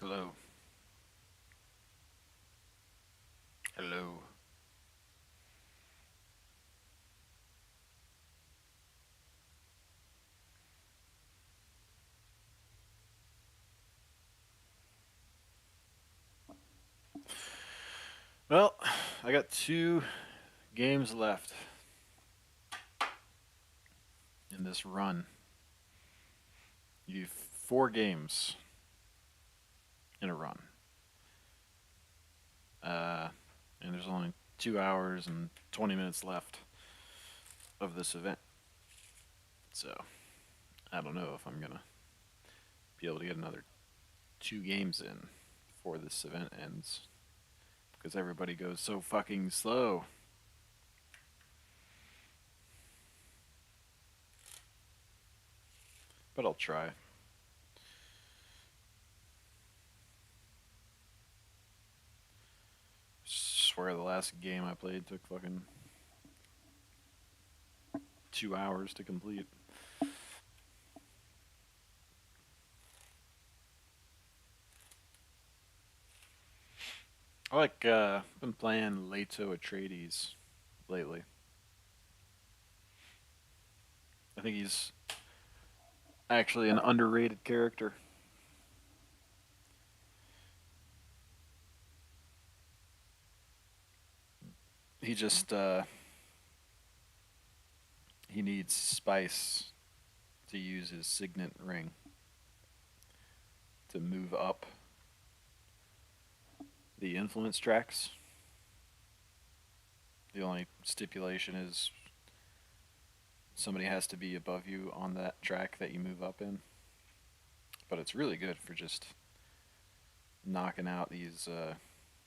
Hello. Hello. Well, I got two games left in this run. You've four games in a run. Uh, and there's only 2 hours and 20 minutes left of this event. So, I don't know if I'm going to be able to get another two games in before this event ends. Because everybody goes so fucking slow. But I'll try. Swear the last game I played took fucking 2 hours to complete. I like been playing Leto Atreides lately. I think he's actually an underrated character. He just he needs spice to use his signet ring to move up the influence tracks. The only stipulation is somebody has to be above you on that track that you move up in. But it's really good for just knocking out these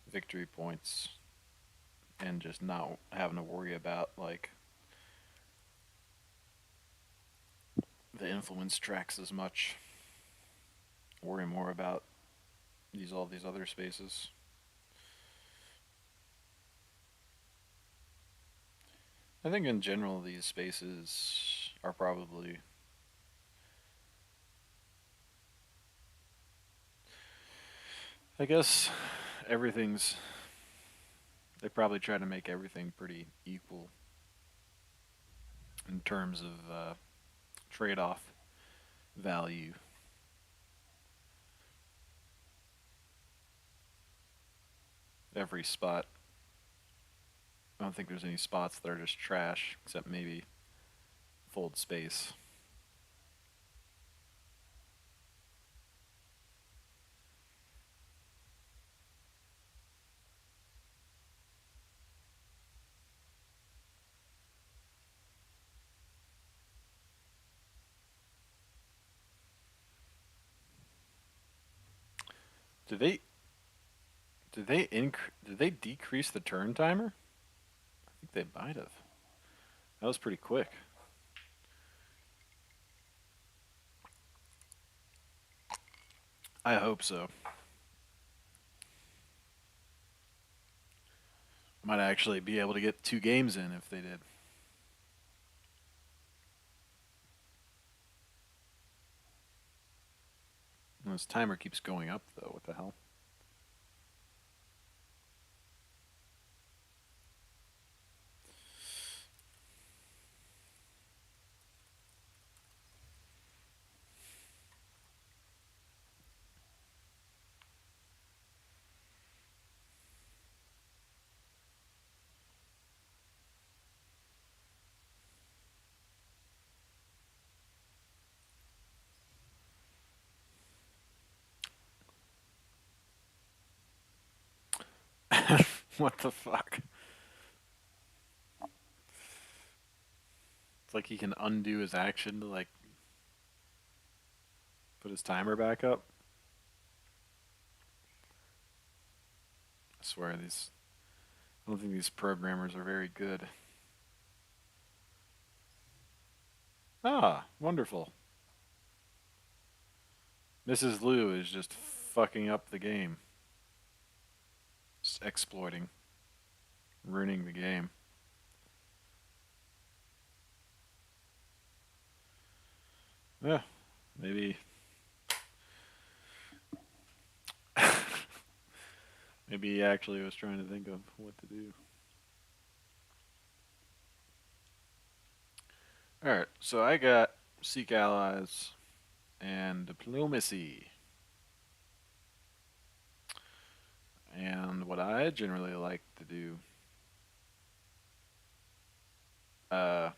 victory points and just not having to worry about like the influence tracks as much. Worry more about all these other spaces. I think in general these spaces are probably I guess everything's they probably try to make everything pretty equal in terms of trade-off value. Every spot. I don't think there's any spots that are just trash except maybe fold space. Did they did they decrease the turn timer? I think they might have. That was pretty quick. I hope so. Might actually be able to get two games in if they did. And this timer keeps going up though. What the hell? What the fuck? It's like he can undo his action to like put his timer back up. I swear these I don't think these programmers are very good. Ah, wonderful. Mrs. Liu is just fucking up the game. Just exploiting, ruining the game. Yeah, maybe Maybe he actually was trying to think of what to do. Alright, so I got Seek Allies and Diplomacy. And what I generally like to do, uh,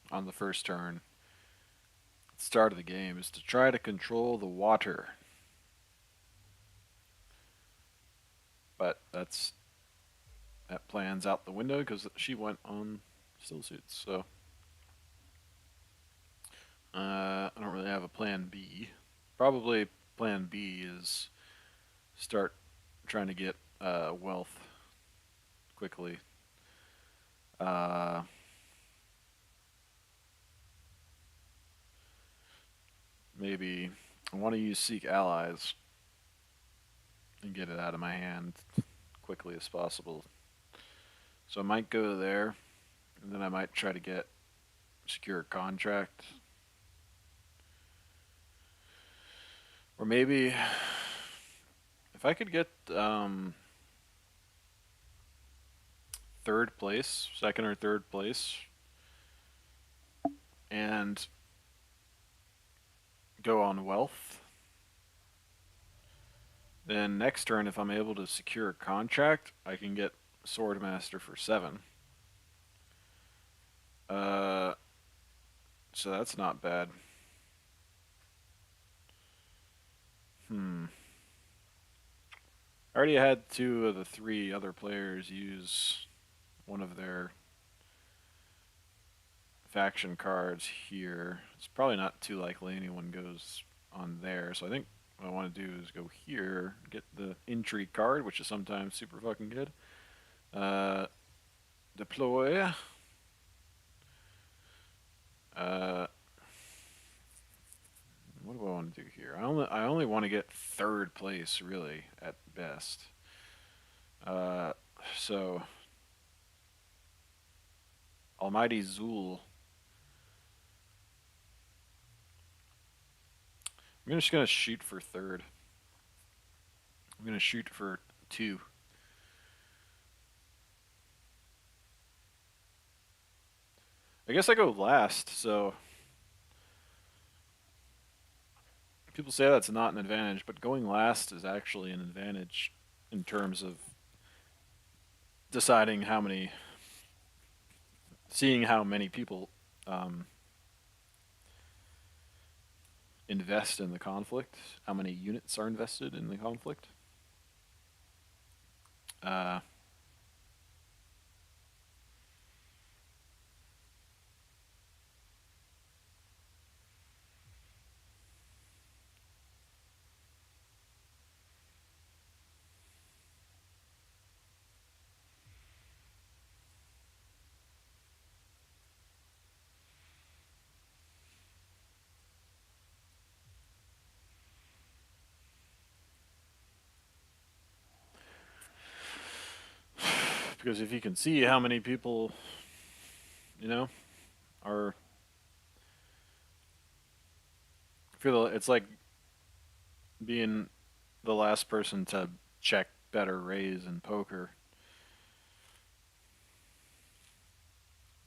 on the first turn, at the start of the game, is to try to control the water. But that plan's out the window because she went on still suits. So I don't really have a plan B. Probably plan B is start trying to get wealth quickly. Uh, maybe I want to use Seek Allies and get it out of my hand quickly as possible. So I might go there, and then I might try to get secure a contract, or maybe if I could get third place, second or third place, and go on wealth. Then next turn, if I'm able to secure a contract, I can get Swordmaster for 7. Uh, so that's not bad. I already had 2 of the 3 other players use one of their faction cards here. It's probably not too likely anyone goes on there, so I think what I want to do is go here, get the intrigue card, which is sometimes super fucking good. Deploy. Uh, what do I want to do here? I only want to get third place really at best. Uh, so Almighty Zool. I'm just gonna shoot for third. I'm gonna shoot for 2. I guess I go last, so people say that's not an advantage, but going last is actually an advantage in terms of deciding how many, seeing how many people um, invest in the conflict, how many units are invested in the conflict. Uh, because if you can see how many people, you know, are, I feel it's like being the last person to check better raise in poker.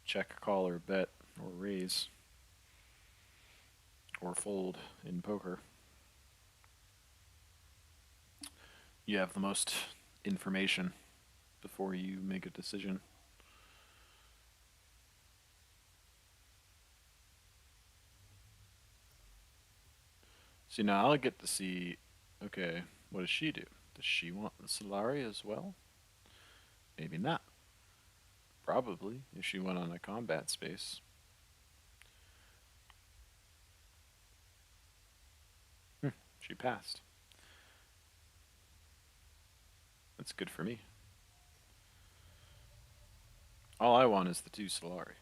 Check, call, or bet, or raise, or fold in poker. You have the most information before you make a decision. See, now I'll get to see, okay, what does she do? Does she want the Solari as well? Maybe not. Probably, if she went on a combat space. She passed. That's good for me. All I want is the 2 Solari.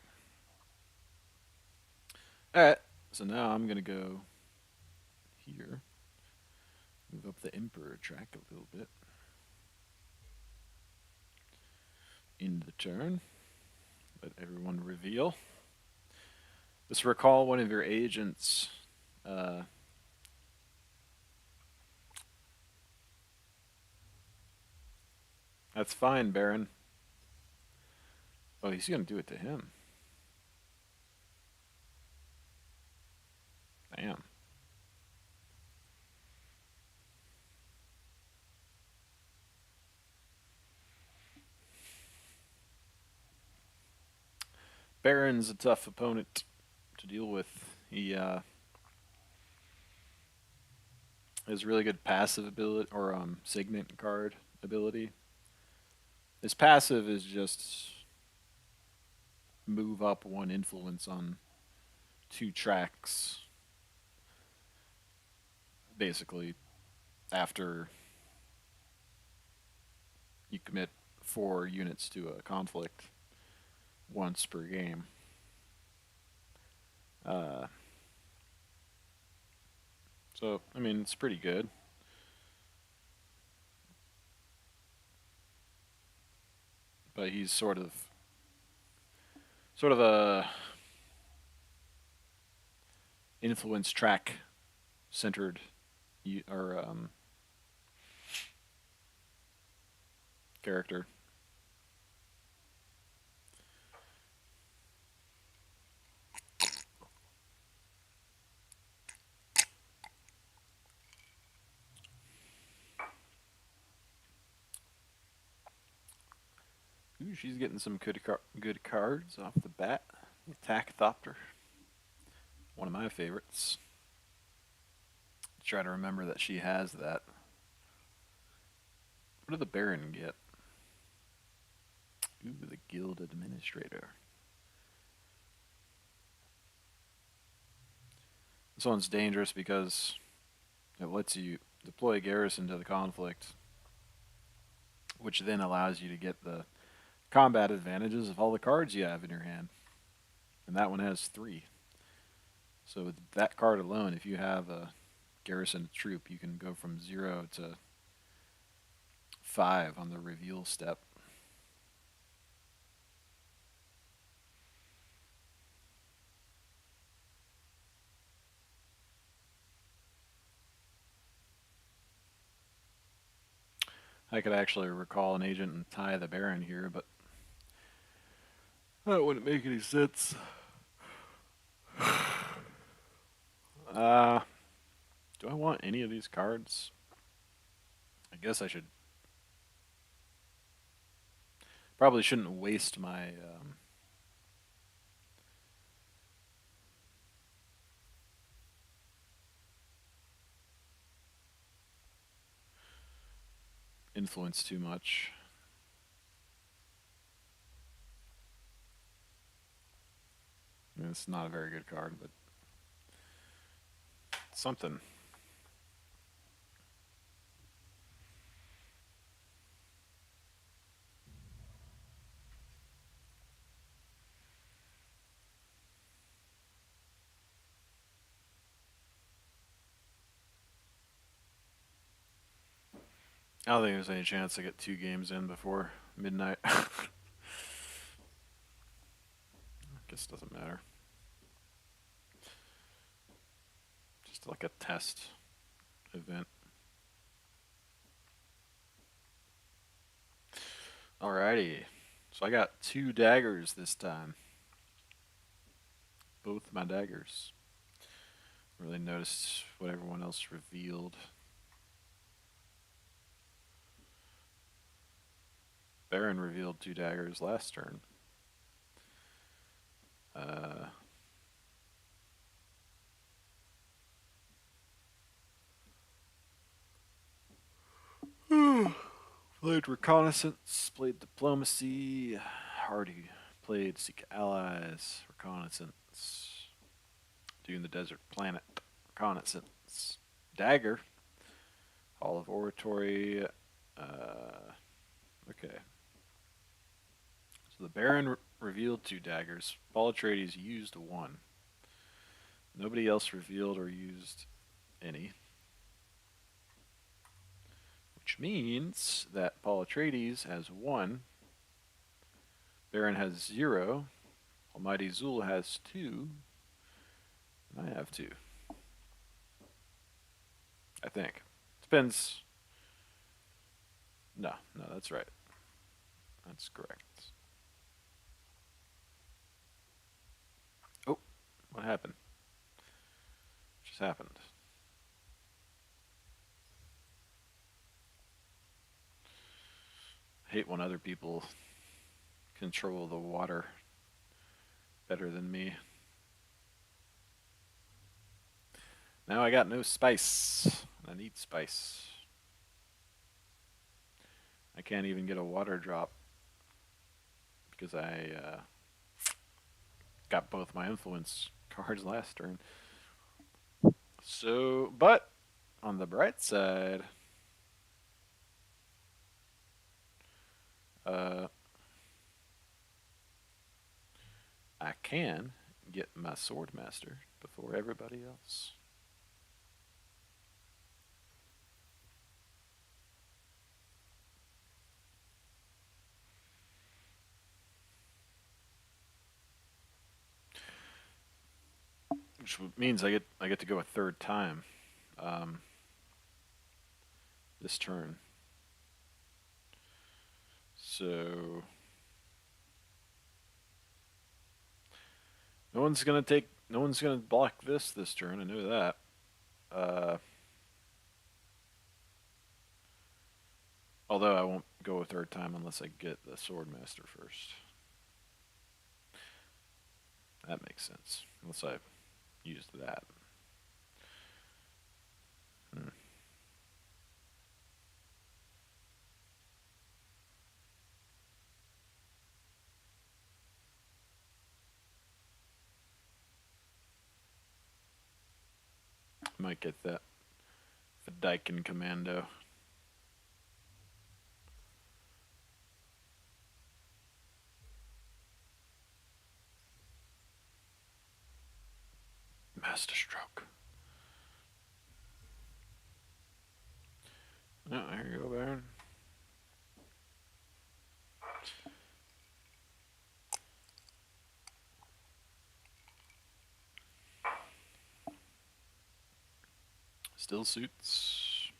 Alright, so now I'm gonna go here. Move up the Emperor track a little bit. End the turn. Let everyone reveal. Just recall one of your agents. That's fine, Baron. Oh, he's going to do it to him. Damn. Baron's a tough opponent to deal with. He has really good passive ability, or signet card ability. His passive is just move up one influence on 2 tracks. Basically, after you commit 4 units to a conflict once per game. So, I mean, it's pretty good. But he's sort of a influence track centered or character. Ooh, she's getting some good cards off the bat. Attack Thopter. One of my favorites. Try to remember that she has that. What did the Baron get? Ooh, the Guild Administrator. This one's dangerous because it lets you deploy a garrison to the conflict, which then allows you to get the combat advantages of all the cards you have in your hand. And that one has 3. So with that card alone, if you have a garrison troop, you can go from 0 to 5 on the reveal step. I could actually recall an agent and tie the Baron here, but that wouldn't make any sense. Do I want any of these cards? I guess I should. Probably shouldn't waste my influence too much. I mean, it's not a very good card, but something. I don't think there's any chance to get 2 games in before midnight. Guess it doesn't matter. Just like a test event. Alrighty. So I got 2 daggers this time. Both my daggers. Really noticed what everyone else revealed. Baron revealed 2 daggers last turn. Played reconnaissance, played diplomacy. Hardy played seek allies, reconnaissance. Dune the desert planet, reconnaissance. Dagger, hall of oratory. Okay. So the Baron revealed 2 daggers. Paul Atreides used 1. Nobody else revealed or used any. Which means that Paul Atreides has 1, Baron has 0, Almighty Zul has 2, and I have 2. I think. Depends. No, that's right. That's correct. Oh, what happened? What just happened? I hate when other people control the water better than me. Now I got no spice. I need spice. I can't even get a water drop because I got both my influence cards last turn. So, but on the bright side, I can get my sword master before everybody else. Which means I get to go a third time this turn. So no one's gonna block this turn. I know that. Although I won't go a third time unless I get the sword master first. That makes sense. Unless I used that. Might get that Fedaykin commando. Master stroke. Oh, there you go, Baron. Still suits.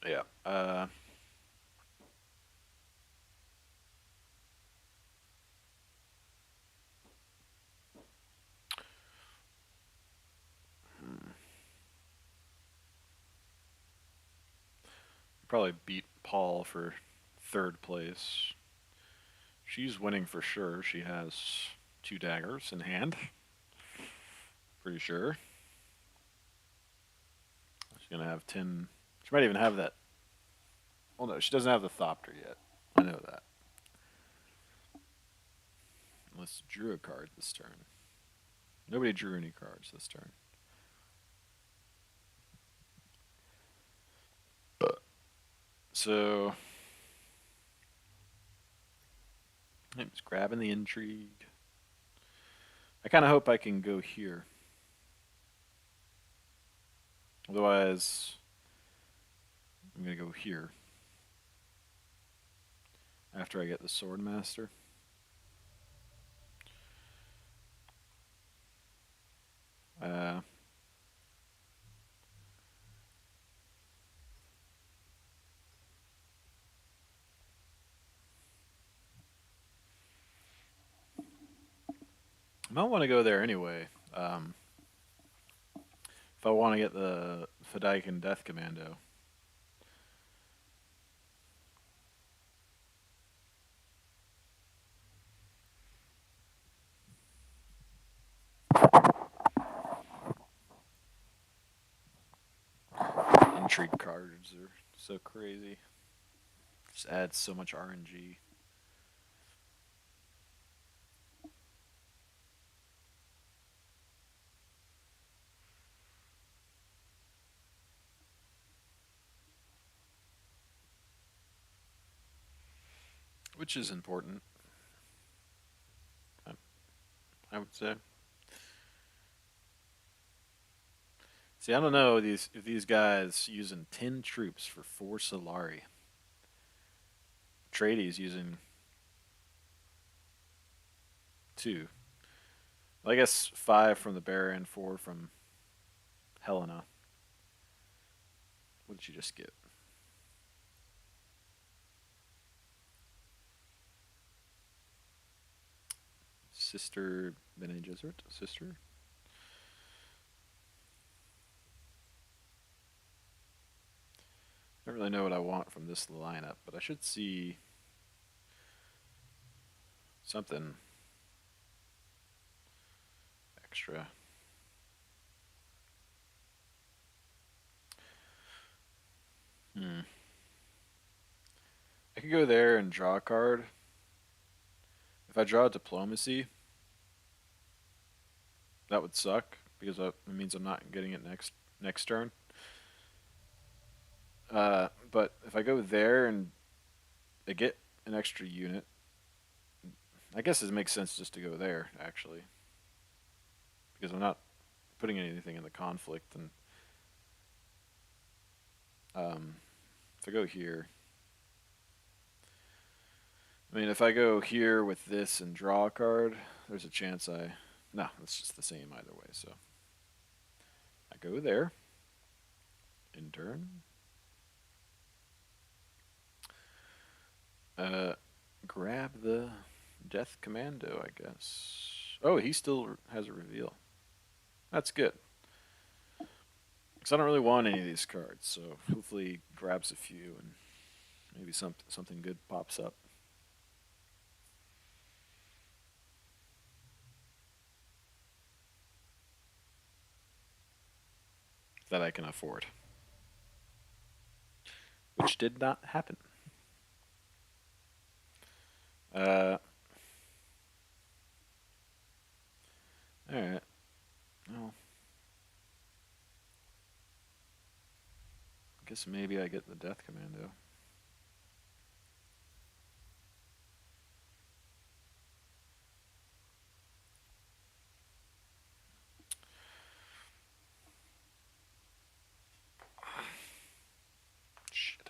Yeah. Probably beat Paul for third place. She's winning for sure. She has 2 daggers in hand. Pretty sure. She's gonna have 10. She might even have that. Well, no, she doesn't have the Thopter yet. I know that. Unless drew a card this turn. Nobody drew any cards this turn. So I'm just grabbing the intrigue. I kind of hope I can go here. Otherwise, I'm going to go here after I get the sword master. I might want to go there anyway. If I want to get the Fedaykin Death Commando. Intrigue cards are so crazy. Just adds so much RNG. Which is important. I would say. See, I don't know these if these guys using 10 troops for 4 Solari. Trades using 2. Well, I guess 5 from the Baron, 4 from Helena. What did you just get? Sister Bene Gesserit? Sister? I don't really know what I want from this lineup, but I should see something extra. Hmm. I could go there and draw a card. If I draw Diplomacy, that would suck because it means I'm not getting it next turn. But if I go there and I get an extra unit, I guess it makes sense just to go there actually because I'm not putting anything in the conflict. And if I go here, I mean, if I go here with this and draw a card, there's a chance I. No, it's just the same either way. So I go there in turn. Uh, grab the Death Commando, I guess. Oh, he still has a reveal. That's good. Because I don't really want any of these cards, so hopefully he grabs a few and maybe something good pops up that I can afford, which did not happen. Uh, all right. Well, I guess maybe I get the Death Commando. Shit.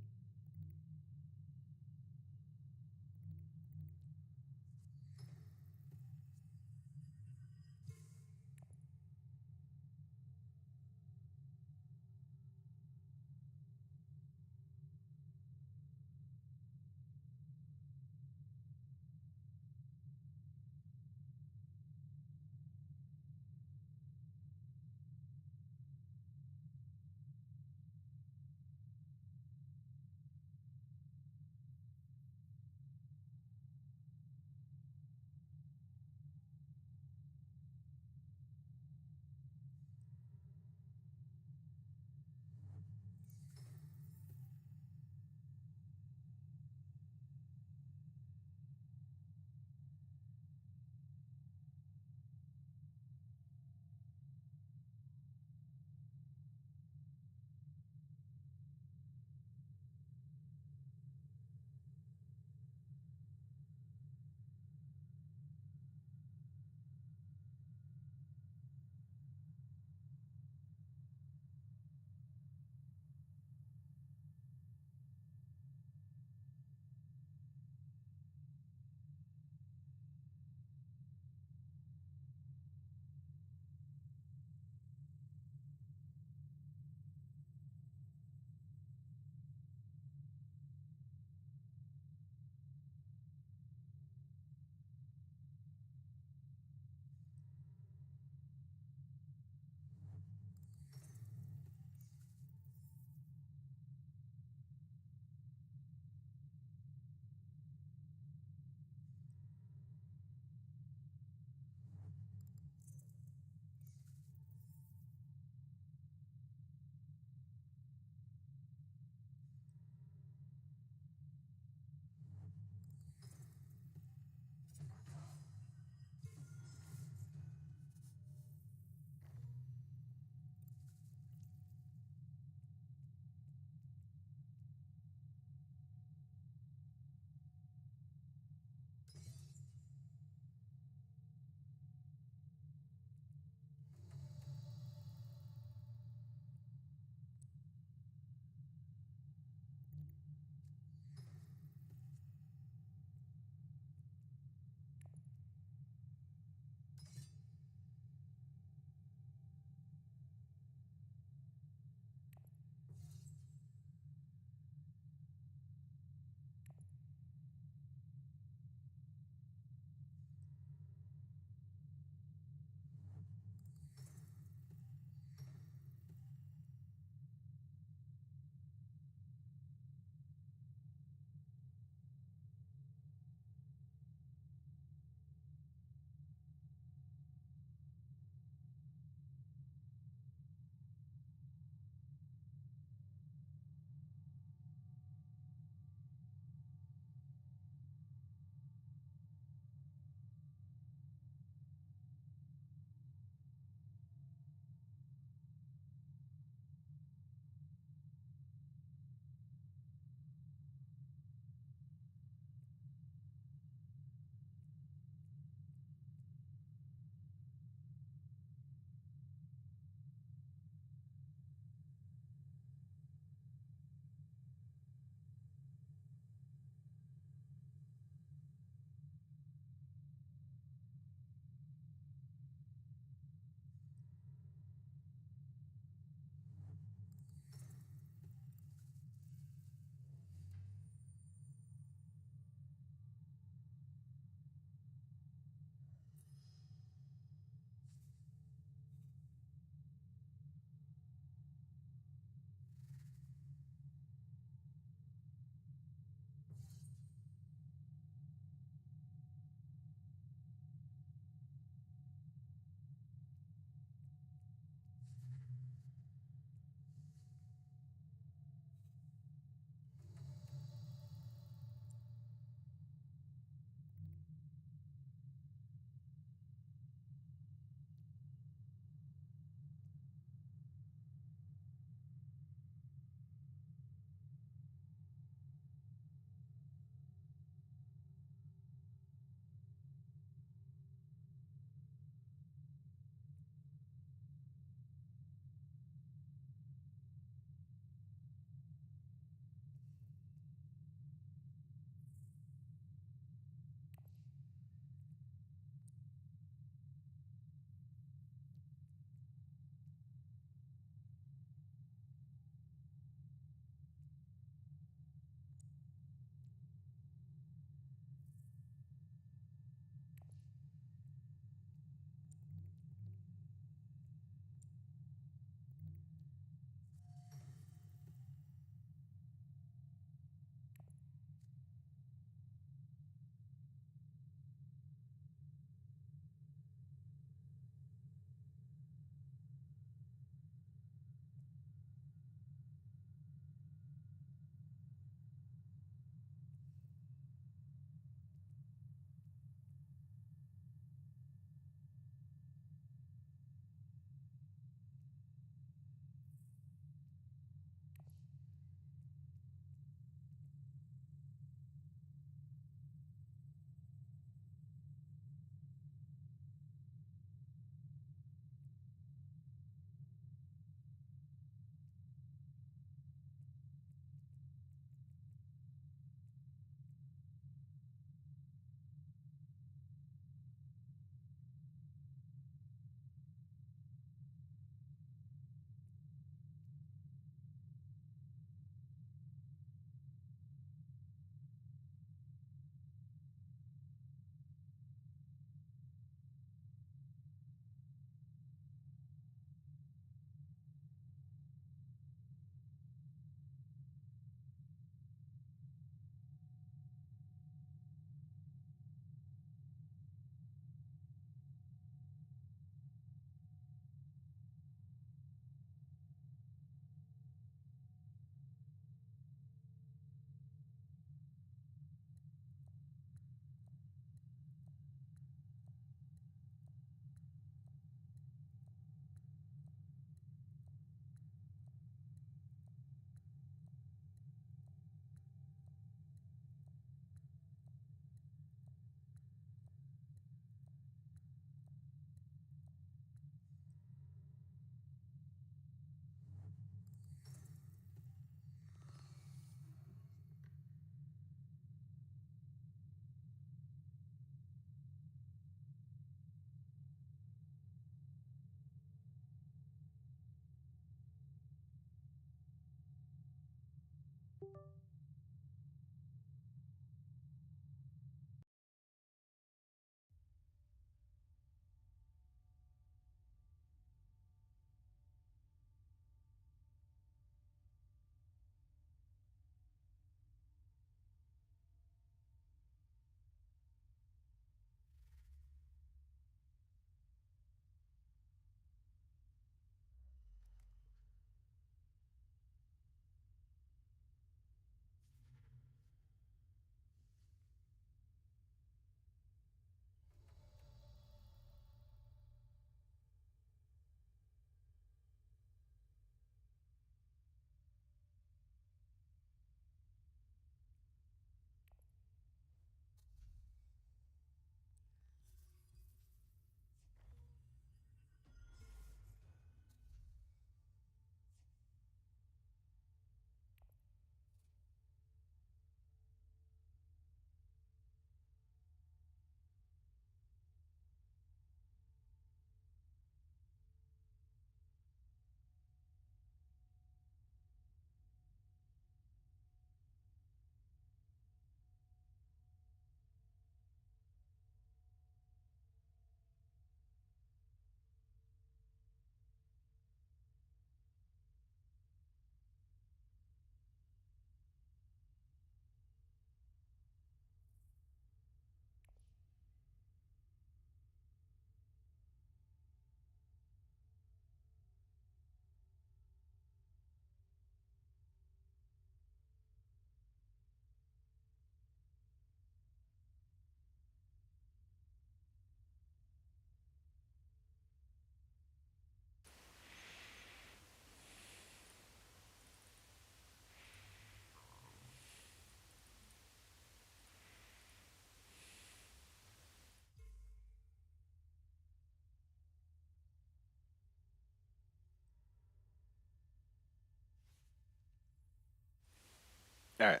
All right.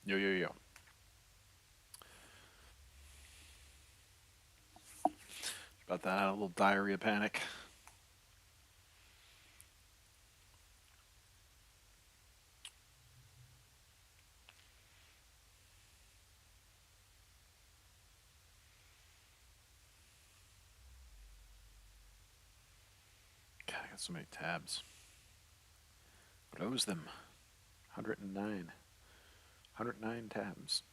Yo, yo, yo. About that, I had a little diarrhea panic. God, I got so many tabs. Close them. 109. 109 tabs.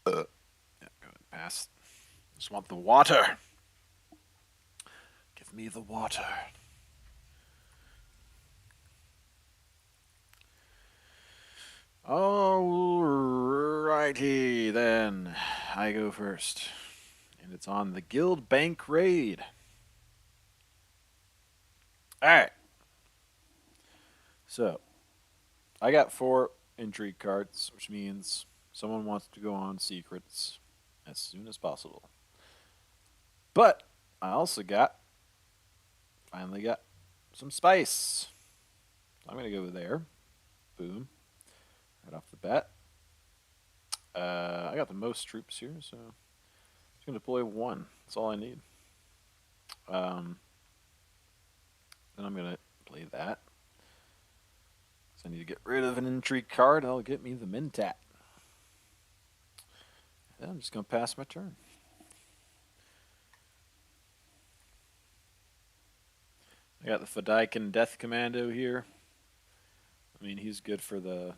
Yeah, go ahead. Pass. Just want the water. Give me the water. Alrighty then. I go first. And it's on the Guild Bank Raid. Alright. So, I got 4 intrigue cards, which means someone wants to go on secrets as soon as possible. But I also finally got some spice. I'm going to go there. Boom. Right off the bat. I got the most troops here, so I'm just going to deploy 1. That's all I need. Then I'm going to play that. So I need to get rid of an intrigue card. That'll get me the Mentat. And I'm just going to pass my turn. I got the Fedaykin Death Commando here. I mean, he's good for the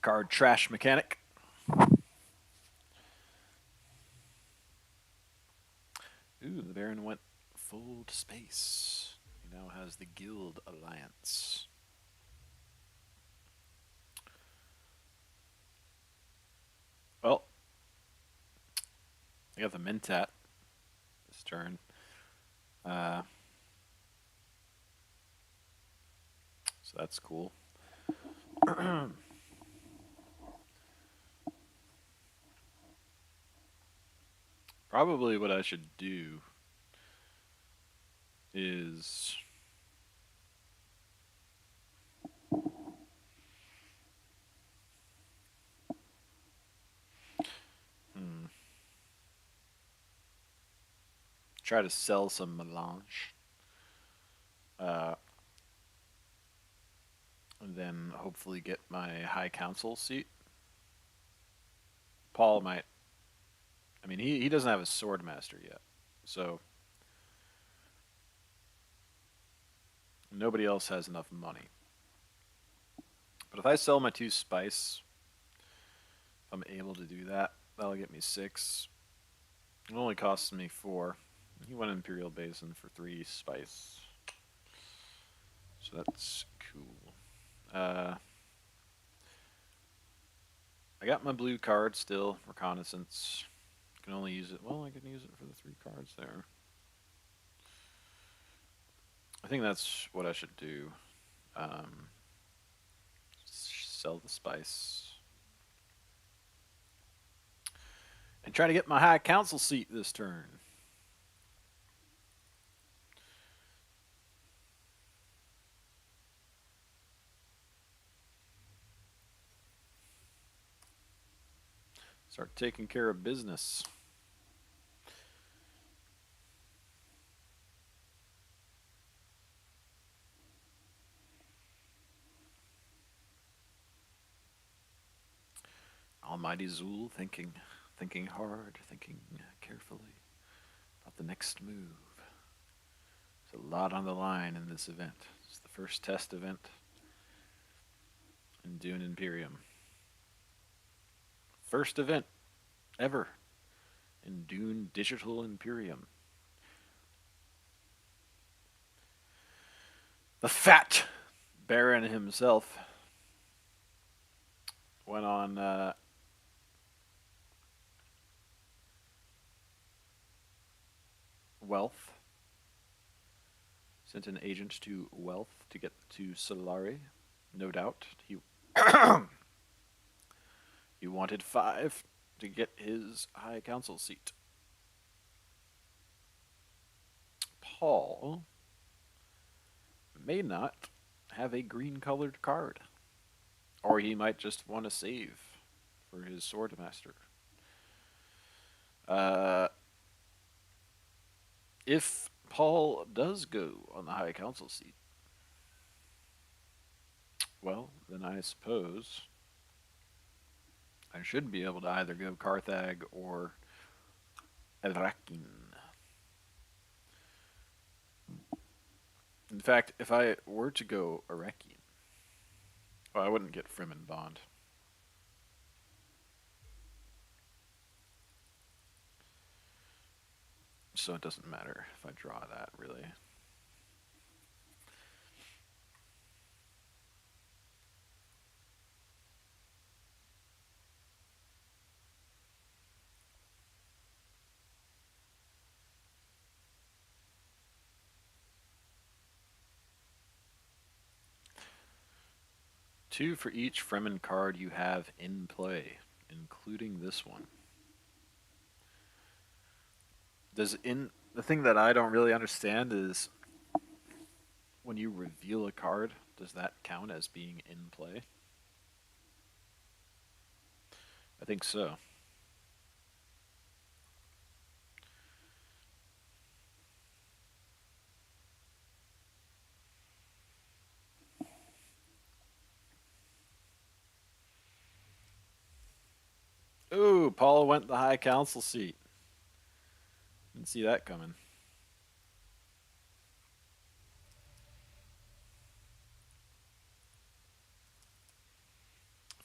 card Trash Mechanic. Ooh, the Baron went full to space. He now has the Guild Alliance. Well, I got the Mentat this turn. So that's cool. Probably what I should do is try to sell some melange. Uh, and then hopefully get my High Council seat. Paul might. I mean, he doesn't have a sword master yet, so nobody else has enough money. But if I sell my 2 spice, if I'm able to do that, that'll get me 6. It only costs me 4. He went Imperial Basin for 3 spice. So that's cool. I got my blue card still, reconnaissance. Can only use it. Well, I can use it for the 3 cards there. I think that's what I should do. Sell the spice. And try to get my High Council seat this turn. Start taking care of business. Almighty Zool thinking hard, thinking carefully about the next move. There's a lot on the line in this event. It's the first test event in Dune Imperium. First event ever in Dune Digital Imperium. The fat Baron himself went on Wealth. Sent an agent to Wealth to get to Solari. No doubt. He he wanted 5 to get his High Council seat. Paul may not have a green-colored card. Or he might just want to save for his Sword Master. If Paul does go on the High Council seat, well, then I suppose I should be able to either go Carthag or Erakin. In fact, if I were to go Erakin, well, I wouldn't get Fremen Bond. So it doesn't matter if I draw that, really. Two for each Fremen card you have in play, including this one. The thing that I don't really understand is when you reveal a card, does that count as being in play? I think so. Ooh, Paul went the High Council seat. Didn't see that coming.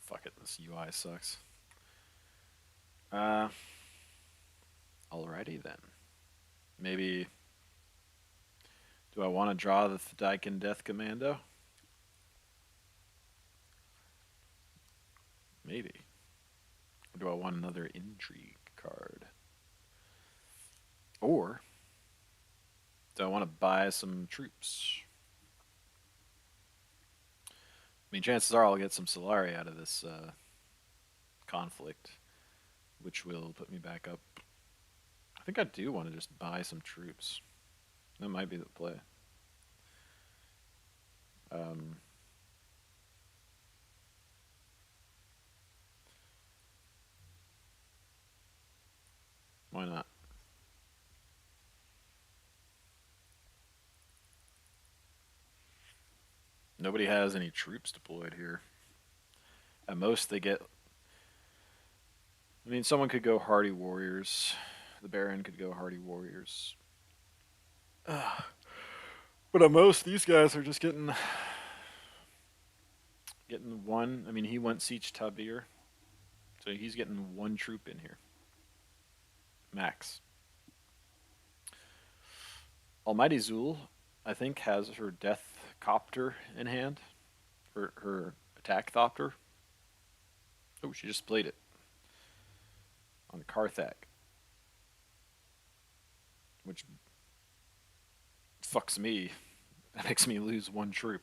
Fuck it, this UI sucks. Alrighty then. Maybe. Do I want to draw the Thdykin Death Commando? Maybe. Or do I want another Intrigue card? Or do I want to buy some troops? I mean, chances are I'll get some Solari out of this conflict, which will put me back up. I think I do want to just buy some troops. That might be the play. Why not? Nobody has any troops deployed here. At most, they get. I mean, someone could go hardy warriors. The Baron could go hardy warriors. But at most, these guys are just getting one. I mean, he went siege Tabir, so he's getting one troop in here, max. Almighty Zul, I think, has her death copter in hand, her attack thopter. Oh, she just played it on Karthak, which fucks me. That makes me lose one troop,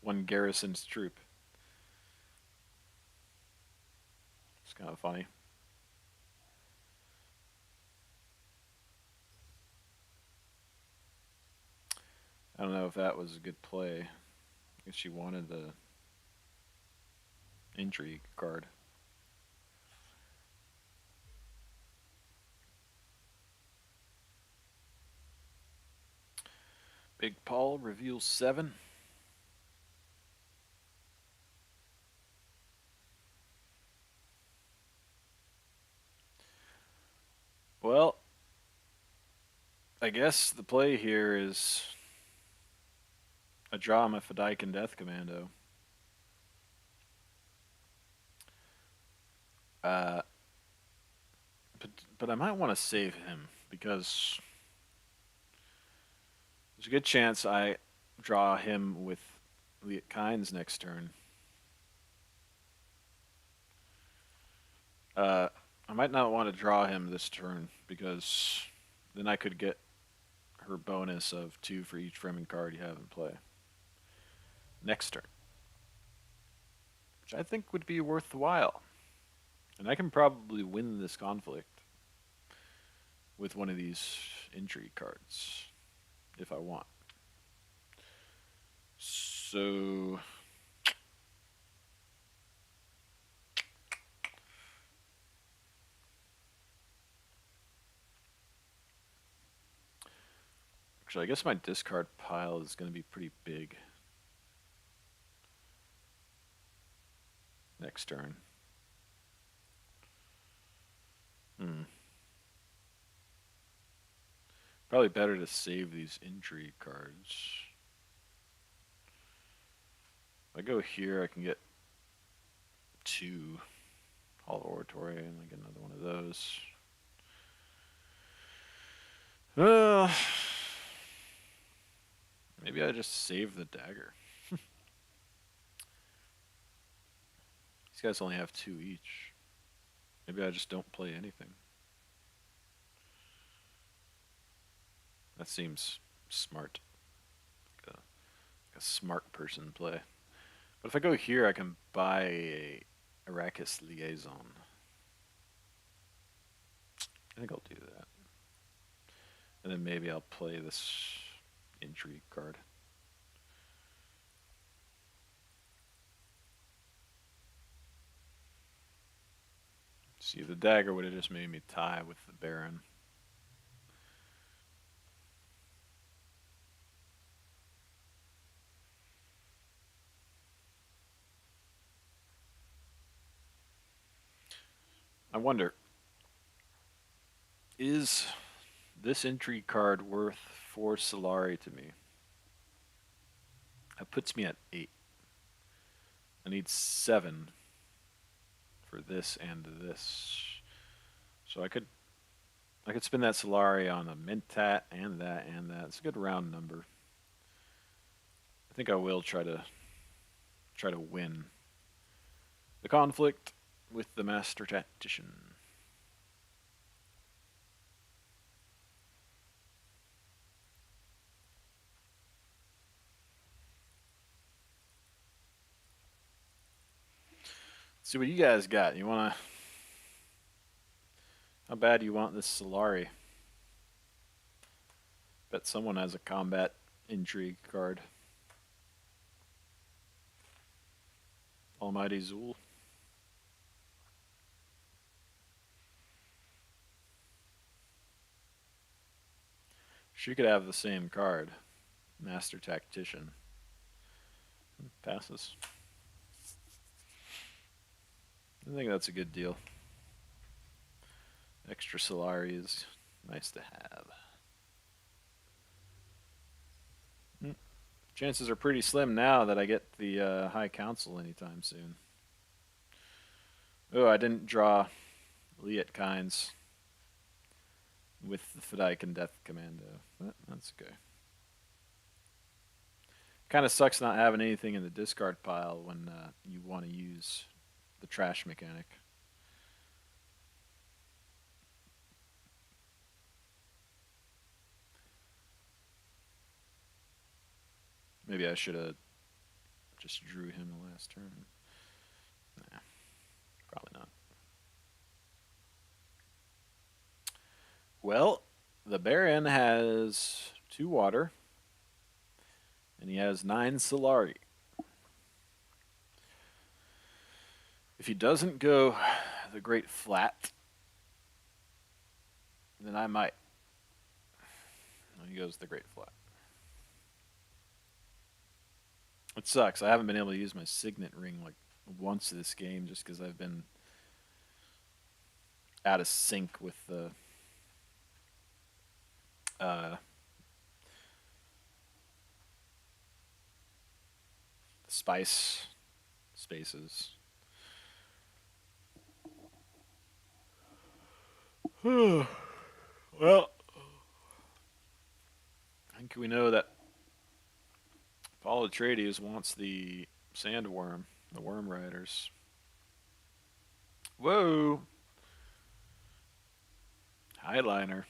one garrison's troop. It's kind of funny. I don't know if that was a good play. I guess she wanted the intrigue card. Big Paul reveals 7. Well, I guess the play here is I draw my Fedaykin Death Commando. Uh, but I might want to save him because there's a good chance I draw him with Liet Kynes next turn. I might not want to draw him this turn because then I could get her bonus of 2 for each Fremen card you have in play next turn, which I think would be worthwhile. And I can probably win this conflict with one of these intrigue cards if I want. So actually, I guess my discard pile is going to be pretty big next turn. Probably better to save these intrigue cards. If I go here, I can get 2 Hall Oratory and I get another one of those. Maybe I just save the dagger. These guys only have 2 each. Maybe I just don't play anything. That seems smart. Like a smart person play. But if I go here, I can buy a Arrakis Liaison. I think I'll do that. And then maybe I'll play this intrigue card. See, the dagger would have just made me tie with the Baron. I wonder, is this intrigue card worth 4 Solari to me? That puts me at 8. I need 7 for this and this. So I could spend that Solari on a Mentat and that and that. It's a good round number. I think I will try to win the conflict with the Master Tactician. Let's see what you guys got. You wanna? How bad do you want this Solari? Bet someone has a combat intrigue card. Almighty Zul. She could have the same card. Master Tactician. Passes. I think that's a good deal. Extra Solari is nice to have. Chances are pretty slim now that I get the High Council anytime soon. Oh, I didn't draw Liet Kynes with the Fedaykin Death Commando. But that's okay. Kind of sucks not having anything in the discard pile when you want to use the trash mechanic. Maybe I should have just drew him the last turn. Nah, probably not. Well, the Baron has 2 water, and he has 9 Solari. If he doesn't go the Great Flat, then I might. He goes the Great Flat. It sucks. I haven't been able to use my Signet Ring like once this game just because I've been out of sync with the spice spaces. Well, I think we know that Paul Atreides wants the Sandworm, the Worm Riders. Whoa! Highliner.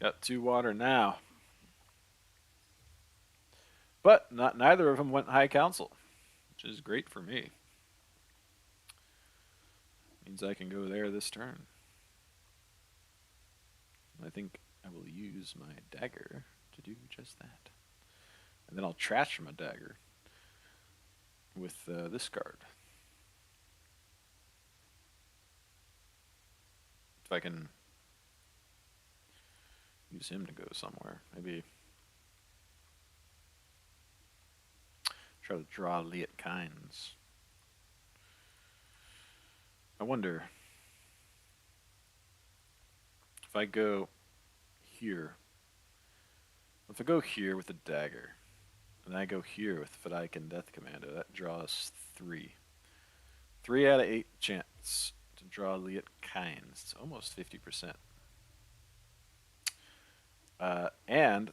Got 2 water now. But neither of them went High Council, which is great for me. Means I can go there this turn. I think I will use my dagger to do just that. And then I'll trash my dagger with this card. If I can use him to go somewhere. Maybe try to draw Liet Kynes. I wonder if I go here. If I go here with a dagger, and I go here with Fedaykin Death Commando, that draws 3. 3 out of 8 chance to draw Liet Kynes. It's almost 50%. And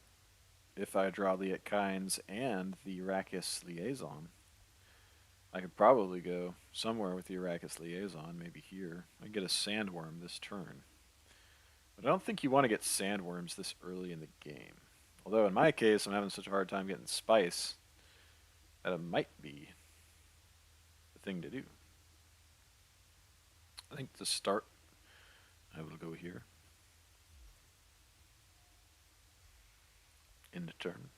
if I draw Liet Kynes and the Arrakis Liaison, I could probably go somewhere with the Arrakis Liaison, maybe here. I get a Sandworm this turn. But I don't think you want to get Sandworms this early in the game. Although in my case, I'm having such a hard time getting Spice that it might be the thing to do. I think to start, I will go here. In the turn.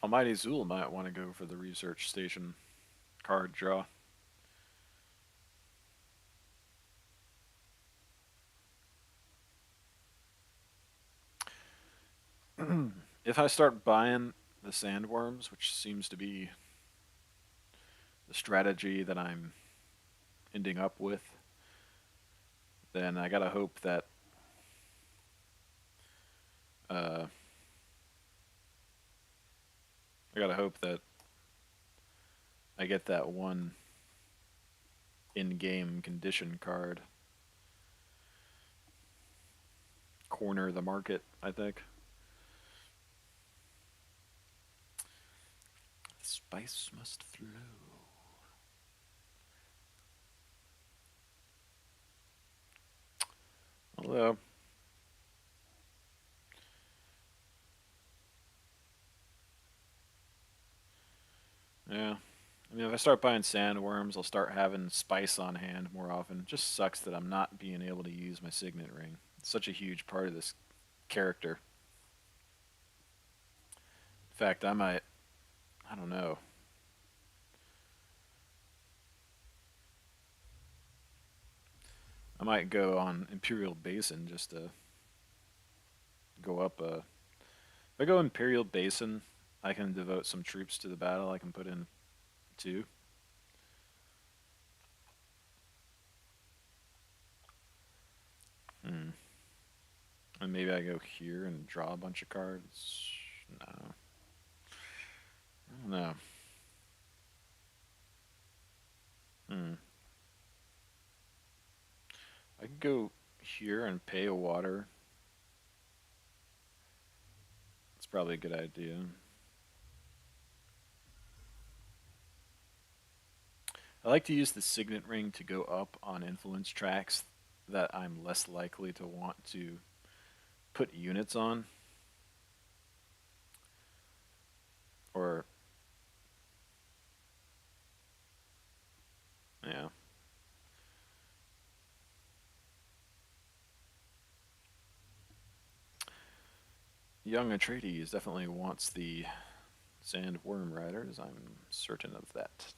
Almighty Zul might want to go for the research station card draw. If I start buying the Sandworms, which seems to be the strategy that I'm ending up with, then I gotta hope that I get that one in-game condition card. Corner the market, I think. Spice must flow. Although, yeah. I mean, if I start buying Sandworms, I'll start having Spice on hand more often. It just sucks that I'm not being able to use my Signet Ring. It's such a huge part of this character. In fact, I might I don't know. I might go on Imperial Basin just to go up. If I go Imperial Basin, I can devote some troops to the battle. I can put in two. Hmm. And maybe I go here and draw a bunch of cards. No, I don't know. Hmm. I could go here and pay a water. It's probably a good idea. I like to use the signet ring to go up on influence tracks that I'm less likely to want to put units on. Or, yeah. Young Atreides definitely wants the Sandworm Riders. I'm certain of that.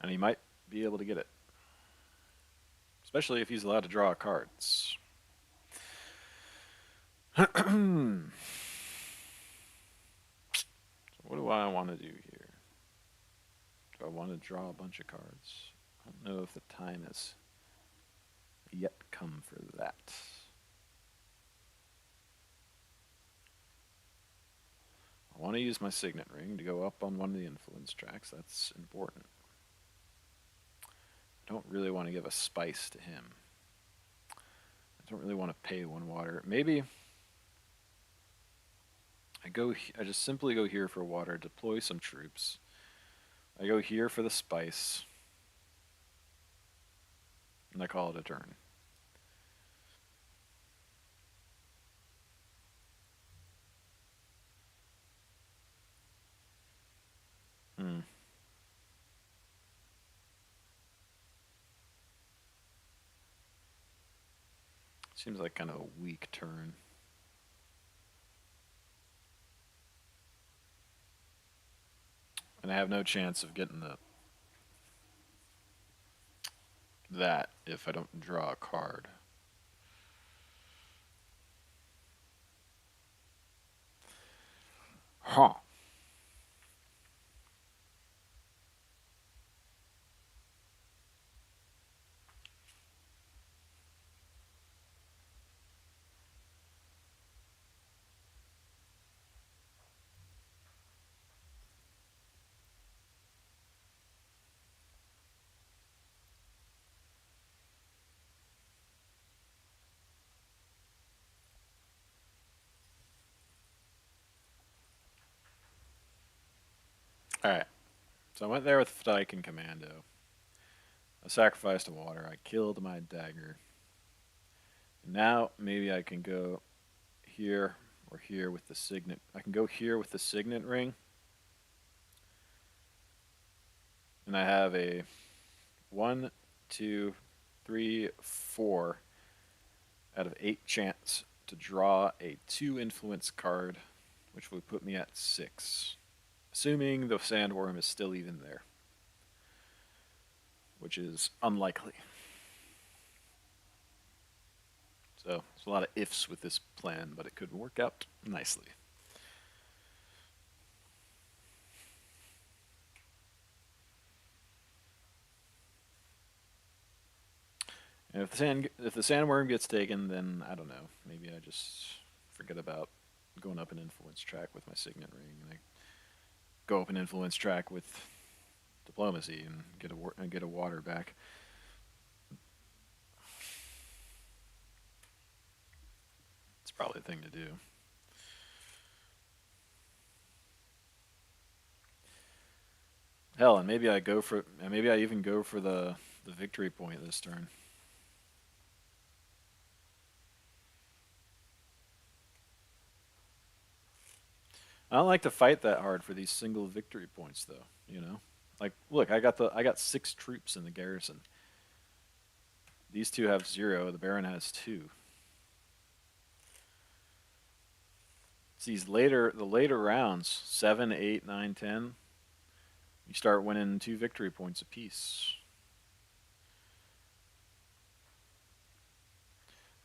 And he might be able to get it. Especially if he's allowed to draw cards. So what do I want to do here? Do I want to draw a bunch of cards? I don't know if the time has yet come for that. I want to use my signet ring to go up on one of the influence tracks. That's important. I don't really want to give a spice to him. I don't really want to pay one water. Maybe I just simply go here for water, deploy some troops. I go here for the spice, and I call it a turn. Hmm. Seems like kind of a weak turn. And I have no chance of getting that if I don't draw a card. Huh. Alright. So I went there with Dyke and Commando. I sacrificed a water. I killed my dagger. And now maybe I can go here or here with the signet. I can go here with the signet ring. And I have a 1, 2, 3, 4 out of 8 chance to draw a 2 influence card, which would put me at 6. Assuming the sandworm is still even there, which is unlikely. So there's a lot of ifs with this plan, but it could work out nicely. And if the sandworm gets taken, then I don't know. Maybe I just forget about going up an influence track with my signet ring, and I go up an influence track with diplomacy and get a water back. It's probably the thing to do. Hell, and maybe I even go for the victory point this turn. I don't like to fight that hard for these single victory points, though. You know, like look, I got 6 troops in the garrison. These two have 0. The Baron has 2. these the later rounds, 7, 8, 9, 10, you start winning 2 victory points apiece.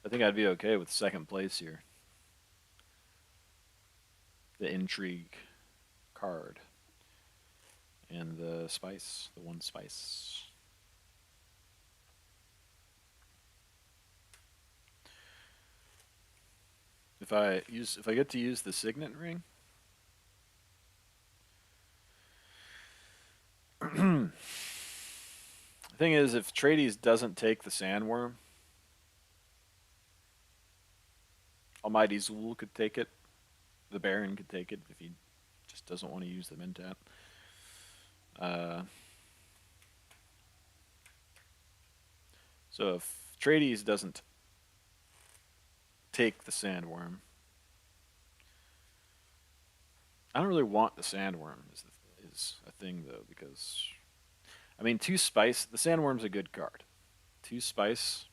I think I'd be okay with second place here. The intrigue card and the spice, the 1 spice. If I get to use the signet ring, the thing is, if Trades doesn't take the sandworm, Almighty Zool could take it. The Baron could take it if he just doesn't want to use the Mentat. So if Trades doesn't take the sandworm, I don't really want the sandworm is a thing though, because I mean 2 spice. The sandworm's a good card. 2 spice.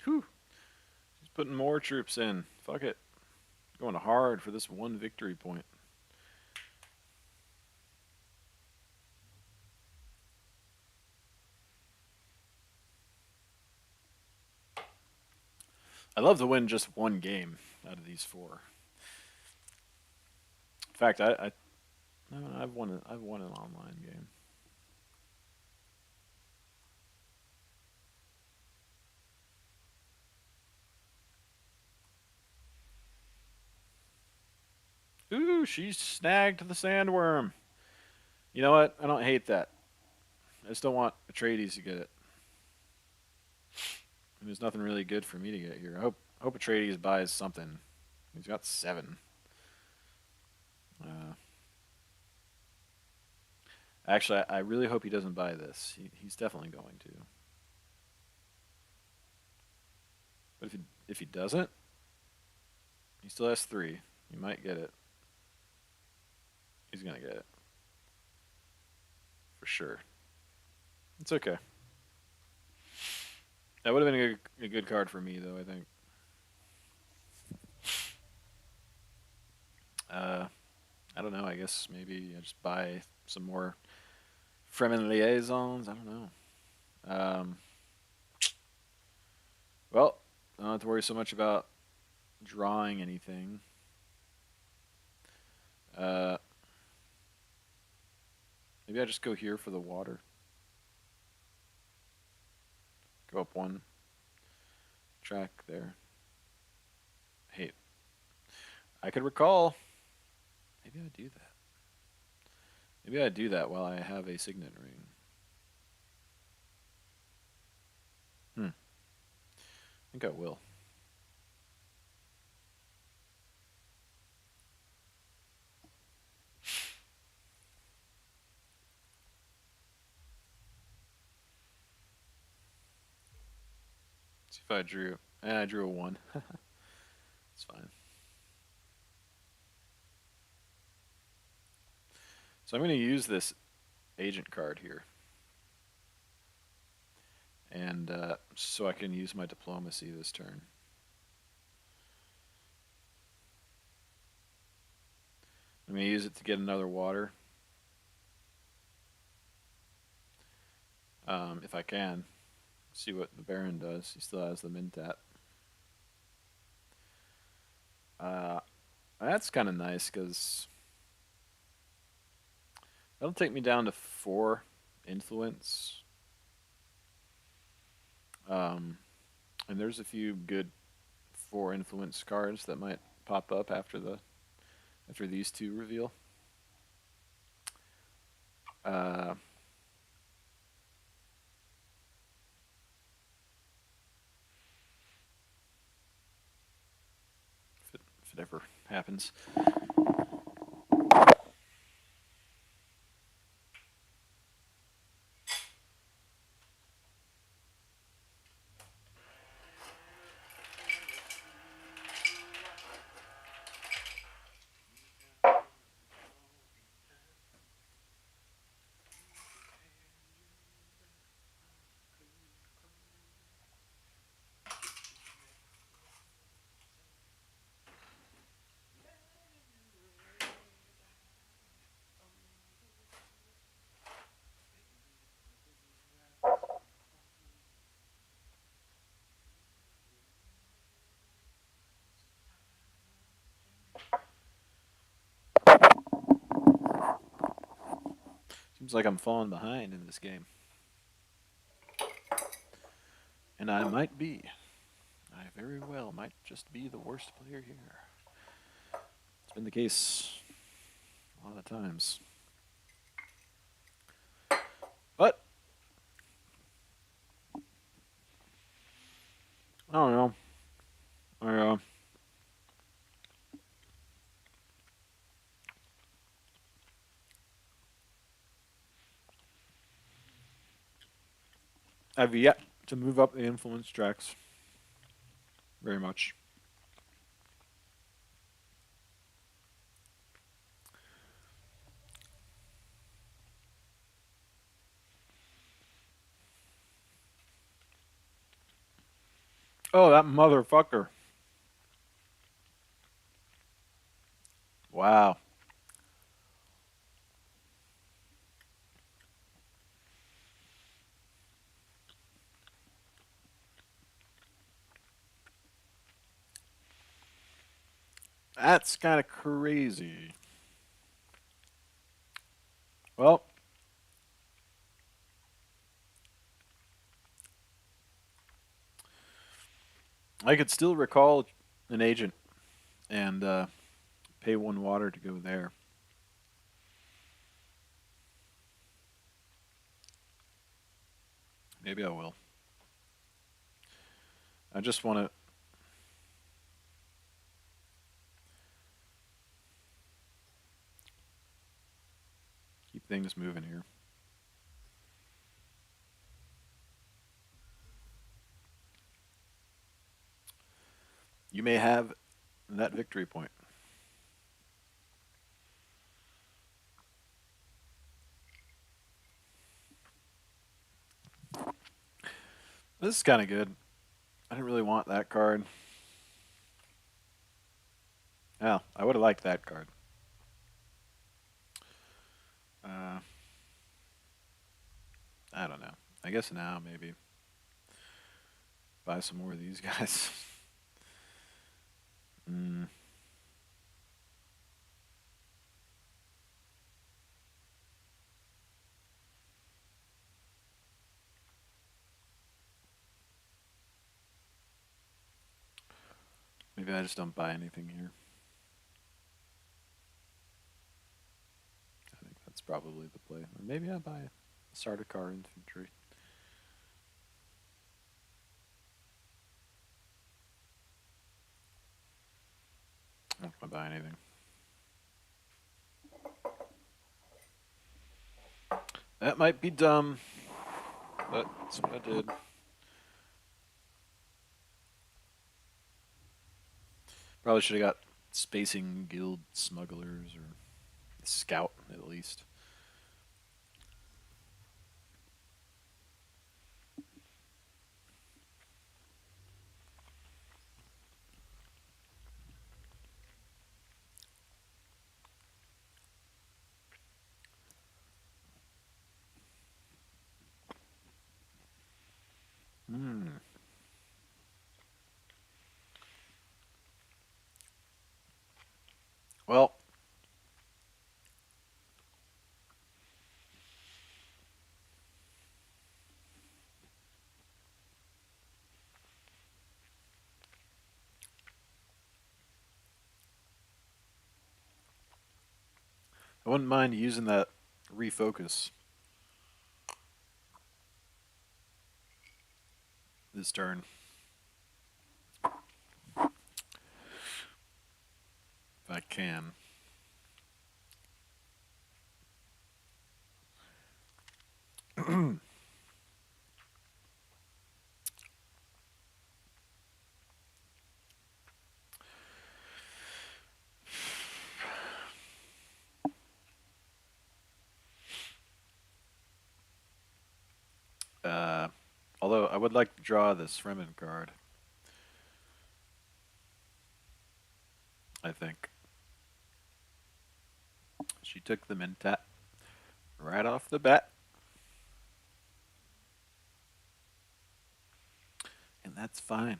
Whew. He's putting more troops in. Fuck it. Going hard for this 1 victory point. I'd love to win just 1 game out of these 4. In fact, I've won an online game. Ooh, she snagged the sandworm. You know what? I don't hate that. I just don't want Atreides to get it. And there's nothing really good for me to get here. I hope Atreides buys something. He's got 7. Actually, I really hope he doesn't buy this. He's definitely going to. But if he doesn't, he still has 3. He might get it. He's gonna get it for sure. It's okay. That would have been a good card for me, though, I think. I don't know. I guess maybe I just buy some more Fremen liaisons. I don't know. Well, I don't have to worry so much about drawing anything. Maybe I just go here for the water. Go up 1. Track there. Hey, I could recall. Maybe I do that. Maybe I do that while I have a signet ring. I think I will. See if I drew. I drew a 1. It's fine. So I'm going to use this agent card here. And so I can use my diplomacy this turn. I'm going to use it to get another water. If I can. See what the Baron does. He still has the Mentat. That's kind of nice because that'll take me down to 4 influence. And there's a few good 4 influence cards that might pop up after these 2 reveal. If it ever happens. Seems like I'm falling behind in this game. And I might be. I very well might just be the worst player here. It's been the case a lot of times. But I don't know. I I've yet to move up the influence tracks very much. Oh, that motherfucker. Wow. That's kind of crazy. Well, I could still recall an agent and pay one water to go there. Maybe I will. I just want to keep things moving here. You may have that victory point. This is kind of good. I didn't really want that card. Oh, I would have liked that card. Uh, I don't know. I guess now maybe buy some more of these guys. mm. Maybe I just don't buy anything here. I think that's probably the play. Or maybe I buy a Sardaukar infantry. I'm not gonna buy anything. That might be dumb, but that's what I did. Probably should have got Spacing Guild Smugglers or Scout at least. Hmm. Well, I wouldn't mind using that refocus this turn. If I can. uh, although I would like to draw this Fremen card. I think. She took the Mentat right off the bat. And that's fine.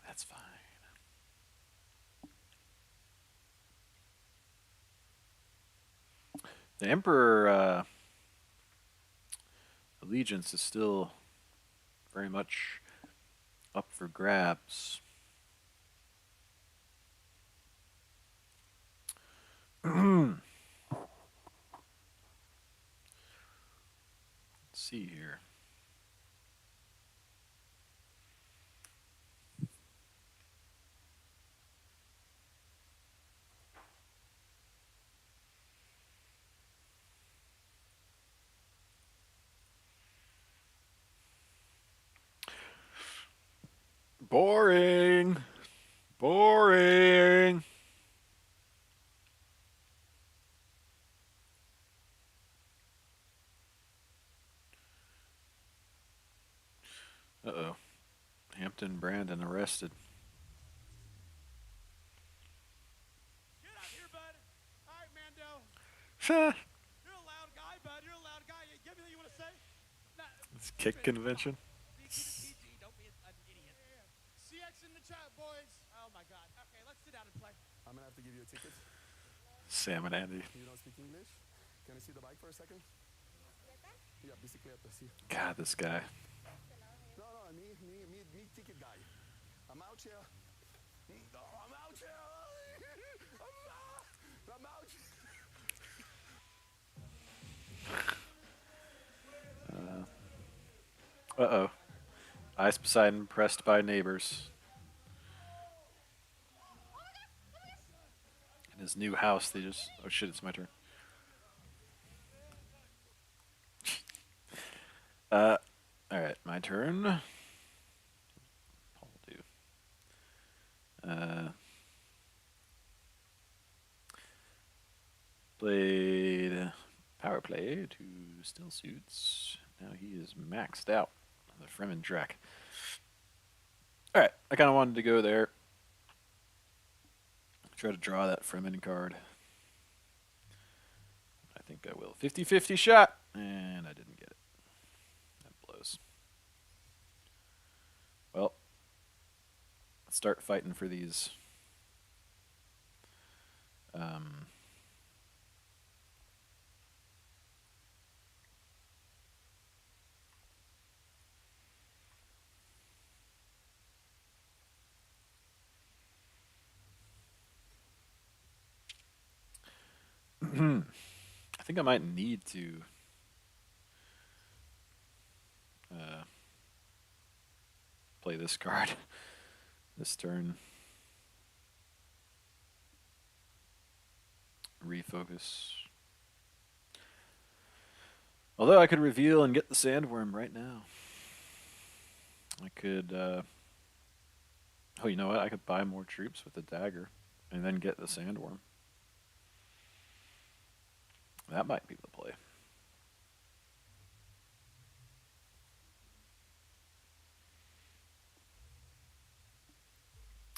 That's fine. The Emperor allegiance is still very much up for grabs. Let's see here. Boring. Boring. Uh-oh. Hampton Brandon arrested. Get out here, bud. All right, Mando. It's You're a loud guy, bud. You're a loud guy. You have anything you want to say? Nah, kick convention. keep it PG. Don't be an idiot. Yeah. CX in the chat, boys. Oh my God. Okay, let's sit down and play. I'm gonna have to give you a ticket. Sam and Andy. You don't speak English? Can I see the bike for a second? Yeah, bicicleta, sí. God, this guy. No, me ticket guy. I'm out here. No, I'm out here. I'm out. Uh-oh. Ice Poseidon pressed by neighbors. In his new house, they just... Oh shit, it's my turn. Alright, my turn. Paul do. Played power play to still suits. Now he is maxed out on the Fremen Drek. Alright, I kind of wanted to go there. Try to draw that Fremen card. I think I will. 50-50 shot! And I didn't get it. That blows. Well, let's start fighting for these. I think I might need to play this card this turn. Refocus. Although I could reveal and get the sandworm right now. I could, oh, you know what? I could buy more troops with the dagger and then get the sandworm. That might be the play.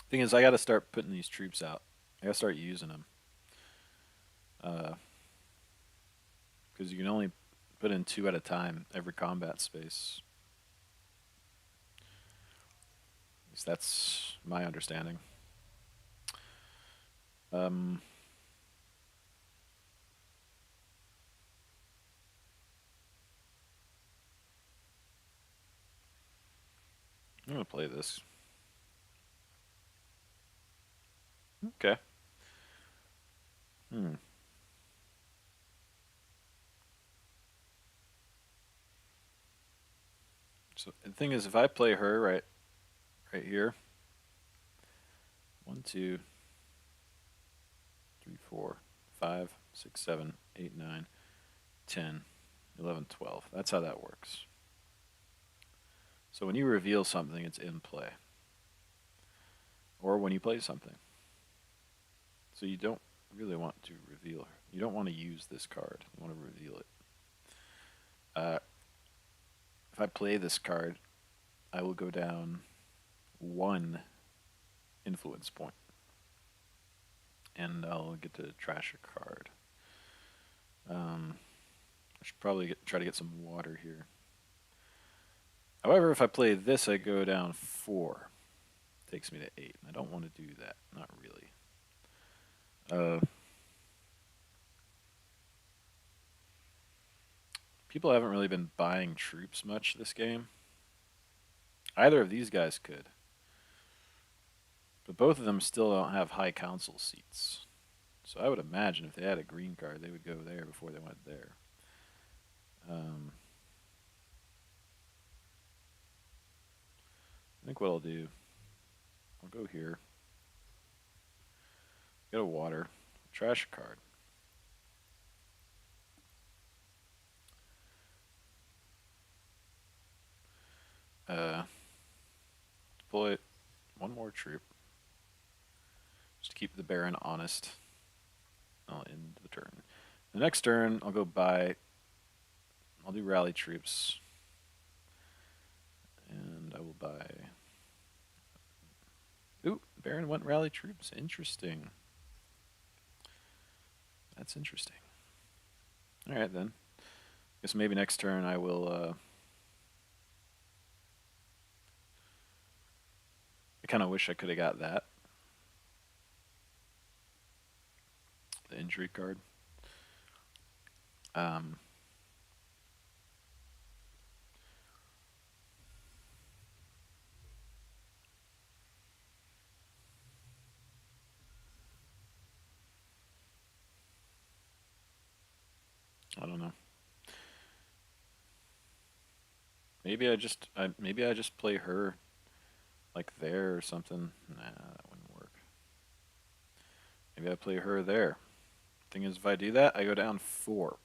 Thing is, I got to start putting these troops out. I got to start using them. Because you can only put in 2 at a time every combat space. At least that's my understanding. I'm going to play this. Okay. So the thing is, if I play her right here, 1, 2, 3, 4, 5, 6, 7, 8, 9, 10, 11, 12. That's how that works. So when you reveal something, it's in play. Or when you play something. So you don't really want to reveal her. You don't want to use this card. You want to reveal it. If I play this card, I will go down 1 influence point. And I'll get to trash a card. I should probably try to get some water here. However, if I play this, I go down 4. Takes me to 8. I don't want to do that. Not really. People haven't really been buying troops much this game. Either of these guys could, but both of them still don't have high council seats. So I would imagine if they had a green card, they would go there before they went there. I think what I'll do, I'll go here, get a water, trash a card. Deploy one more troop, just to keep the Baron honest. I'll end the turn. The next turn, I'll go buy. I'll do rally troops, and I will buy. Ooh, Baron went rally troops. Interesting. That's interesting. All right then. Guess maybe next turn I will. I kind of wish I could have got that. The injury card. I don't know. Maybe I just play her like there or something. Nah, that wouldn't work. Maybe I play her there. Thing is, if I do that, I go down 4.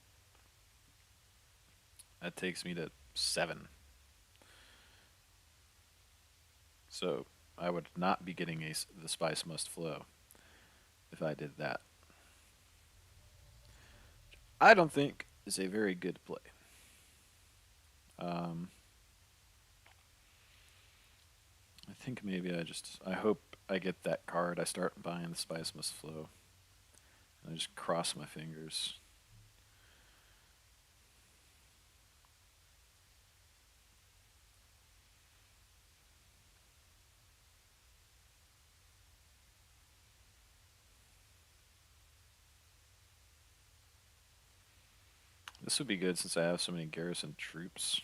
That takes me to 7. So I would not be getting the spice must flow if I did that. I don't think is a very good play. I think maybe I hope I get that card. I start buying the spice must flow. And I just cross my fingers. This would be good since I have so many garrison troops.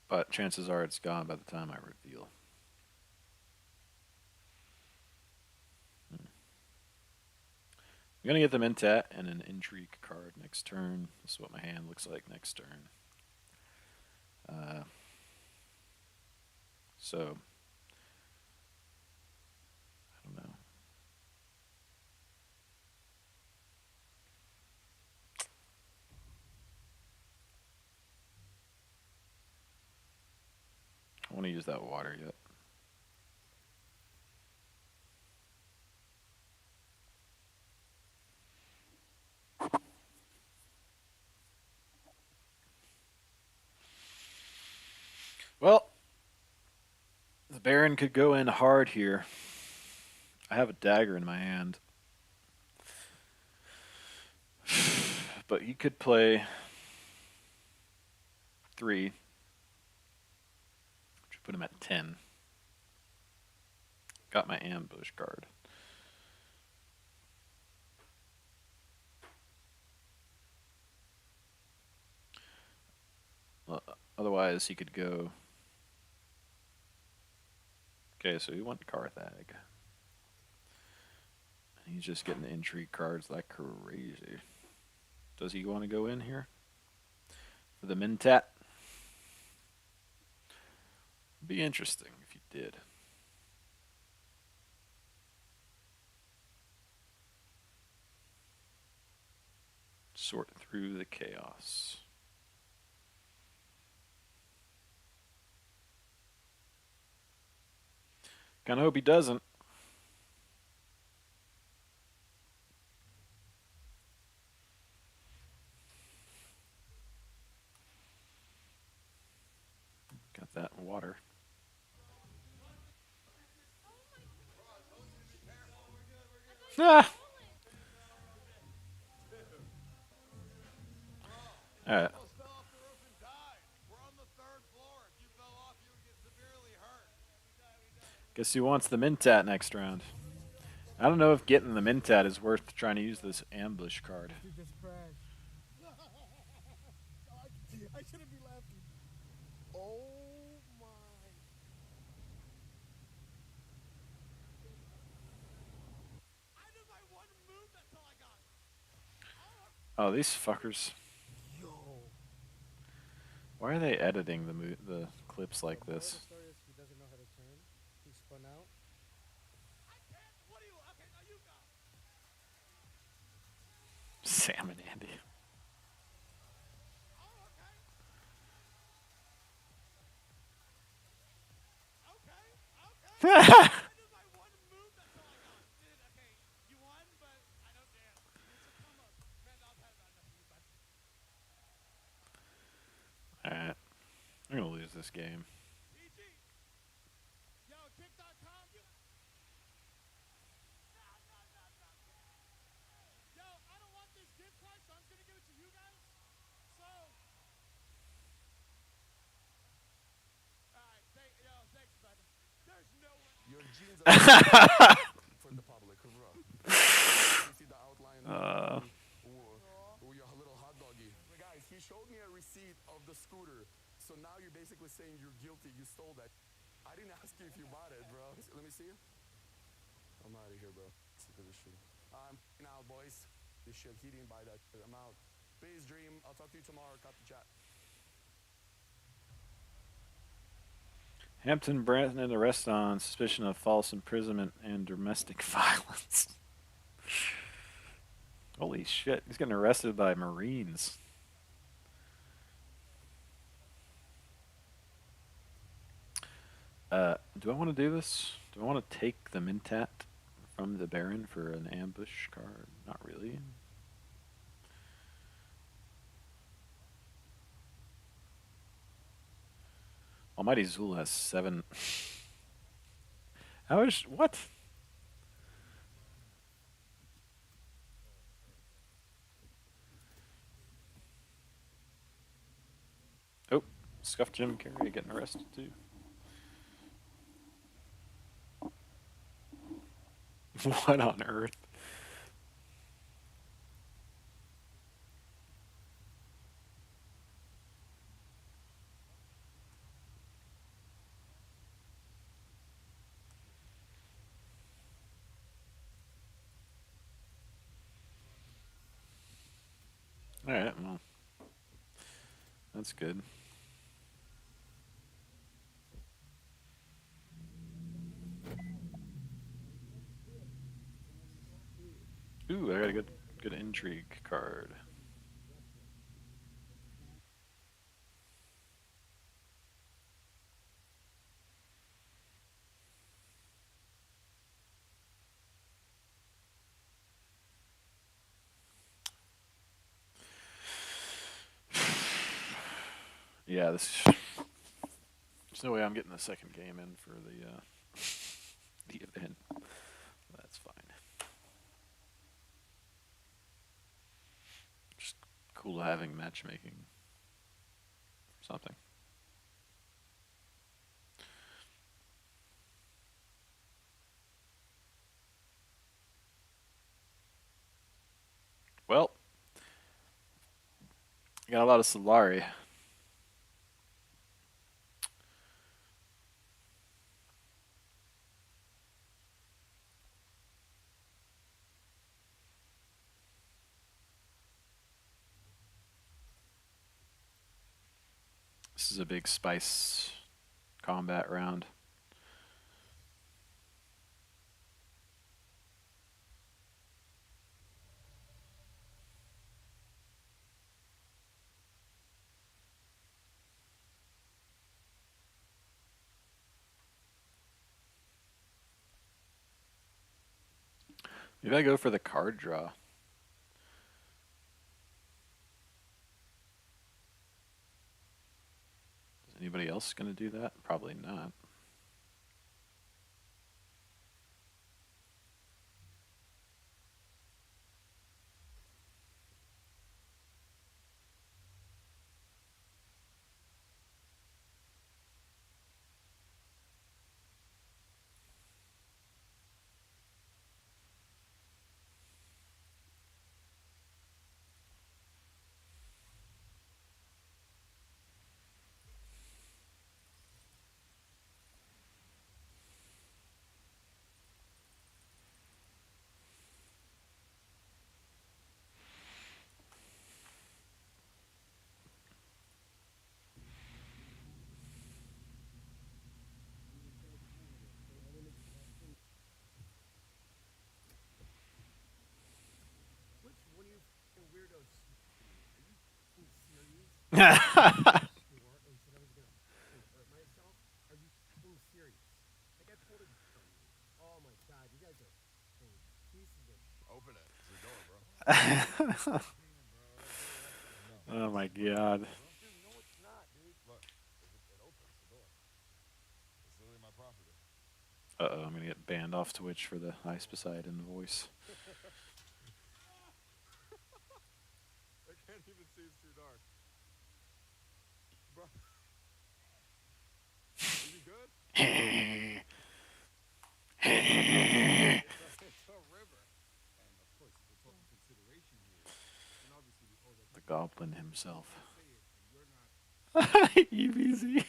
But chances are it's gone by the time I reveal. I'm going to get the Mentat and an intrigue card next turn. This is what my hand looks like next turn. So, I don't know. I want to use that water yet. Well, the Baron could go in hard here. I have a dagger in my hand. But he could play 3, which would put him at 10. Got my ambush card. Otherwise, he could go. Okay, so he went Carthag. He's just getting the intrigue cards like crazy. Does he want to go in here? For the Mentat? Be interesting if he did. Sort through the chaos. Kinda hope he doesn't. Got that water. Ah! Alright. Almost fell off the roof and died. We're on the 3rd floor. If you fell off, you would get severely hurt. Guess he wants the Mentat next round. I don't know if getting the Mentat is worth trying to use this ambush card. Dude, this crash. I shouldn't be laughing. Oh my. I did my one move, that's all I got. Oh, Oh, these fuckers. yo. Why are they editing the clips The like moral of this? the story is he doesn't know how to turn. He spun out. I can't. What do you? Okay, now you go. Sam and Andy. Oh, okay. Okay. Okay. I did my one move, that's all I got. Dude, okay. You won, but I don't damn. It's a come up. Man, I've had about enough of you, bud. Alright. I'm gonna lose this game. GG. Yo, kick.com. You. No, no, no, no. Yo, I don't want this gift card, so I'm just gonna give it to you guys. So, alright, yo, thanks, bud. There's no way. Your genes are for the public, bro. You see the outline uh, or your little hot doggy. Guys, he showed me a receipt of the scooter. So now you're basically saying you're guilty. You stole that. I didn't ask you if you bought it, bro. Let me see. I'm out of here, bro. Sick of this shit. I'm out, boys. This shit, he didn't buy that shit. I'm out. Peace, Dream. I'll talk to you tomorrow. Cut the chat. Hampton Brandon arrested on suspicion of false imprisonment and domestic violence. Holy shit, he's getting arrested by Marines. Do I want to do this? Do I want to take the Mentat from the Baron for an ambush card? Not really. Almighty Zul has 7. How is what? Oh, Scuff Jim Carrey getting arrested too. What on earth? Alright, well, that's good. Ooh, I got a good intrigue card. Yeah, there's no way I'm getting the second game in for the the event. That's fine. Just cool having matchmaking for something. Well, I got a lot of Solari. This is a big spice combat round. Maybe I go for the card draw. Is anybody else going to do that? Probably not. You are, and he said I was gonna fucking hurt myself. Are you fucking serious? Like I pulled a on you. Oh my god, you guys are fucking pieces of shit. Open it. We're going, bro. Oh my god. Dude, no, it's not, dude. Look, it opens the door. It's literally my property. Uh-oh, I'm gonna get banned off Twitch for the Ice Poseidon voice. I can't even see. It's too dark. Bro. Is he good? It's a river. And of course, the total consideration here. And obviously, we owe that. The goblin himself. Say it, and you're not. EBZ.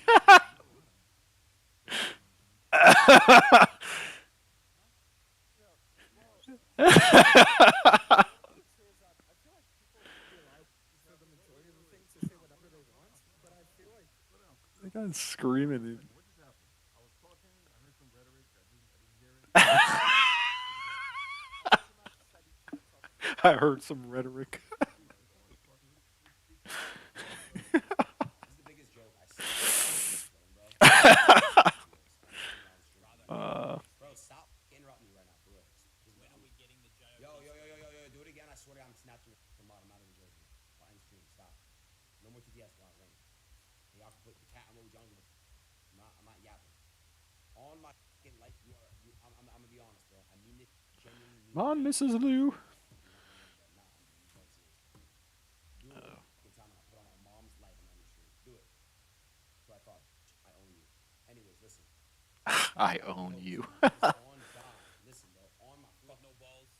The guy's screaming. What just happened? I was talking. I heard some rhetoric. I didn't hear it. I heard some rhetoric. Bro, stop interrupting me right now, for real. When are we getting the gyro? Yo, do it again. I swear to God, I'm snatching it from out. I'm not even joking. I'll end the stream. Stop. No more TTS while it rains. Hey, y'all can put the cat emoji on. I'm not yapping. On my fucking life, I'm gonna be honest, bro. I mean this genuinely. Come on, Mrs. Lou. Do it fucking time and I put on my mom's life and end the stream. Do it. So I thought, I own you. Anyways, listen. I own you. On God. Listen, bro. On my With no balls.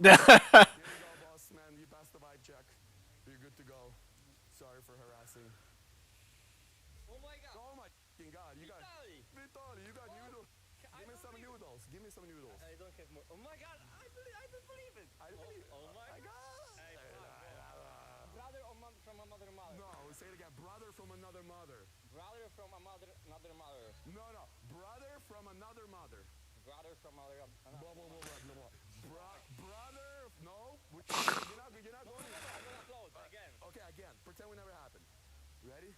Here you go, boss man. You passed the vibe check. You're good to go. Sorry for harassing. Oh my god. Oh my fucking god. You got Vitali, you got noodles. Give me some noodles. Give me some noodles. I don't have more. Oh my god, I don't believe it. I believe. Oh my god. Hey, brother or from another mother. No, say it again. Brother from another mother. Brother from another mother. No. Brother from another mother. Brother from another. Blah, blah, blah, blah, blah, blah. Brother. No. You're not going. I'm gonna close again. Okay, again. Pretend we never happened. Ready?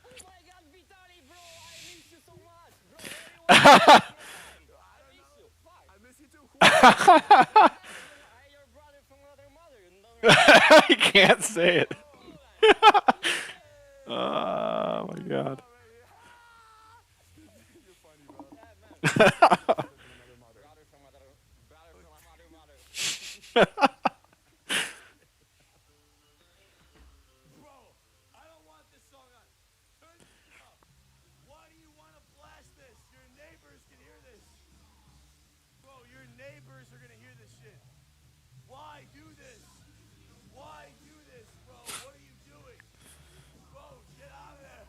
Oh my god, Vitali, bro, I miss you so much. Bro, where you are? I miss you. Fuck. I miss you too. I your brother from another mother. No, I can't say it. Oh my god. You're funny, bro. brother from another mother. Bro, I don't want this song on. Turn it up. Why do you want to blast this? Your neighbors can hear this. Bro, your neighbors are going to hear this shit. Why do this? Why do this, bro? What are you doing? Bro, get out of there.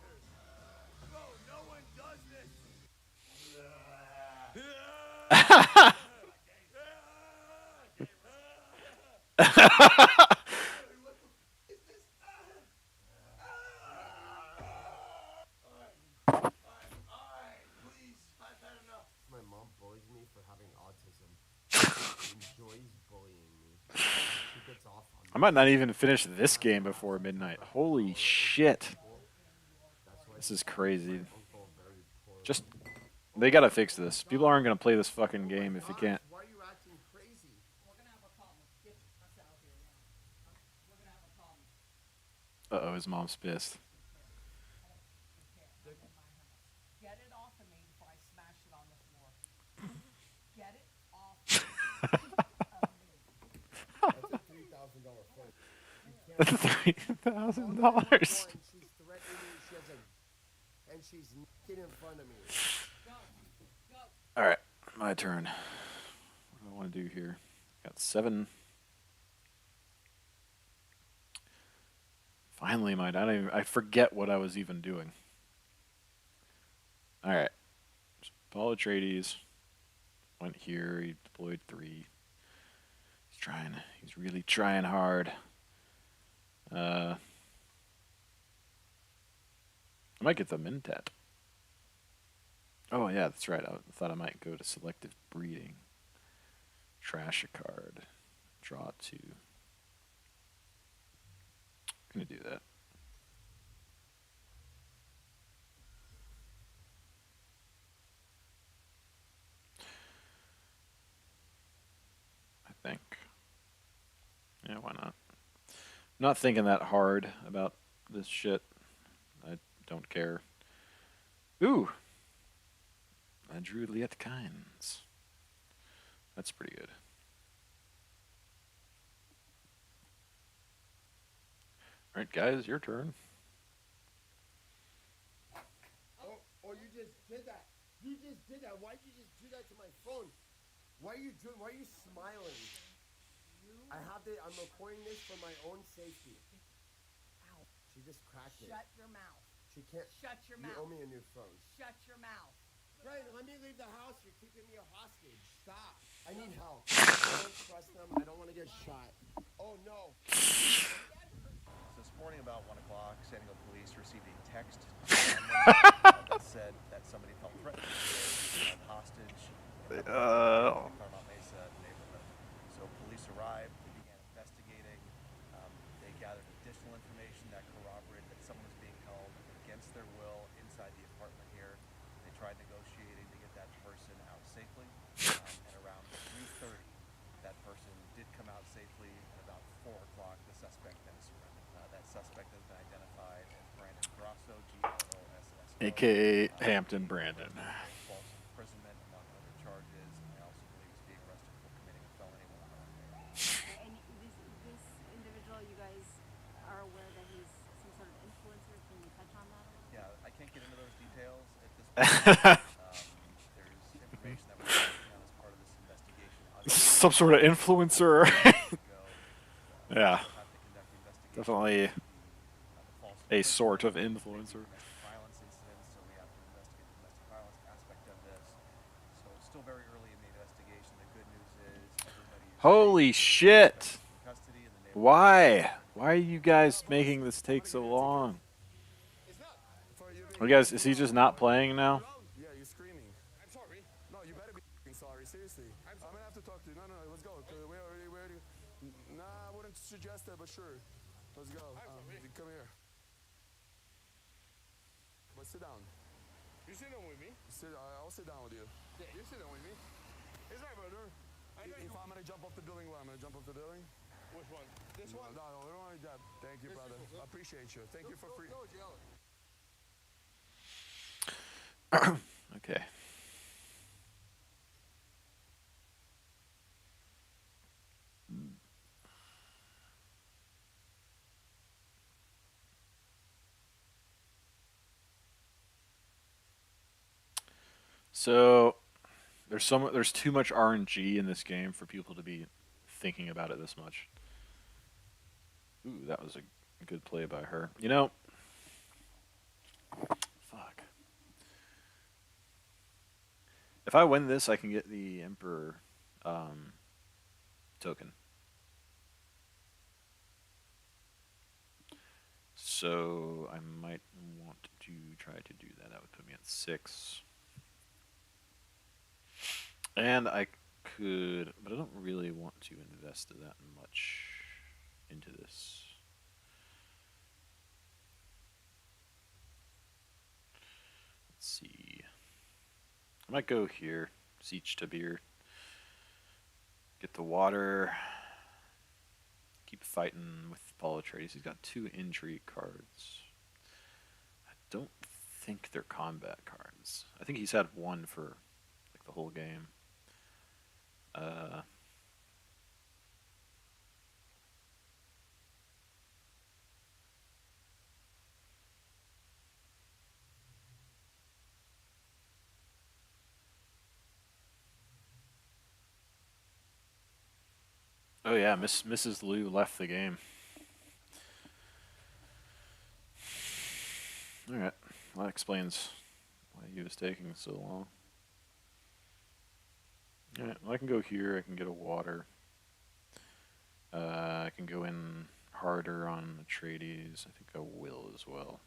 Bro, no one does this. My mom bullies me for having autism. She enjoys bullying me. She gets off on me. I might not even finish this game before midnight. Holy shit. That's why This is crazy. uncle very poor. Just, they gotta fix this. People aren't gonna play this fucking game if you can't. Why are you acting crazy? We're gonna have a problem. Get us out here now. We're gonna have a problem. Uh-oh, his mom's pissed. Here, I'm in my house. Get it off of me before I smash it on the floor. Get it off of me. That's a $3,000 phone. That's $3,000. She's threatening me. She has a, and she's naked in front of me. Go. Go. All right, my turn. What do I want to do here? Got 7. Finally, I forget what I was even doing. All right, Paul Atreides went here. He deployed 3. He's really trying hard. I might get the Mintet. Oh yeah, that's right. I thought I might go to selective breeding. Trash a card. Draw 2. Gonna do that. why not? I'm not thinking that hard about this shit. I don't care. Ooh, I drew Lietkines. That's pretty good. All right, guys, your turn. Oh, you just did that. You just did that. Why'd you just do that to my phone? Why are you smiling? I have to. I'm recording this for my own safety. Ow. She just cracked it. Shut your mouth. She can't. Shut your You mouth. owe me a new phone. Shut your mouth. Brian, let me leave the house. You're keeping me a hostage. Stop. I need help. I don't trust them. I don't want to get shot. Oh no. So this morning about 1 o'clock, San Diego police received a text that said that somebody felt threatened to be held hostage in the Paramount Mesa neighborhood. So police arrived, they began investigating. They gathered additional information that corroborated that someone was being held against their will inside the apartment here. They tried negotiating to get that person out safely, and around 3:30, that person did come out safely, and about 4 o'clock, the suspect then surrendered. That suspect has been identified as Brandon Grosso, Grosso, AKA Hampton Brandon. false imprisonment, among other charges, and I also believe he's being arrested for committing a felony while incarcerated. And this individual, you guys are aware that he's some sort of influencer. Can you touch on that a little? Yeah, I can't get into those details at this point. There's information that we're working on as part of this investigation. Some sort of influencer. Yeah, definitely a sort of influencer. Violence incidents, so we have to investigate the domestic violence aspect of this. So it's still very early in the investigation. The good news is everybody is Holy shit! in custody and the neighborhood. Why? Why are you guys making this take so long? You guys, is he just not playing now? Yeah, you're screaming. I'm sorry. No, you better be sorry. Seriously. I'm gonna have to talk to you. No, let's go. We already. Nah, I wouldn't suggest that, but sure. Let's go. Come here. But sit down. You sit down with me. I'll sit down with you. Yeah, you sit down with me. It's my brother. If I'm gonna jump off the building, I'm gonna jump off the building. Which one? This one? No, we don't want that. Thank you, brother. I appreciate you. Thank you for free. No, jail. Okay. So there's too much RNG in this game for people to be thinking about it this much. Ooh, that was a good play by her. You know, fuck. If I win this, I can get the Emperor token. So I might want to try to do that. That would put me at 6. And I could, but I don't really want to invest that much into this. Let's see. I might go here, Siege Tabir. Get the water. Keep fighting with Paul Atreides. He's got 2 intrigue cards. I don't think they're combat cards. I think he's had 1 for like the whole game. Oh yeah, Mrs. Liu left the game. Alright, well, that explains why he was taking so long. Alright, well, I can go here, I can get a water. I can go in harder on Atreides. I think I will as well.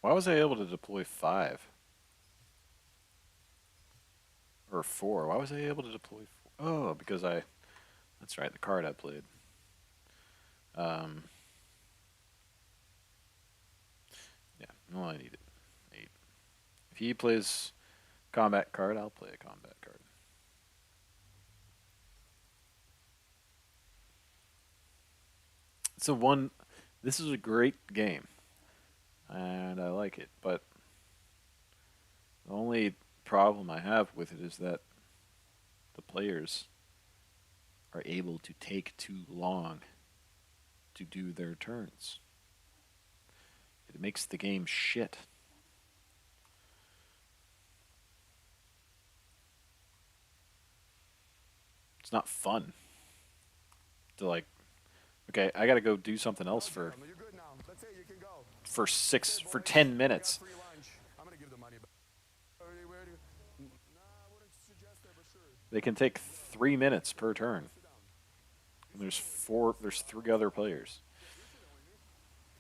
Why was I able to deploy 5? Or 4? Why was I able to deploy 4? Oh, because that's right, the card I played. Yeah, well, I need it. 8. If he plays combat card, I'll play a combat card. It's a one. This is a great game, and I like it. But the only problem I have with it is that the players are able to take too long to do their turns. It makes the game shit. It's not fun to like. Okay, I gotta go do something else for You're good now. That's it. You can go. 10 minutes. Free lunch. I'm gonna give the money back. Nah, I wouldn't suggest that, but sure. They can take 3 minutes per turn. And there's 3 other players.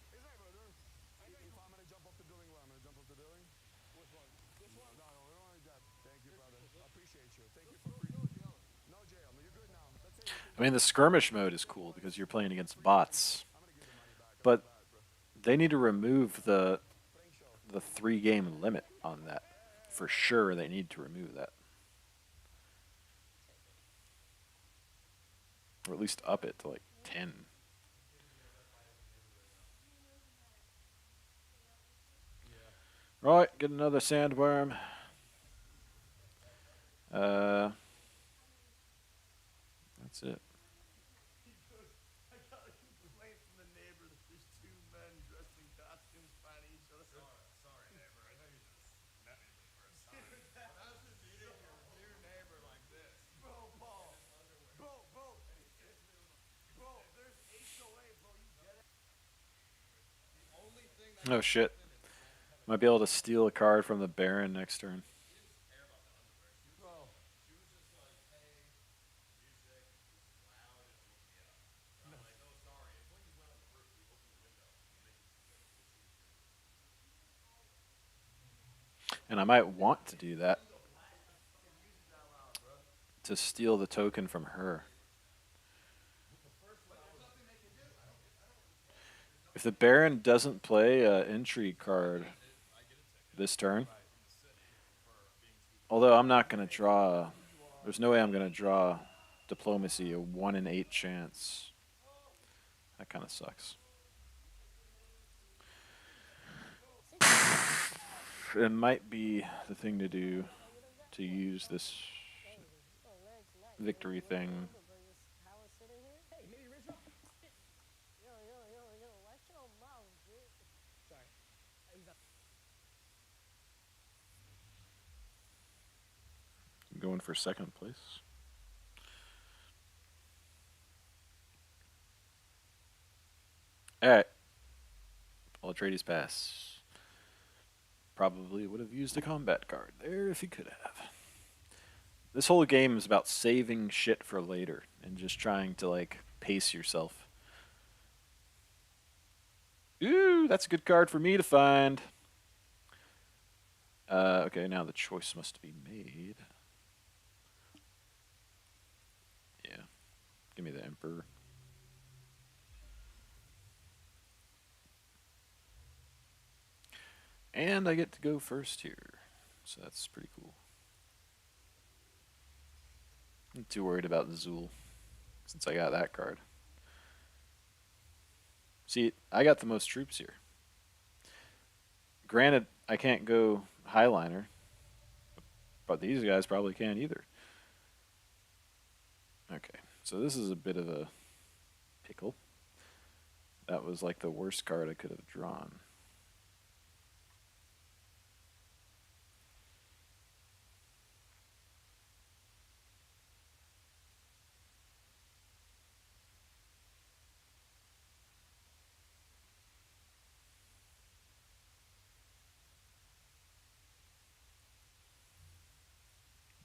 If I'm gonna jump off the building, I'm gonna jump off the building. Which one? This one? No, we don't want that. Thank you, brother. I appreciate you. Thank you for free. No jail. No, you're good now. That's it. I mean, the skirmish mode is cool because you're playing against bots, but they need to remove the 3-game limit on that. For sure, they need to remove that, or at least up it to like 10. Right, get another sandworm. That's it. He goes, I got a complaint from the neighbor that there's two men dressed in costumes fighting each other. Sorry, neighbor. I know you just met me for the first time. Imagine meeting your new neighbor like this. Bro, Paul. Bro, there's HOA, bro. You get it? The only thing that Oh shit. Might be able to steal a card from the Baron next turn. And I might want to do that to steal the token from her. If the Baron doesn't play an intrigue card this turn, although I'm not going to draw, there's no way I'm going to draw diplomacy, a 1 in 8 chance. That kind of sucks. It might be the thing to do to use this victory thing. Going for second place. Alright. Paul Atreides pass. Probably would have used a combat card there if he could have. This whole game is about saving shit for later and just trying to, like, pace yourself. Ooh, that's a good card for me to find. Okay, now the choice must be made. Yeah. Give me the Emperor. And I get to go first here. So that's pretty cool. I'm too worried about Zool since I got that card. See, I got the most troops here. Granted, I can't go Highliner, but these guys probably can't either. Okay, so this is a bit of a pickle. That was like the worst card I could have drawn.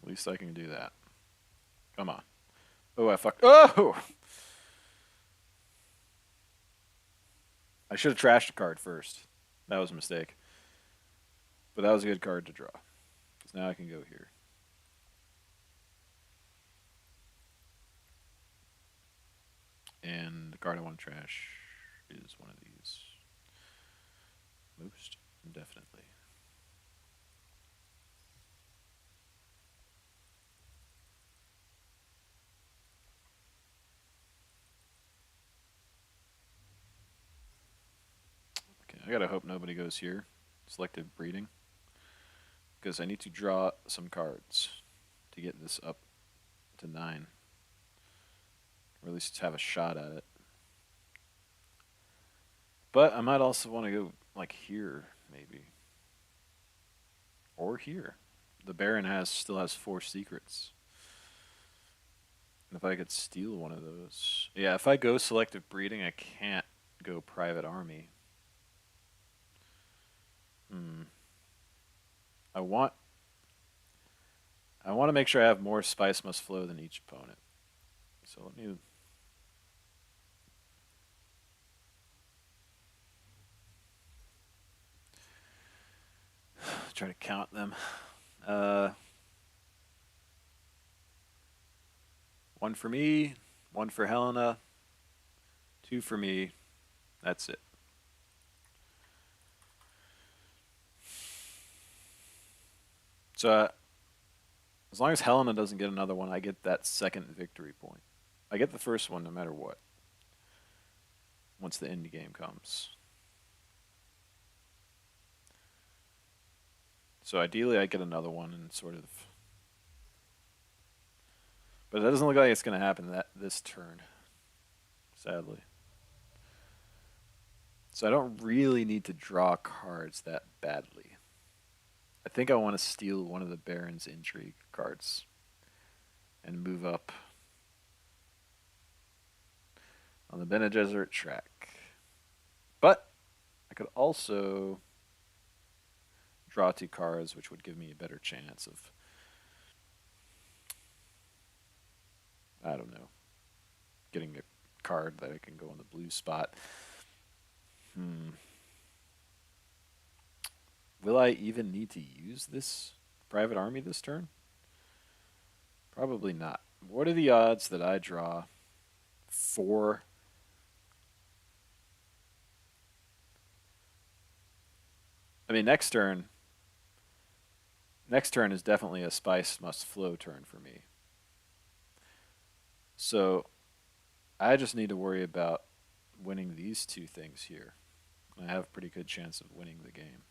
At least I can do that. Come on. Oh, I fucked. Oh! I should have trashed a card first. That was a mistake. But that was a good card to draw. Because now I can go here. And the card I want to trash is one of these. Most definitely. I gotta hope nobody goes here. Selective breeding. Because I need to draw some cards to get this up to 9. Or at least have a shot at it. But I might also want to go like here, maybe. Or here. The Baron still has 4 secrets. And if I could steal one of those. Yeah, if I go selective breeding, I can't go private army. I want to make sure I have more spice must flow than each opponent. So let me try to count them. 1 for me, 1 for Helena, 2 for me. That's it. So as long as Helena doesn't get another one, I get that second victory point. I get the first one no matter what. Once the end game comes. So ideally I get another one and sort of... But that doesn't look like it's going to happen this turn. Sadly. So I don't really need to draw cards that badly. I think I want to steal one of the Baron's Intrigue cards. And move up on the Bene Gesserit track. But I could also draw 2 cards, which would give me a better chance of, I don't know, getting a card that I can go in the blue spot. Will I even need to use this private army this turn? Probably not. What are the odds that I draw 4? I mean, next turn is definitely a spice must flow turn for me. So I just need to worry about winning these 2 things here. I have a pretty good chance of winning the game.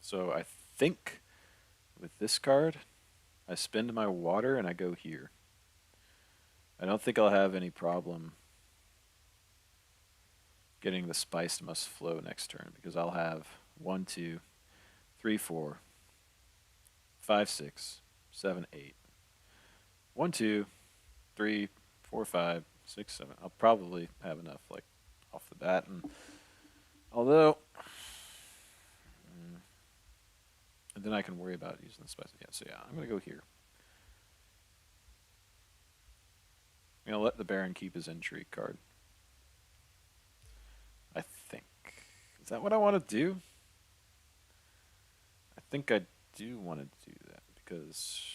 So I think with this card, I spend my water and I go here. I don't think I'll have any problem getting the spice must flow next turn because I'll have 1, 2, 3, 4, 5, 6, 7, 8. 1, 2, 3, 4, 5, 6, 7. I'll probably have enough like off the bat, and although and then I can worry about using the spice. Yeah, so yeah, I'm gonna go here. I'm gonna let the Baron keep his intrigue card. I think. Is that what I want to do? I think I do want to do that because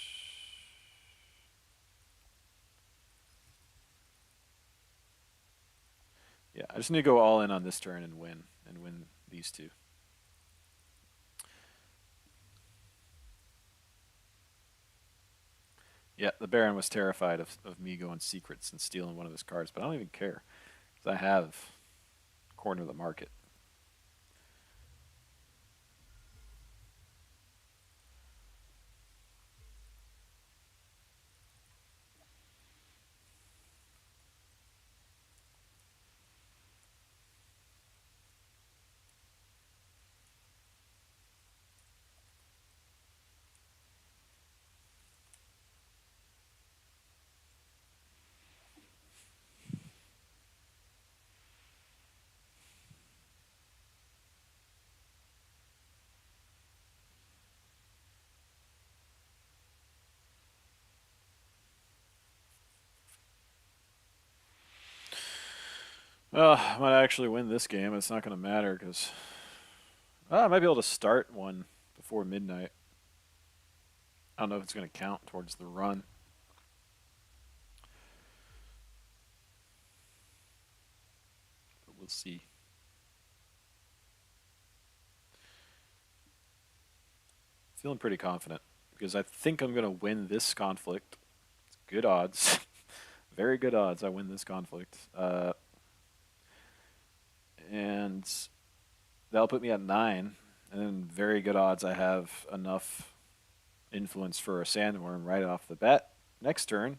yeah, I just need to go all in on this turn and win these 2. Yeah, the Baron was terrified of me going secrets and stealing one of his cards, but I don't even care because I have corner of the market. Well, I might actually win this game. It's not going to matter because I might be able to start one before midnight. I don't know if it's going to count towards the run. But we'll see. Feeling pretty confident because I think I'm going to win this conflict. It's good odds. very good odds I win this conflict. And that'll put me at 9. And then very good odds I have enough influence for a sandworm right off the bat next turn,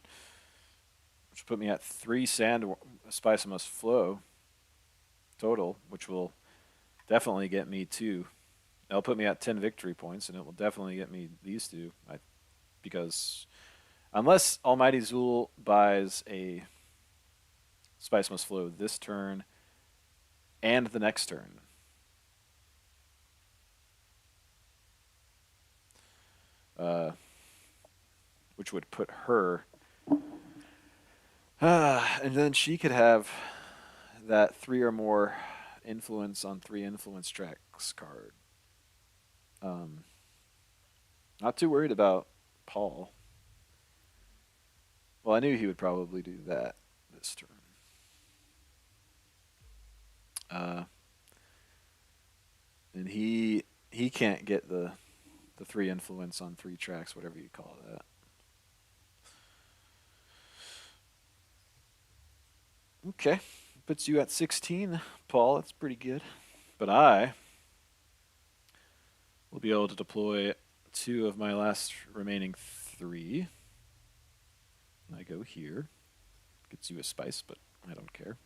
which will put me at 3 Spice Must Flow total, which will definitely get me 2. That'll put me at 10 victory points, and it will definitely get me these 2. Because unless Almighty Zool buys a Spice Must Flow this turn and the next turn, which would put her, and then she could have that 3 or more influence on 3 influence tracks card. Not too worried about Paul. Well, I knew he would probably do that this turn. And he can't get the 3 influence on 3 tracks, whatever you call that. Okay, puts you at 16, Paul. That's pretty good. But I will be able to deploy 2 of my last remaining 3. I go here. Gets you a spice, but I don't care.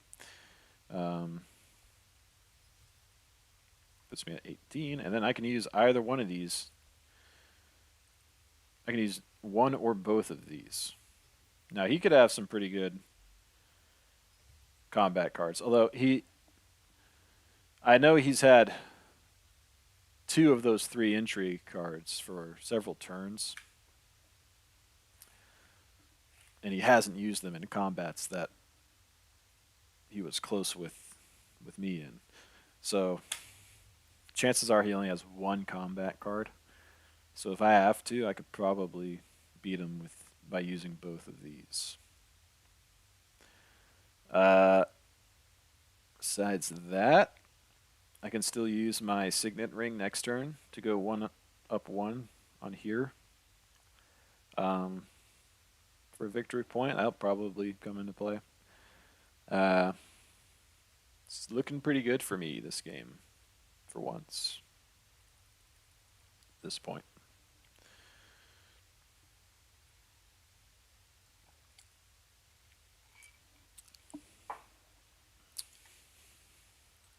Puts me at 18, and then I can use either one of these. I can use one or both of these. Now, he could have some pretty good combat cards, although I know he's had 2 of those 3 intrigue cards for several turns, and he hasn't used them in combats that he was close with me in. So chances are he only has 1 combat card. So if I have to, I could probably beat him by using both of these. Besides that, I can still use my Signet Ring next turn to go 1 up 1 on here. For a victory point, that'll probably come into play. It's looking pretty good for me this game, for once. At this point.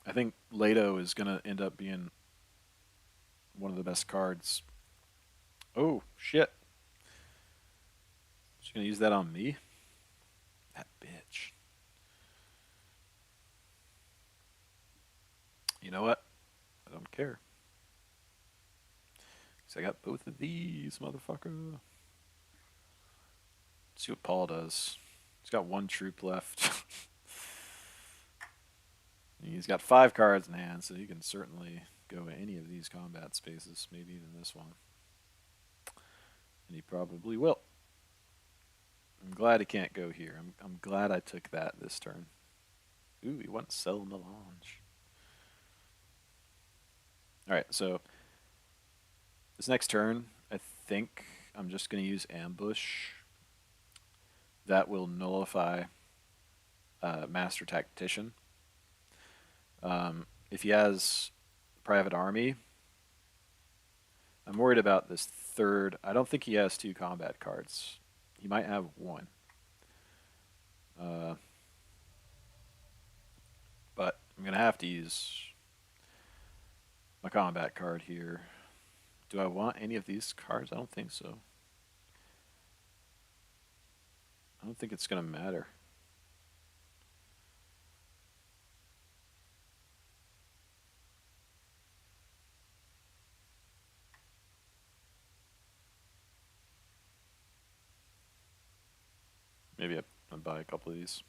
I think Leto is going to end up being one of the best cards. Oh, shit. She's going to use that on me? That bitch. You know what? I don't care. Because I got both of these, motherfucker. Let's see what Paul does. He's got 1 troop left. He's got 5 cards in hand, so he can certainly go any of these combat spaces, maybe even this one. And he probably will. I'm glad he can't go here. I'm glad I took that this turn. Ooh, he went sell melange. Alright, so this next turn, I think I'm just going to use Ambush. That will nullify Master Tactician. If he has Private Army, I'm worried about this 3rd. I don't think he has 2 combat cards. He might have 1. But I'm going to have to use my combat card here. Do I want any of these cards? I don't think so. I don't think it's going to matter. Maybe I'll buy a couple of these.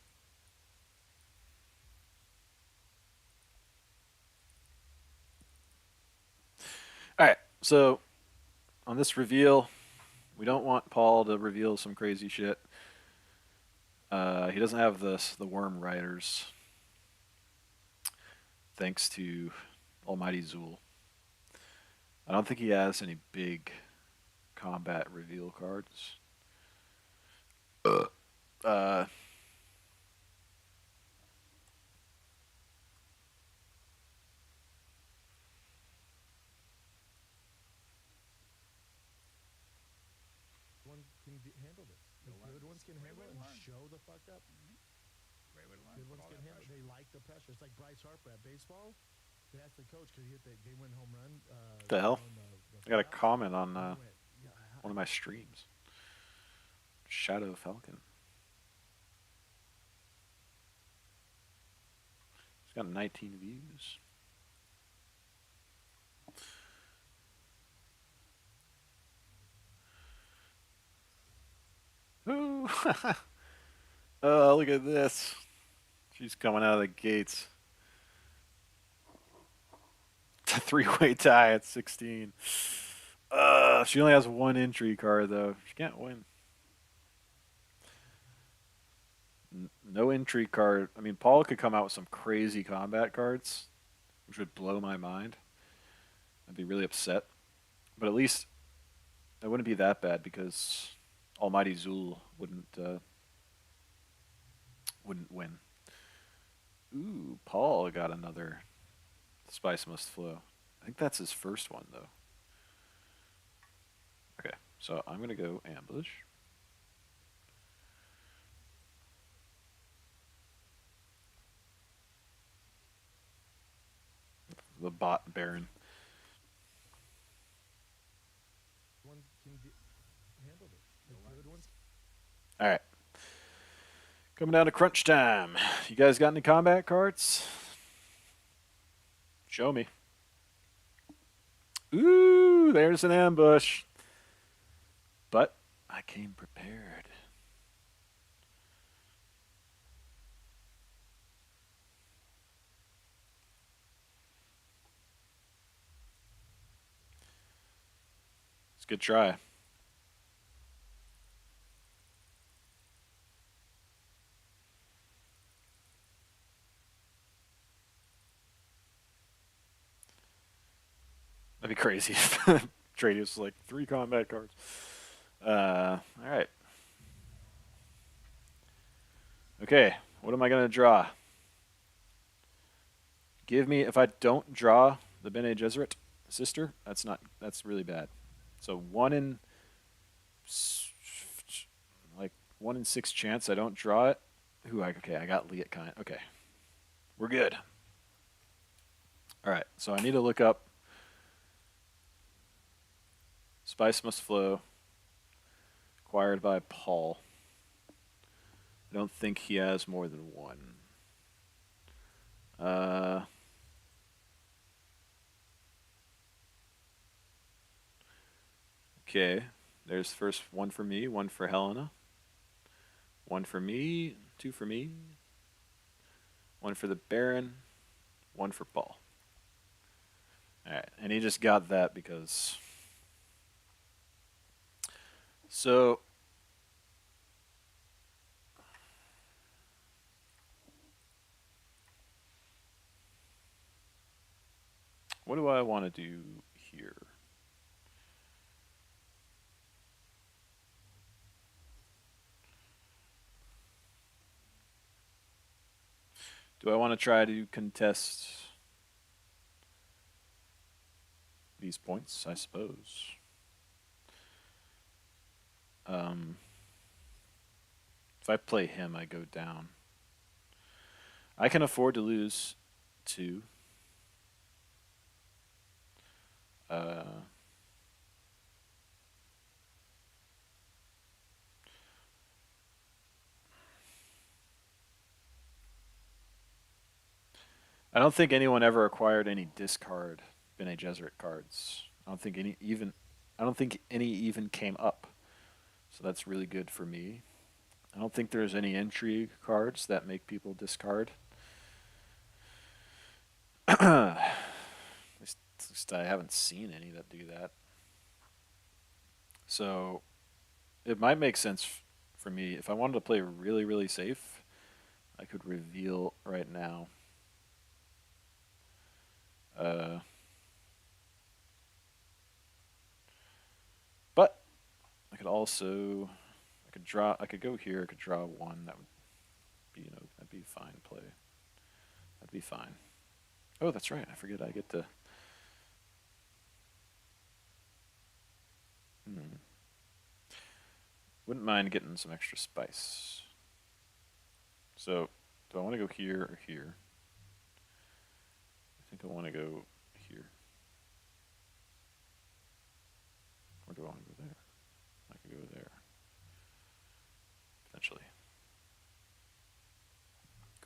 Alright, so on this reveal, we don't want Paul to reveal some crazy shit. He doesn't have the Worm Riders, thanks to Almighty Zool. I don't think he has any big combat reveal cards. can handle this. The good ones can handle it and show the fuck up. Great way to learn. Good ones can handle it. They like the pressure. It's like Bryce Harper at baseball. They asked the coach because he hit that game-winning home run. The hell? The I got a playoffs. comment on And he went, yeah, one of my streams. Shadow Falcon. It's got 19 views. Ooh. Oh, look at this. She's coming out of the gates. It's a three-way tie at 16. She only has one entry card, though. She can't win. No entry card. I mean, Paul could come out with some crazy combat cards, which would blow my mind. I'd be really upset. But at least it wouldn't be that bad because Almighty Zul wouldn't win. Ooh, Paul got another Spice Must Flow. I think that's his first one, though. Okay, so I'm going to go Ambush. The bot Baron. One can handle it. The good ones. All right. Coming down to crunch time. You guys got any combat cards? Show me. Ooh, there's an ambush. But I came prepared. It's a good try. That'd be crazy if Tradius was like 3 combat cards. All right. Okay, what am I going to draw? Give me, if I don't draw the Bene Gesserit sister, that's really bad. So 1 in 6 chance I don't draw it. Okay, I got Liat Kind. Okay, we're good. All right, so I need to look up Spice Must Flow, acquired by Paul. I don't think he has more than 1. Okay, there's first 1 for me, 1 for Helena. 1 for me, 2 for me. 1 for the Baron, 1 for Paul. Alright, and he just got that because... So... What do I want to do here? Do I want to try to contest these points? I suppose. If I play him, I go down. I can afford to lose 2. I don't think anyone ever acquired any discard Bene Gesserit cards. I don't think any even came up. So that's really good for me. I don't think there's any entry cards that make people discard. At least I haven't seen any that do that. So it might make sense for me. If I wanted to play really, really safe, I could reveal right now. But I could also, I could go here, I could draw 1, that would be, that'd be fine play. That'd be fine. Oh, that's right, I forget I get to... Wouldn't mind getting some extra spice. So, do I want to go here or here? I think I want to go here. Or do I want to go there? I could go there. Potentially.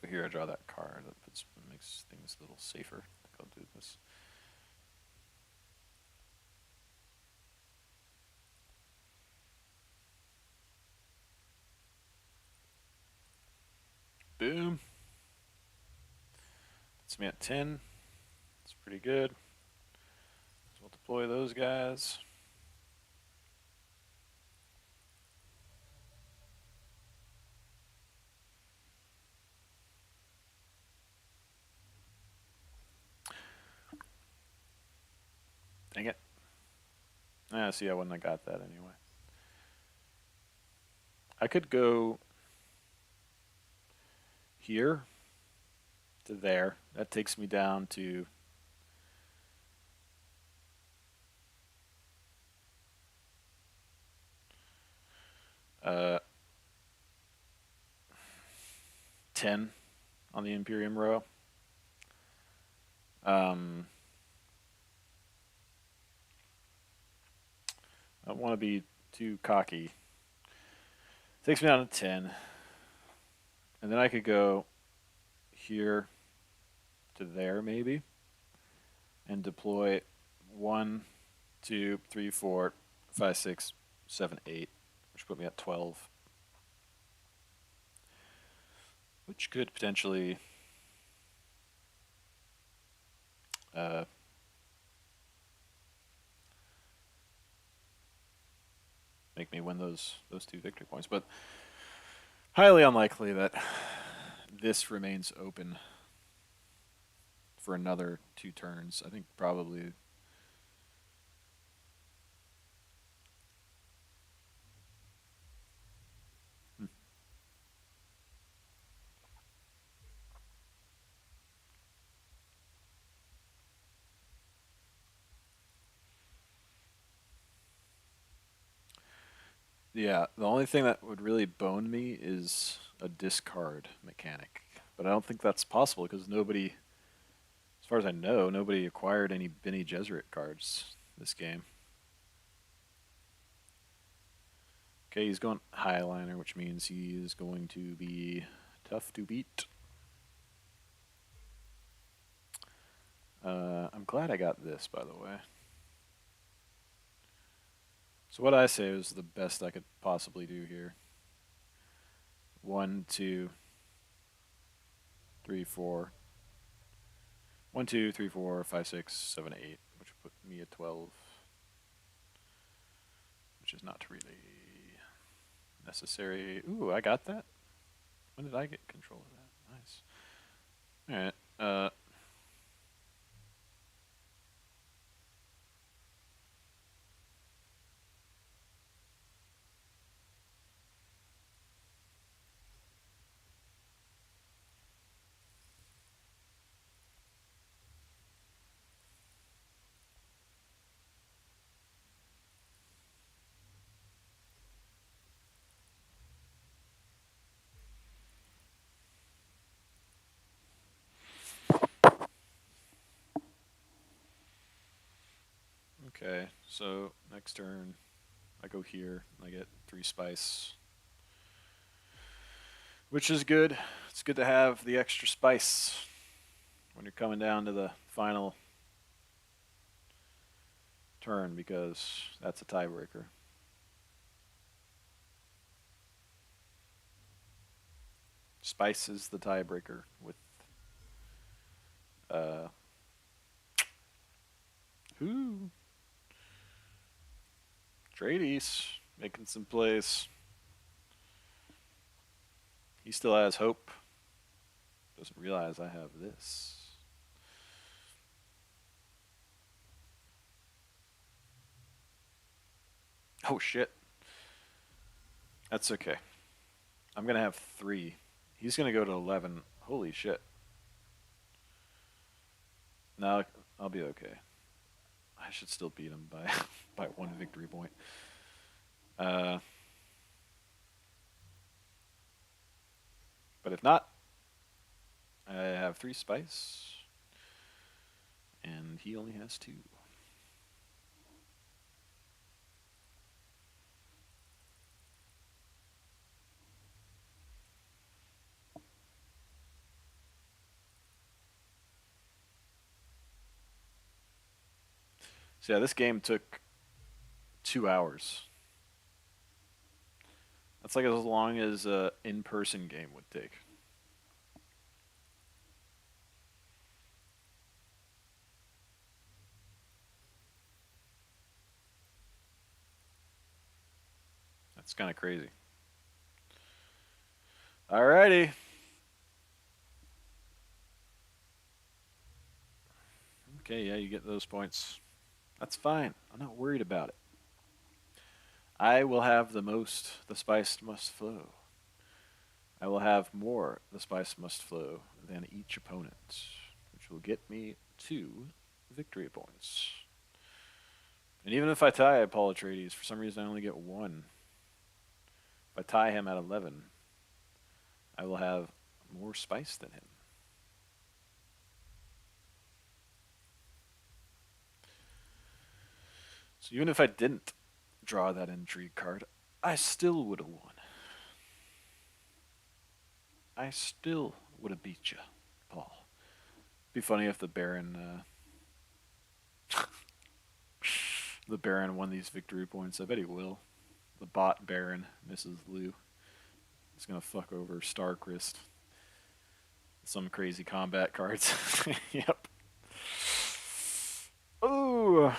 Go here, I draw that card. That makes things a little safer. I think I'll do this. Boom. Puts me at 10. It's pretty good. So we'll deploy those guys. Dang it. Ah, see, I wouldn't have got that anyway. I could go here to there. That takes me down to uh, 10 on the Imperium row. I don't want to be too cocky. Takes me down to 10. And then I could go here to there maybe and deploy 1, 2, 3, 4, 5, 6, 7, 8, which put me at 12. Which could potentially make me win those 2 victory points, but highly unlikely that this remains open for another 2 turns. I think probably yeah, the only thing that would really bone me is a discard mechanic. But I don't think that's possible because nobody, as far as I know, nobody acquired any Bene Gesserit cards this game. Okay, he's going Highliner, which means he is going to be tough to beat. I'm glad I got this, by the way. So what I say is the best I could possibly do here. 1, 2, 3, 4. 1, 2, 3, 4, 5, 6, 7, 8, which would put me at 12. Which is not really necessary. Ooh, I got that? When did I get control of that? Nice. Alright, okay, so next turn I go here and I get 3 spice. Which is good. It's good to have the extra spice when you're coming down to the final turn because that's a tiebreaker. Spice is the tiebreaker with who? Trades making some plays. He still has hope. Doesn't realize I have this. Oh shit. That's okay. I'm gonna have 3. He's gonna go to 11. Holy shit. Now I'll be okay. I should still beat him by by 1 victory point. But if not, I have 3 spice, and he only has 2. So yeah, this game took 2 hours. That's like as long as a in-person game would take. That's kind of crazy. Alrighty. Okay, yeah, you get those points. That's fine. I'm not worried about it. I will have the most, the spice must flow. I will have more, the spice must flow, than each opponent, which will get me 2 victory points. And even if I tie Paul Atreides, for some reason I only get 1. If I tie him at 11, I will have more spice than him. So even if I didn't draw that intrigue card, I still would have won. I still would have beat you, Paul. Be funny if the Baron, the Baron won these victory points. I bet he will. The bot Baron, Mrs. Lou. He's gonna fuck over Starchrist. Some crazy combat cards. Yep. Ooh,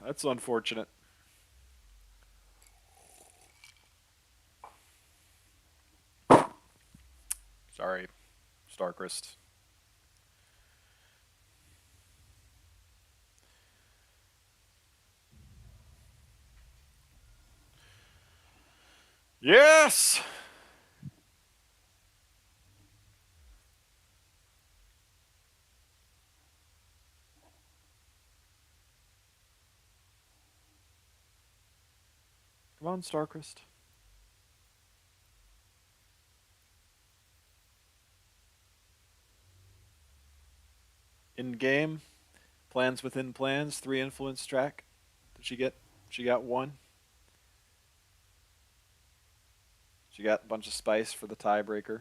that's unfortunate. Sorry, Starchrist. Yes! Come on, Starchrist. In game, plans within plans, 3 influence track. Did she get? She got 1. She got a bunch of spice for the tiebreaker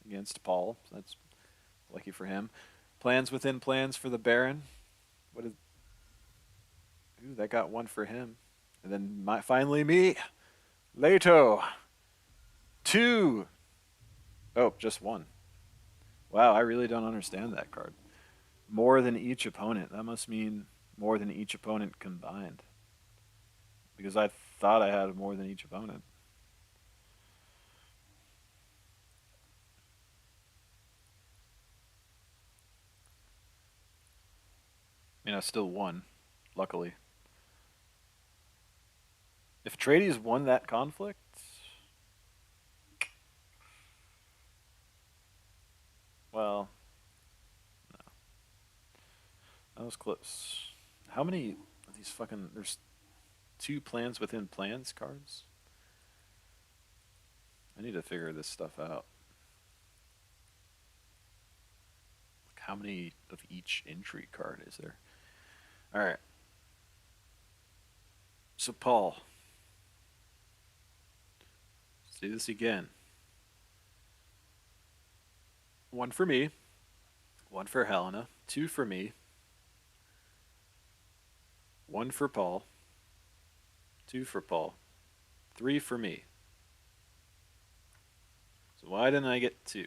against Paul. So that's lucky for him. Plans within plans for the Baron. What is? Ooh, that got 1 for him. And then finally me, Leto. 2. Oh, just 1. Wow, I really don't understand that card. More than each opponent. That must mean more than each opponent combined. Because I thought I had more than each opponent. I mean, I still won, luckily. If Atreides won that conflict, well, no. That was close. How many of these fucking... There's 2 plans within plans cards? I need to figure this stuff out. Like, how many of each intrigue card is there? Alright. So, Paul. Let's do this again. 1 for me. 1 for Helena. 2 for me. 1 for Paul. 2 for Paul. 3 for me. So why didn't I get 2?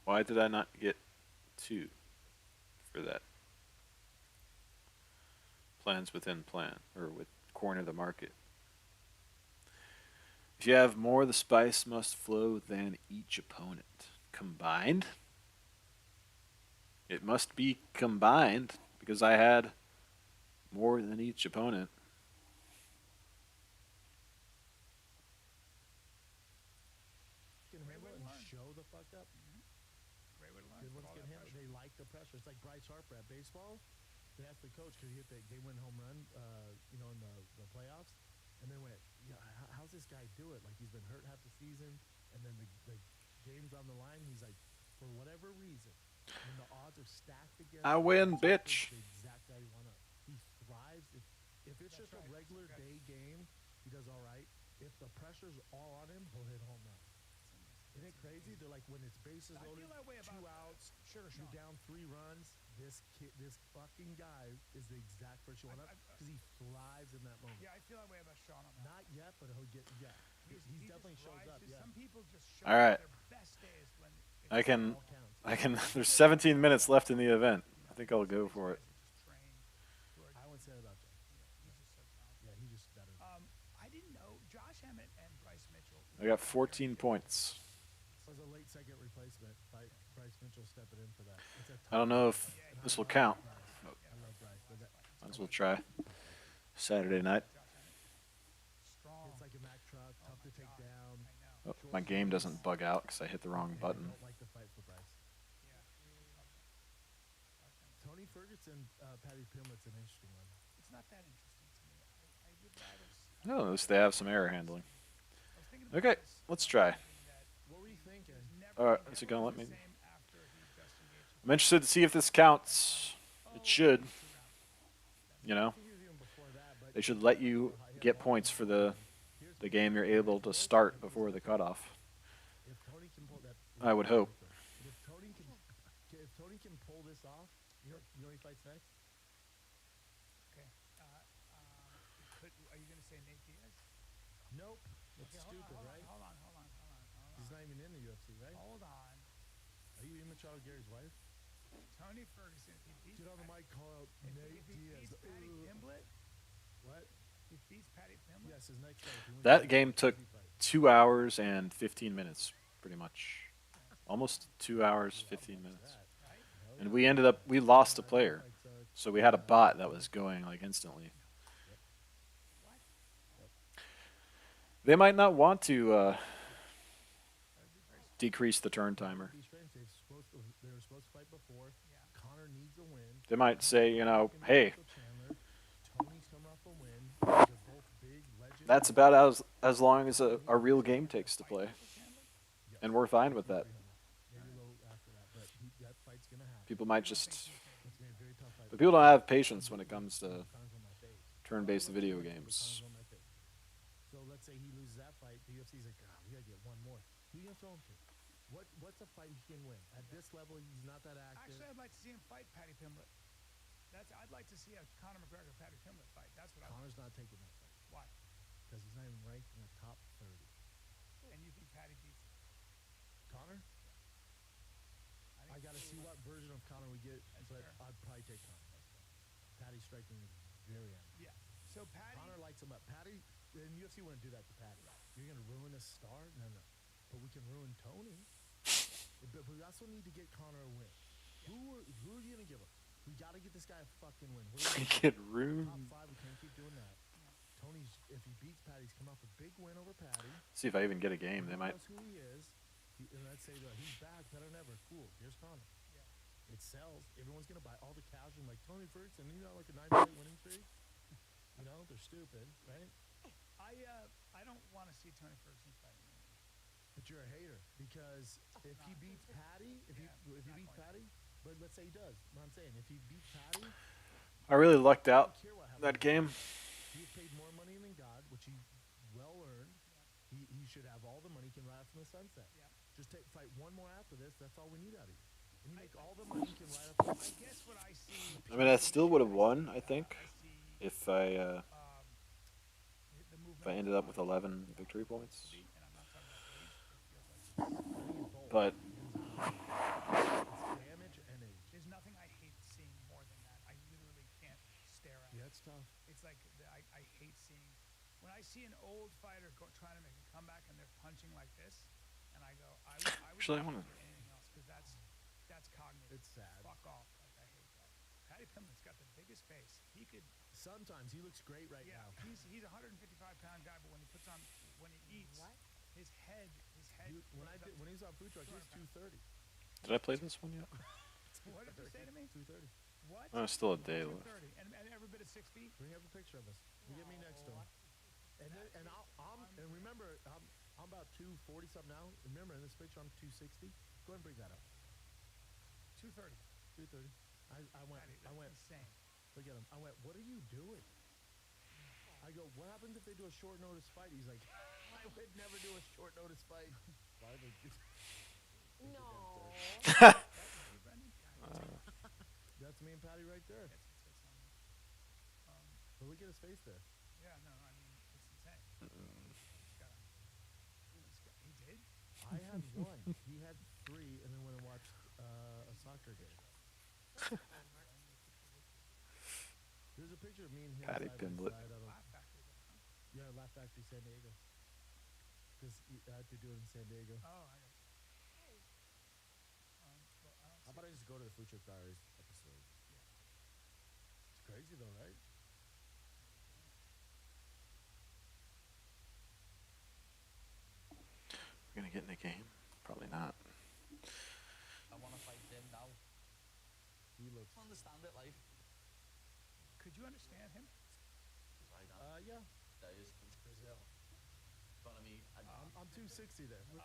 Why did I not get 2 for that? Plans within plan, or with corner the market. If you have more, the spice must flow than each opponent. Combined? It must be combined, because I had more than each opponent. Can handle it and show the fuck up. Great way to learn. Good from ones all can that handle. pressure. They like the pressure. It's like Bryce Harper at baseball. They asked the coach because he hit the game-winning home run, in the playoffs, and then went, yeah, how's this guy do it? Like he's been hurt half the season, and then the game's on the line. He's like, for whatever reason, when the odds are stacked against I him, win, Bryce Harper's bitch. the exact guy you want to. He thrives if it's just a regular day game. He does all right. If the pressure's all on him, he'll hit home runs. Isn't it crazy? They're like when it's bases I loaded, feel that way about 2 outs, Sugar you're Sean. down 3 runs. This kid, this fucking guy is the exact person you want up because he thrives in that moment. Yeah, I feel that way about Sean on that. Not yet, but he'll get. Yeah, he's He definitely just shows up. rises. Yeah, Some people just show All right. up their best days when I can. all counts. I can. There's 17 minutes left in the event. I think I'll go for it. just trained. Who are, I wouldn't say that about Josh. he's just so talented. Yeah, he's just better. I didn't know Josh Emmett and Bryce Mitchell. I got 14 points. It was a late second replacement. Bryce Mitchell stepping in for that. It's a I don't know if this will count. I love Bryce, but Might as well try. Saturday night. Strong. it's like a Mack truck, tough to take down. I know. Oh, my game doesn't bug out because I hit the wrong I button. don't like the fight for Bryce. Yeah. Tony Ferguson, Patty Pimlet's an interesting one. It's not that interesting to me. I would rather. Oh, at least they have some error handling. I was thinking about Okay, this, let's try. that What were you thinking? never- All right, he is it never gonna was let the me? same after he just engaged I'm interested to see if this counts. It should. You know, I think he was even before that, but they should let you get points for the game you're able to start before the cutoff. if Tony can pull that, I would hope. But if Tony can pull this off, you know he fights next. Okay. Are you going to say Nate Diaz? Nope, that's Okay, stupid, right? Hold on. He's not even in the UFC, right? Hold on. Are you Machado Gary's wife? Tony Ferguson, if he beats Get on the mic, call out if Nate he Diaz. beats Patty Pimblett, What? if he beats Patty Pimblett, Yes, his next fight. If he wins That the game took easy fight. 2 hours and 15 minutes, pretty much. Almost 2 hours, 15 minutes. That. And we lost a player. Like, So we had a bot that was going like instantly. They might not want to decrease the turn timer. be strange. They were supposed to fight before. Connor needs a win. They might say, you know, hey, Chandler, Tony's coming off a win. They're both big legends. that's about as long as a real game takes to play. And we're fine with that. Maybe a little after that, but that fight's gonna happen. People might just, It's gonna be a very tough fight. but people don't have patience when it comes to Connor's on my face. turn-based video Connor's games. on my face. So let's say he loses that fight. The UFC's like, we gotta get one more. Who you gonna throw him to? What's a fight he can win? At this level, he's not that active. actually, I'd like to see him fight Patty Pimblett. I'd like to see a Conor McGregor Patty Pimblett fight. That's what I Connor's not taking that fight Why? because he's not even ranked in the top 30. And you think Patty beats him? Connor? I gotta see what version of Connor we get, That's but fair. I'd probably take Connor. Patty's striking is very animated. Yeah. So Patty. Connor lights him up. Patty, and UFC wouldn't do that to Patty. You're gonna ruin a star? No. But we can ruin Tony. But we also need to get Connor a win. Who are you gonna give him? We gotta get this guy a fucking win. What are we Get top ruined. 5? We can't keep doing that. Tony's, if he beats Patty, he's come off a big win over Patty. See if I even get a game. They might. Knows who he is. And let's say that he's back better than ever. Cool. Here's Connor. Yeah. It sells. Everyone's gonna buy all the casual like Tony Ferguson. You know, like a 9-fight winning streak. You know, they're stupid, right? I don't want to see Tony Ferguson fight him anymore. But you're a hater because if he beats Patty, if he beats Patty, but let's say he does. What I'm saying, if he beats Patty, I really lucked I out don't care what happens. that game. He was paid more money than God, which he well earned. He should have all the money. He can ride off in the sunset. Yeah. Just fight one more after this. That's all we need out of you. And you make all the money. You can ride off in the I sunset. guess what I see. I mean, I still would have won, I think, I see if I the movement. if I ended up with 11 victory points. And I'm not talking about age. It feels like I think it's both. But It's damage and age. there's nothing I hate seeing more than that. I literally can't stare at. Yeah, it's tough. It's like I hate seeing when I see an old fighter trying to make a comeback and they're punching like this, and I go, I would Actually, I rather wanna- do anything else because that's cognitive. It's sad. Fuck off. Like I hate that. Patty Pimblett's got the biggest face. He could. Sometimes he looks great right Yeah, now. he's a 155-pound guy, but when he puts on when he eats, his head. When he was on food truck, he was 230. did I play this one yet? What did you say to me? 230. What? Oh, still a day left. 230. And every bit of 6 feet. Bring up a picture of us. You get me next to him. And remember, I'm about 240 something now. Remember, in this picture, I'm 260. Go ahead and bring that up. 230. 230. I went. Patty, I that's went. insane. Look at him. I went. What are you doing? I go. What happens if they do a short notice fight? He's like, I would never do a short notice fight. Why would you? No. Hey, Brendan? That's me and Patty right there. It's on me. But look at his face there. Yeah, no, I mean, it's insane. He's got him. He did? I had one. He had three, and then went and watched a soccer game. There's a picture of me and him Patty side by Pimblett. side. Laugh Factory, though, huh? Yeah, Laugh Factory, San Diego. Because I had to do it in San Diego. Oh, I got you. Well, I don't How see about I just go to the Food Truck Diaries episode? It's crazy though, right? We're gonna get in a game? Probably not. I want to fight him now. He looks. Understand it, like. Could you understand him? Right now. Yeah. That is Brazil. Front of me. I'm 260 there. Hold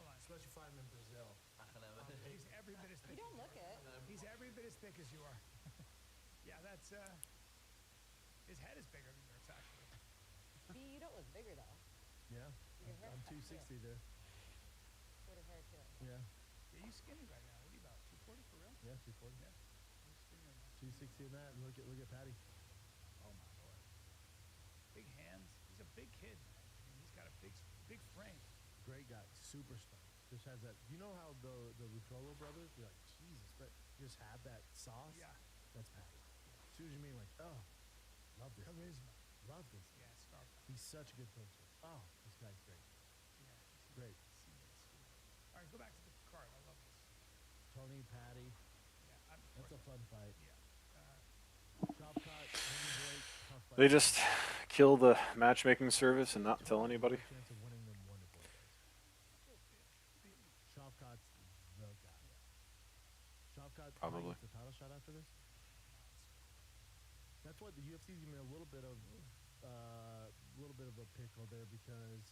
on. Especially if I'm in Brazil. I can have it. He's every bit as thick. You don't look it. He's every bit as thick as you are. Yeah, that's his head is bigger than yours actually. B, you don't look bigger though. Yeah. Your hair's I'm cut, 260 there. Shorter hair too. Yeah. Yeah, you skinny right now. What are you about? 240 for real? Yeah, 240. Yeah. You're skinnier than that. 260 in that. Look at Patty. Oh my lord. Big hands. He's a big kid, man. I mean, he's got a big frame. Great guy. Super strong. Just has that. You know how the Rutrolo brothers? You're like, Jesus, but just have that sauce. Yeah. That's Patty. As soon as you mean like, oh, love this. Charisma. Love this. Yeah, star power. He's such a good puncher. Oh, this guy's great. Yeah. Great. Seems like a sweetheart. All right, go back to the card. I love this. Tony, Patty. Yeah, That's a fun fight. Yeah. Chop cut, winning break, tough fight. They just kill the matchmaking service and not tell anybody. Chance of winning them wonderful days. Shavkat's the guy. Shavkat Probably. gets the title shot after this. That's what the UFC's giving me a little bit of a pickle there, because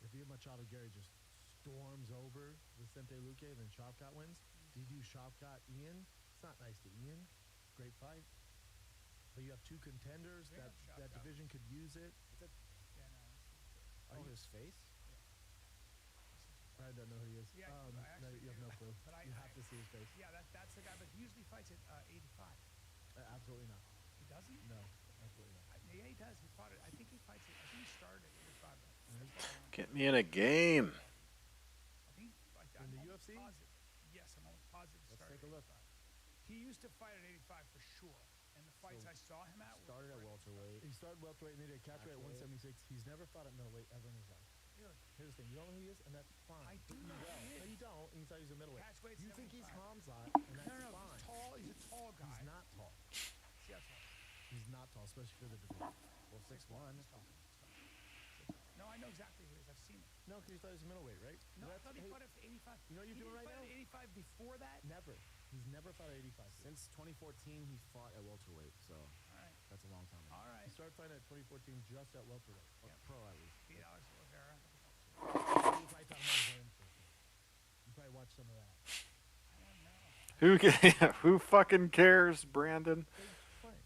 if Ian Machado Gary just storms over Vicente Luque, then Shavkat wins. Do you do Shavkat Ian? It's not nice to Ian. Great fight. But you have two contenders. Bring That up Shavkat. division could use it. Yeah, no. Oh, his face? Brian doesn't know who he is. Yeah, I no, actually you have do. no clue. But You have to see his face. Yeah, that's the guy. But he usually fights at 85. Absolutely not. He doesn't? No, absolutely not. Yeah, he does. He fought it. I think he fights it. I think he started at 85. Get me in a game. I think In the almost UFC? Positive. Yes, I'm almost positive. He Let's started take a at look. 85. He used to fight at 85 for sure. And the fights I saw him at Started at were welterweight. He started welterweight and he did a catch weight at 176. He's never fought at middleweight ever in his life. Really? Here's the thing, you don't know who he is, and that's fine. I do know who he No, is. you don't, and you thought he was a middleweight. Catch weight's You think he's 75. Hamzat, and that's No, fine. he's tall. He's a tall guy. He's not tall. See how tall? He's not tall, especially for the division. Well, 6'1". He's tall. No, I know exactly who he is. I've seen him. No, because you thought he was a middleweight, right? No, I That's- thought he hey, fought at 85. You know what you're doing right now? He didn't fight at 85 before that? Never. He's never fought at 85. Since 2014, he fought at welterweight, so All right. that's a long time ago. All right. He started fighting at 2014 just at welterweight. Or pro, at least. Beat Alex Oliveira. You probably thought that was him. You probably watched some of that. Who fucking cares, Brandon? Fine.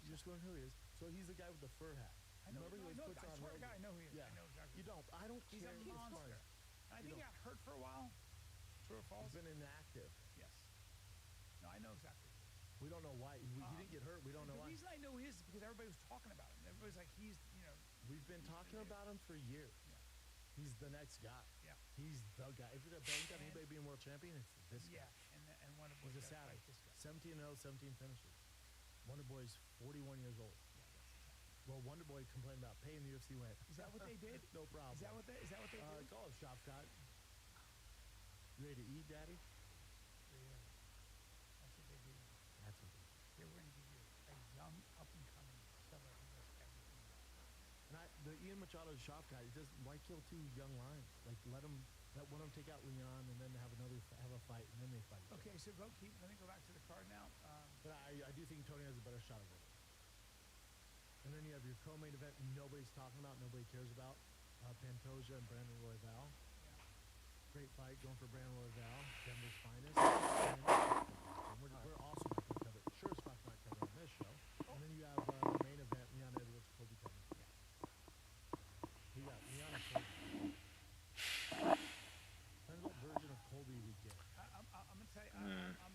You just learn who he is. So he's the guy with the fur hat. I know. Remember he always puts I on swear to Rogan? God, I know who he is. Yeah. I know exactly. You don't. I don't He's care. a monster. I think he got hurt for a while. True or false? He's been inactive. Yes. No, I know exactly. We don't know why. He didn't get hurt. We don't know The why. reason I know he is because everybody was talking about him. Everybody's like, We've been talking about him for years. Yeah. He's the next guy. Yeah. He's the guy. If you're going to bank on anybody being world champion, it's this yeah. guy. And Wonder He's Boy's a gotta savage. fight this guy. 17-0, 17 finishes. Wonder Boy's 41 years old. Yeah, that's exactly. Well, Wonder Boy complained about pay, and the UFC went, Is that what they did? no problem. Is that what they did? Call him Shopcott. You ready to eat, Daddy? Really? That's what they do. That's what they do. Here we're gonna give you a young, up and coming killer who does everything right. And the Ian Machado shop guy, why kill two young lions? Like let one of them take out Leon, and then have a fight, and then they fight. each Okay, other. so let me go back to the card now. But I do think Tony has a better shot at winning. And then you have your co-main event nobody's talking about, nobody cares about. Pantoja and Brandon Royval. Yeah. Great fight, going for Brandon Royval, Denver's finest. And we're also not going to cover it. Sure as fuck not covering this show. And then you have the main event, Leon Edwards, Colby Covington. Yeah. We got Leon and Colby. Depends what version of Colby we get. I'm gonna tell you. I'm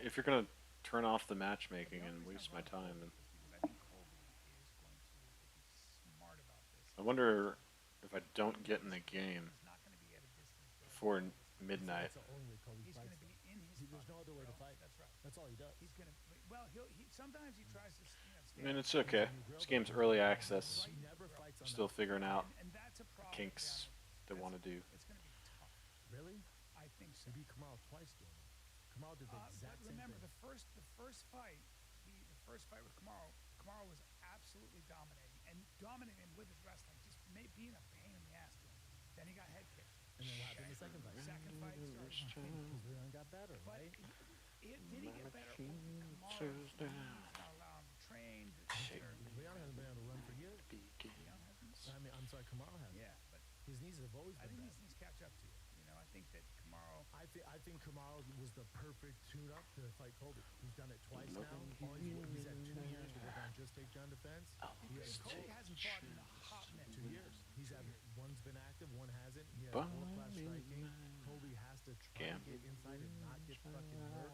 If you're gonna turn off the matchmaking and waste my time, then because I think Colby is going to, if he's smart about this, I wonder if I don't get in the game he's not going to be at a distance before midnight. That's the only way Colby He's fights. going to be in his. There's no other way to bro. fight. That's right. That's all he does. He's going to. Well, he sometimes he tries to. I mean, it's okay. This game's early access. He never fights on We're still figuring out and that's a the problem. kinks they want to do. It's going to be tough. Really? I think so. He beat Kamal twice doing it. Kamal did the But exact same remember, thing. the first fight, the first fight with Kamaru was absolutely dominating and dominating him with his wrestling, just being a pain in the ass to him. Then he got head kicked. And then what happened in the second fight? Second fight, he started Because Leon got better, But right? did he get better? Kamaru's not allowing him to train. Leon hasn't been able to run for years. Leon hasn't. I mean, I'm sorry, Kamal has. Yeah, but His knees have always I been think bad. these things catch up to you. You know, I think that Kamaru. I think Kamal was the perfect tune-up to fight Colby. He's done it twice now. He's had 2 years to work on just takedown defense. Colby hasn't fought in a hot minute. 2 years. He's had one's been active, one hasn't. He has world-class striking. Colby has to try to get inside and not get fucking hurt.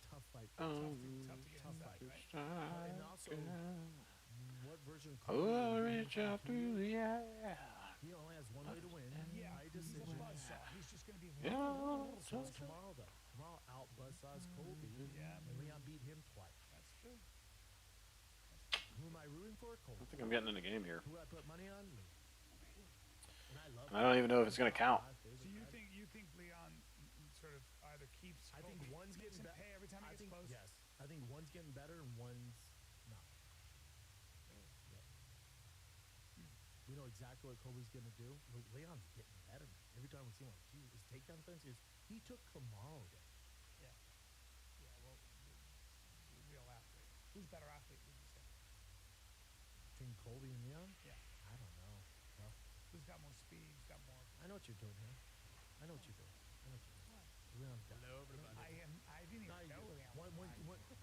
Tough fight. Tough to get Tough inside, fight. right? And also, what version of Oh, Colby? reach out through the air. He only has one way to win. Yeah, By he's a decision. buzzsaw. He's just going to be. Yeah. So is Kamal though. Kamal out buzzsaws Colby. Yeah, And Leon beat him twice. That's true. Who am I rooting for? I Colby. think I'm getting in the game here. Who I put money on? Leon. And I love. I don't even know if it's gonna count. So you think Leon sort of either keeps? I think Colby, one's makes getting him better. pay every time he I gets think close. yes. I think one's getting better and one's not. Yeah. We know exactly what Colby's gonna do. Leon's getting better. Every time we see him, like, geez, his takedown defense is he took Kamaru down. Yeah. Yeah. Well, the real athlete. Who's better athlete? Would you say? Between Colby and Leon? Yeah. I don't know. Tough. Who's got more speed? Who's got more? I know what you're doing here. I know what you're doing. I know what you're doing. Leon's got. Hello, everybody. I didn't No, even you know do. Leon.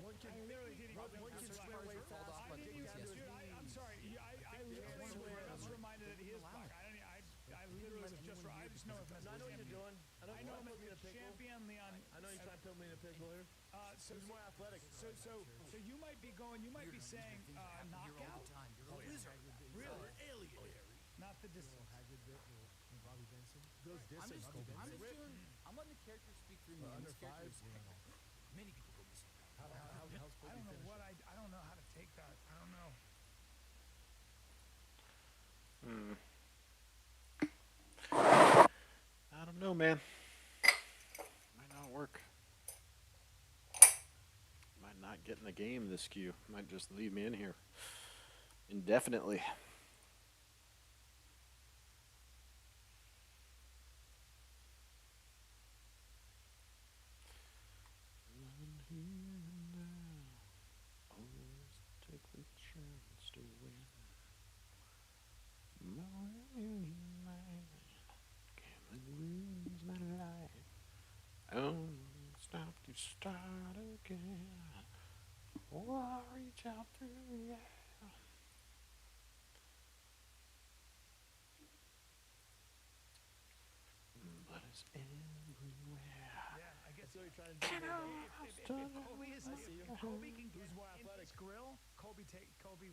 One can. I literally didn't even One can know. swear way fast. I didn't even. Dude, I'm sorry. I literally was just reminded that he is black. I literally was just. I just know him as I know what you're doing. I know him put as me in a pickle. champion Leon. I know you're trying to put me in a pickle here. So He's more athletic. So you might be going. You might be saying knockout. Really? Not the distance. Haggard bit with Robbie Benson. Goes distance. I'm letting the character speak through me. and Under this character five. is- Many people go missing. How's I Colby don't know finish? what I don't know how to take that. I don't know. I don't know, man. Might not work. Might not get in the game this skew. Might just leave me in here indefinitely. Always take the chance to win. Can't lose my life. Oh, stop to start again. Oh, I reach out through the air. But it's everywhere. Yeah, I guess So you're trying to do if Colby is, I see you. if Colby can Who's get more in athletic? his grill, Colby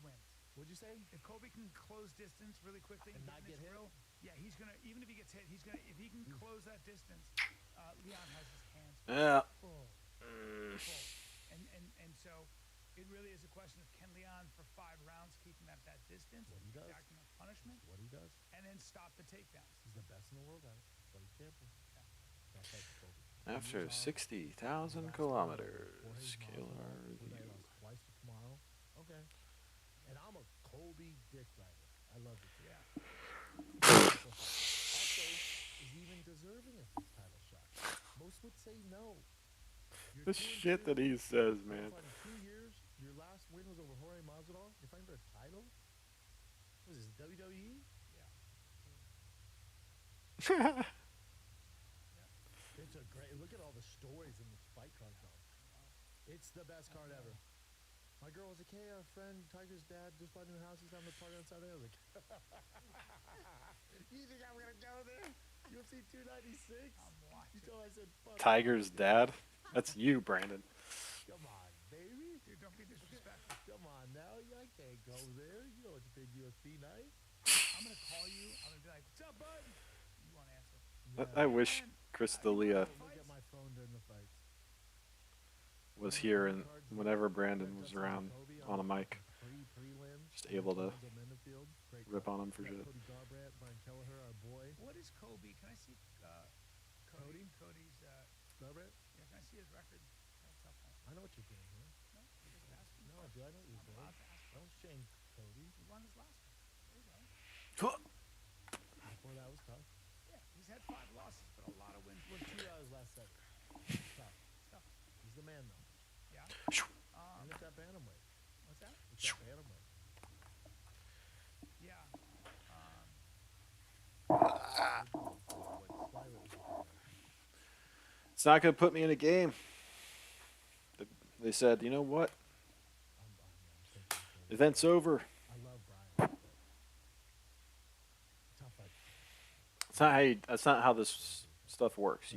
wins. What'd you say? If Colby can close distance really quickly And get not in his get hit? grill, yeah, he's gonna. Even if he gets hit, he's gonna. If he can close that distance, Leon has his hands Yeah. full. And so it really is a question of can Leon for 5 rounds keep him at that distance, What he does. exacting a punishment, What he does. and then stop the takedowns. He's the best in the world at it. But he's careful. Yeah. That's like Colby. After He's 60,000 kilometers, Killer review. Twice to tomorrow. Okay. And I'm a Colby dick rider. I love it. Yeah. Also, is he even deserving of this title shot? Most would say no. You're The 2-2. shit that he says, man. Fighting 2 years. Your last win was over Jorge Masvidal. You're fighting for a title? What is this, WWE? Yeah. It's a great. Look at all the stories in this fight card, though. It's the best card ever. My girl was like, "Hey, our friend Tiger's dad just bought a new house. He's having a party on Saturday." I was like, "You think I'm gonna go there? UFC 296?" I'm watching. You told I said, "Fuck." Tiger's dad? That's you, Brandon. Come on, baby. Dude, don't be disrespectful. Come on now. I can't go there. You know it's a big UFC night. I'm gonna call you. I'm gonna be like, "What's up, bud?" You won't answer. I wish Chris D'Elia Look at my phone during the fights. was here, and whenever Brandon was around on a mic, just able to rip on him for shit. Cody Garbrandt, Brian Kelleher, our boy. What is Kobe? Can I see Cody? Cody's Garbrandt? yeah, can I see his record? Kind of tough one. I know what you're doing here. No, I'm just asking. No, I do. I know what you're I'm doing. allowed to ask. Don't shame Cody. He won his last one. There you go. Before that was tough. Yeah, he's had 5 losses, but a lot of wins. Won 2 out of his last 7. Tough. Tough. He's the man, though. Yeah. And it's that bantamweight. What's that? It's that bantamweight. Yeah. It's not going to put me in a game. They said, you know what? Event's over. I love Brian. Tough fight. That's not how this stuff works.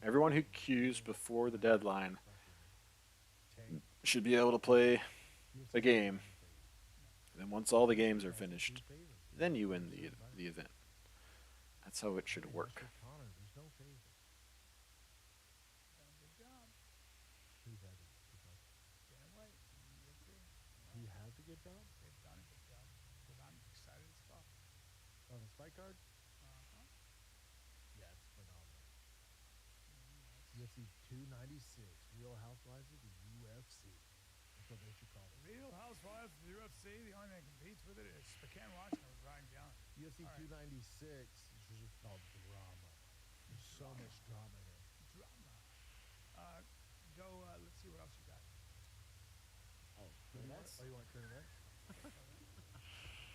Everyone who queues before the deadline should be able to play a game. And then once all the games are finished, then you win the event. That's how it should work. Connor, there's no favor. Done a good job. Who's had a good job? Dana White. UFC. He has a good job? They've done a good job. But I'm excited as fuck. On his fight card? Uh-huh. Yeah, it's phenomenal. UFC 296, Real Housewives of the UFC. That's what they should call it. Real Housewives of the UFC. The only thing that competes with it is Spokane, Washington with Ryan Young. UFC All right. 296 is just called drama. There's so much drama here. Drama. Let's see what else you got. Oh, Current event? that's Oh, you want current event?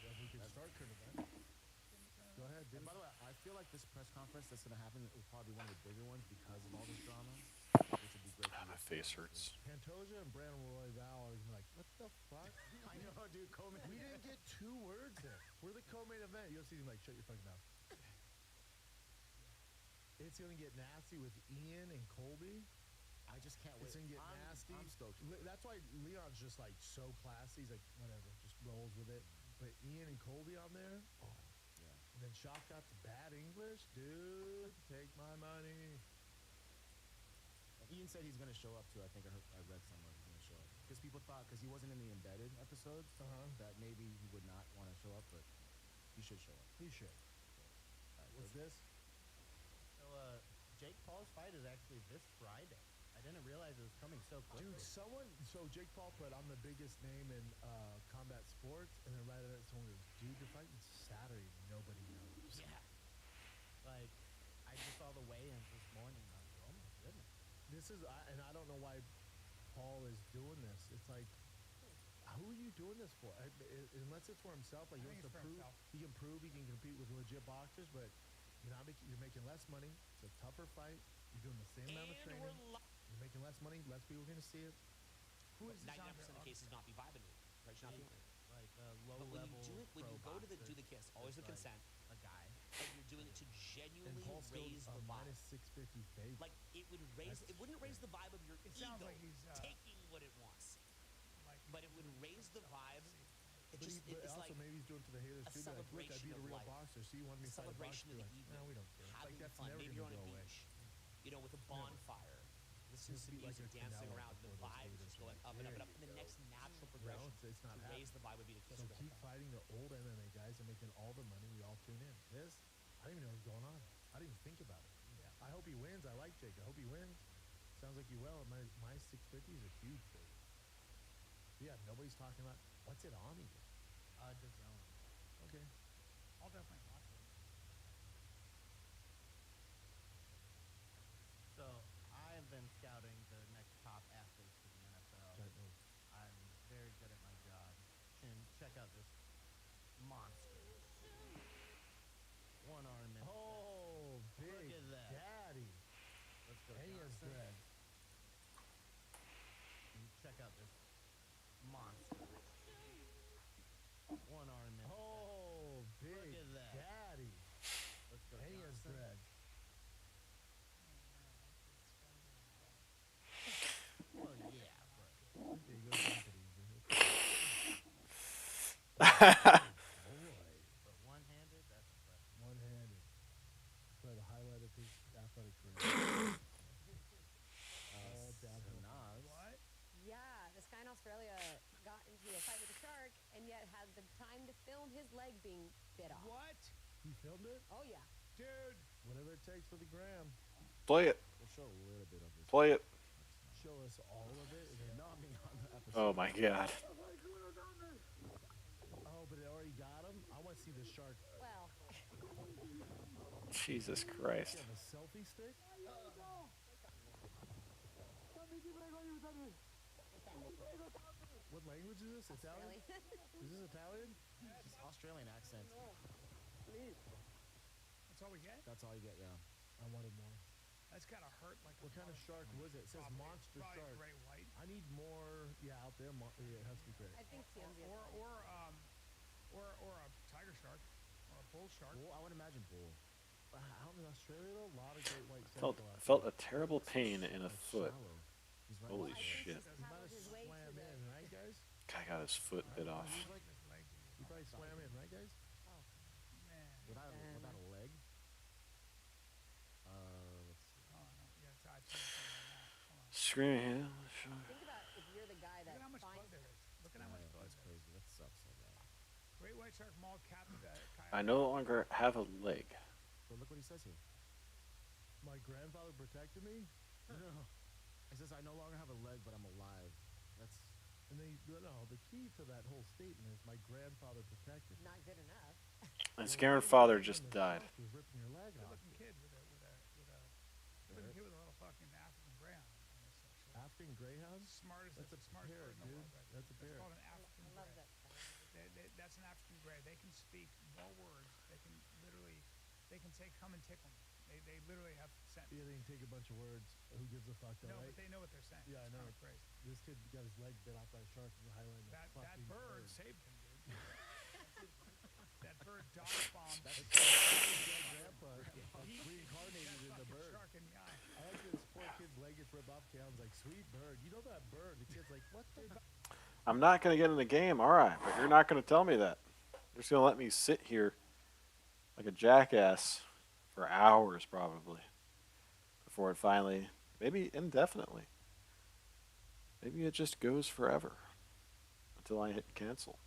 Yeah, we can start current event. Go ahead, And dude. by the way, I feel like this press conference that's going to happen will probably be one of the bigger ones because of all this drama, which would be great. God, my face hurts. Pantoja and Brandon Royval are gonna be like, what the fuck? I know, dude. Co-main. We didn't get 2 words there. We're the co-main event. UFC's gonna be like, shut your fucking mouth. It's gonna get nasty with Ian and Colby. I just can't wait. It's gonna get nasty. I'm stoked. That's why Leon's just like so classy. He's like, whatever, just rolls with it. But Ian and Colby on there, oh. Yeah. And then Shotgut's bad English, dude. Take my money. And Ian said he's going to show up too. I think I read somewhere he's going to show up because people thought because he wasn't in the embedded episodes that maybe he would not want to show up, but he should show up. He should. What's this? So, Jake Paul's fight is actually this Friday. I didn't realize it was coming so quickly. Dude, so Jake Paul put, I'm the biggest name in combat sports, and then right after that, someone goes, dude, you're fighting Saturday, nobody knows. Yeah. Like, I just saw the weigh-ins this morning, and I was like, oh my goodness. This is, and I don't know why Paul is doing this. It's like, who are you doing this for? Unless it's for himself, like he I think wants to it's for prove himself. he can prove he can compete with legit boxers, but you're making less money. It's a tougher fight. You're doing the same amount of training. You're making less money. Less people are going to see it. Who is this 99% Andre of cases not be vibing with, right? You're not feeling it. Like, But when you low-level do it, when you go to do the kiss, always with like consent, a guy. and you're doing it to And genuinely Paul still raise the vibe. minus 650 favorite. Like it would raise, it wouldn't raise the vibe of your It ego sounds like he's, taking what it wants, like but it would raise the vibe. It But, just, but it's also like maybe he's doing it to the haters a too. Be like, look, I celebration beat a of real life. boxer. See, you wanted me a to fight a boxer. celebration of Be the like, evening. no, we don't care. Having Like that's fun. never Maybe going you're to on go a away. beach, you know, with a bonfire, listening to Just some beat like music, a dancing Canelo around. The before those vibe is haters just are going like, up and up and there up. And the you next go. natural You know, progression it's not to happening. raise the vibe would be to kiss So or to keep have fun. fighting the old MMA guys and making all the money. We all tune in. This, I didn't even know what was going on. I didn't even think about it. Yeah. I hope he wins. I like Jake. I hope he wins. Sounds like he will. My 650 is a huge favorite. But yeah, nobody's talking about what's it on even. DAZN. Okay. I'll definitely watch it. So, I have been scouting the next top athletes for the NFL. Tight move. I'm very good at my job. And check out But one-handed, that's impressive. One-handed. Probably the highlight of his athletic career. All downhill. Nas. What? Yeah, this guy in Australia got into a fight with a shark and yet had the time to film his leg being bit off. What? He filmed it? Oh, yeah. Dude. Whatever it takes for the gram. Play it. We'll show a little bit of this. Play it. Show us all of it. And then, No, I mean on the episode. Oh my god. oh, but it already got him? I want to see the shark. Well, Jesus Christ. You have a selfie stick? What language is this? Italian? Australian. Is this Italian? Just Australian accent. That's all we get? That's all you get, yeah. I wanted more. That's gotta hurt like What kind of shark was it? It says Probably- monster probably shark. gray white. I need more. Yeah, out there. Yeah, it has to be great. I think TMZ is right. Or a tiger shark. Or a bull shark. Bull, I would imagine bull. Out in Australia, though, a lot of great white Felt sandal out felt there. a terrible pain in a Like foot. shallow. He's right Holy I think shit. he's He might paddled have his way swam to the... in, right, guys? Guy got his foot bit off. He's like his leg. He probably swam in, right, guys? Oh, Man. Without a leg. Let's see. Oh, no. Yeah, it's I've seen something like that. Hold on. Screaming. think about if you're the guy Look that at how much blood finds... there is. Look at how much blood That's there is. crazy. That sucks so bad. Great white shark mauled captive I no longer have a leg. But look what he says here. My grandfather protected me, No. It says I no longer have a leg, but I'm alive. That's and the key to that whole statement is my grandfather protected me. Not good enough. His grandfather just The died. shark was ripping your leg Good off. looking kid with a little fucking African greyhound on this actually. African greyhound? Smartest, That's the a smartest parrot, bird in the dude. world, right? That's a parrot. called an African I grey. love that sound. That's an African grey. They can speak no words. They can literally, they can say, "Come and tickle me." They literally have sense. Yeah, they can take a bunch of words. Who gives a fuck, though, No, right? but they know what they're saying. Yeah, I It's know. kinda crazy. This kid got his leg bit off by a shark in Highland. That bird saved him, dude. That bird dog bombed. Grandpa reincarnated in the Fucking bird. shark in the eye. I like this poor kid's leg gets ripped off. Cal's like, sweet bird. You know that bird. The kid's like, what the? I'm not gonna get in the game, alright, but you're not gonna tell me that. You're just gonna let me sit here like a jackass for hours probably. Before it finally, maybe indefinitely. Maybe it just goes forever. Until I hit cancel.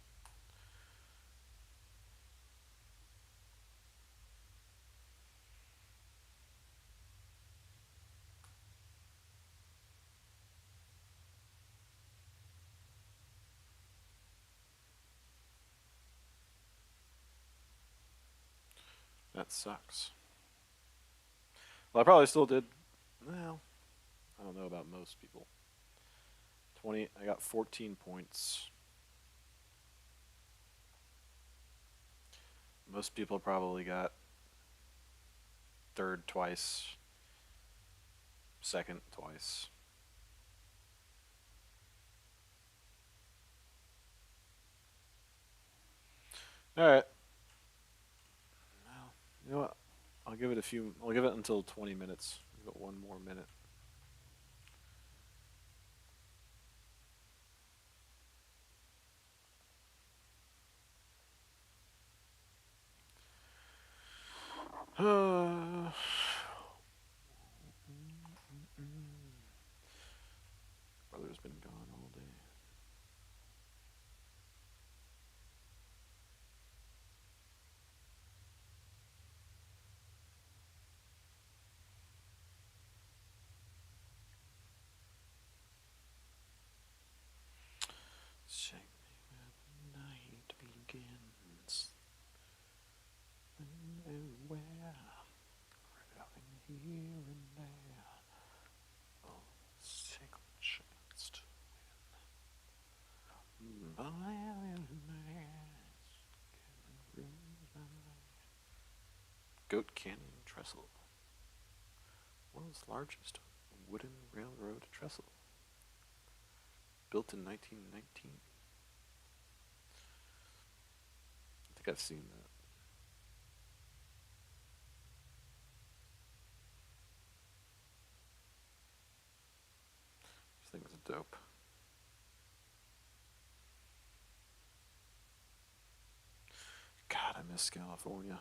That sucks. Well, I probably still did. Well, I don't know about most people. 20. I got 14 points. Most people probably got third twice, second twice. All right. Well, you know what? I'll give it a few. I'll give it until 20 minutes. Give it one more minute. Brother's been gone all day. Shake me where the night begins. And where, traveling here and there. Oh, take a chance to win. But Goat Canyon Trestle. World's largest wooden railroad trestle. Built in 1919. I think I've seen that. This thing's dope. miss California.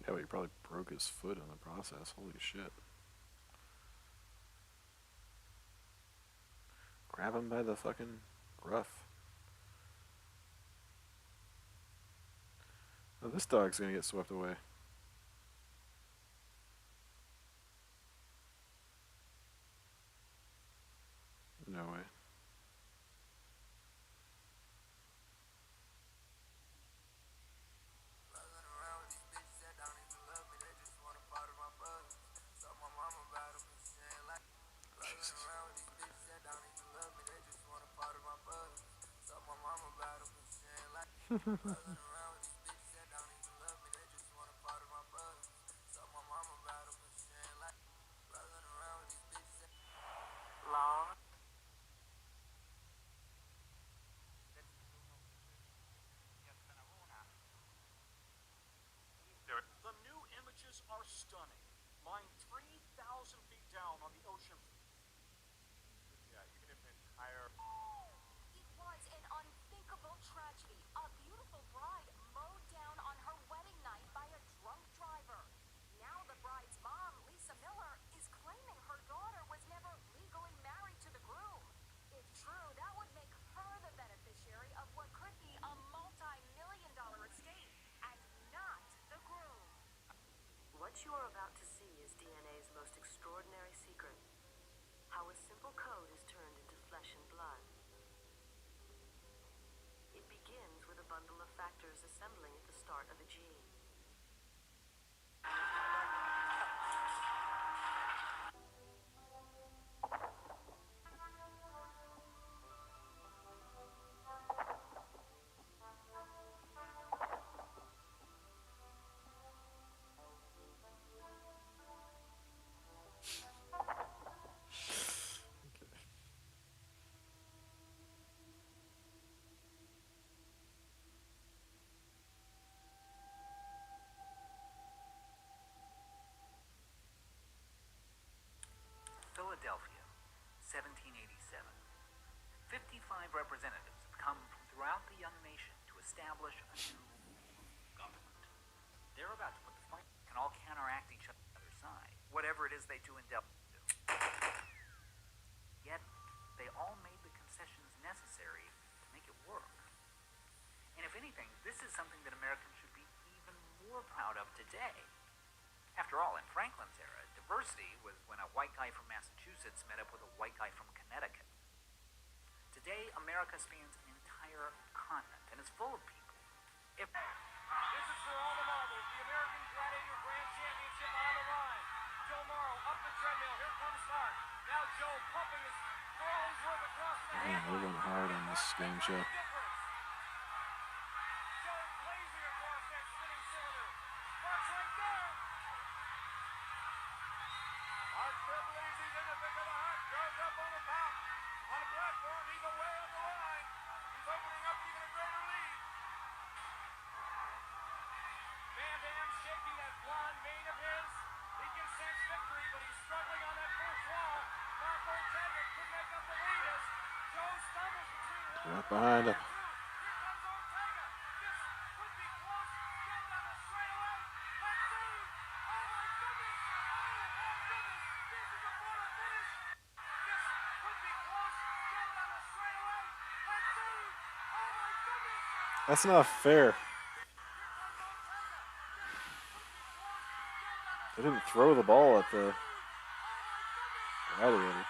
Yeah, but he probably broke his foot in the process. Holy shit. Grab him by the fucking ruff. Oh, this dog's gonna get swept away. No way. The new images are stunning. Lying 3,000 feet down on the ocean. Yeah, even if an entire... It was an unthinkable tragedy. A beautiful bride mowed down on her wedding night by a drunk driver. Now the bride's mom, Lisa Miller, is claiming her daughter was never legally married to the groom. If true, that would make her the beneficiary of what could be a multi-million-dollar estate, and not the groom. What you are about to see is DNA's most extraordinary secret. How a simple code is turned into flesh and blood. It begins with a bundle of factors assembling at the start of a gene. Philadelphia, 1787. 55 representatives have come from throughout the young nation to establish a new government. They're about to put the fight and all counteract each other's side, whatever it is they do in Delaware. Yet, they all made the concessions necessary to make it work. And if anything, this is something that Americans should be even more proud of today. After all, in Franklin's era, diversity was when a white guy from Massachusetts met up with a white guy from Connecticut. Today, America spans an entire continent and is full of people. If This is for all the marbles. The American Gladiator Grand Championship on the line. Joe Morrow up the treadmill. Here comes Stark. Now Joe pumping his for all he's worth across the Yeah, they went hard on this game show. Joe blazing across that spinning cylinder. Sparks right there. Art still believes he's in the thick of the hunt. Goes up on the top. On the platform, he's away on the line. He's opening up even a greater lead. Van Dam shaking that blonde mane of his. He can sense victory, but he's struggling on that first wall. Mark Ortega could make up the lead as Joe stumbles between one Right behind him. Here comes Ortega. This could be close. Joe down the straightaway. Back That's not fair. They didn't throw the ball at the gladiator.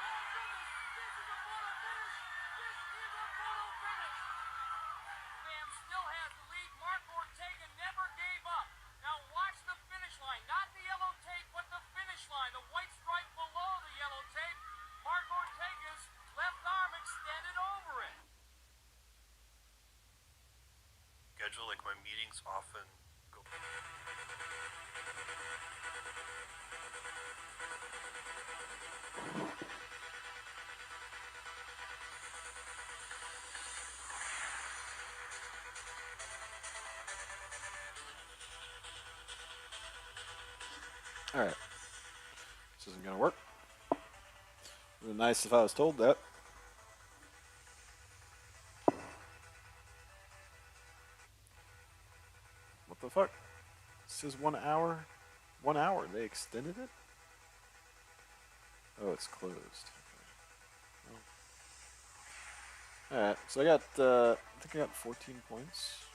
Bam still has the lead. Mark Ortega never gave up. Now watch the finish line. Not the yellow tape, but the finish line. The white stripe below the yellow tape. Mark Ortega's left arm extended over it. Schedule, like my meetings often go. Alright. This isn't gonna work. It would be nice if I was told that. What the fuck? This is 1 hour? 1 hour. They extended it? Oh, it's closed. Okay. Well. Alright, so I think I got 14 points.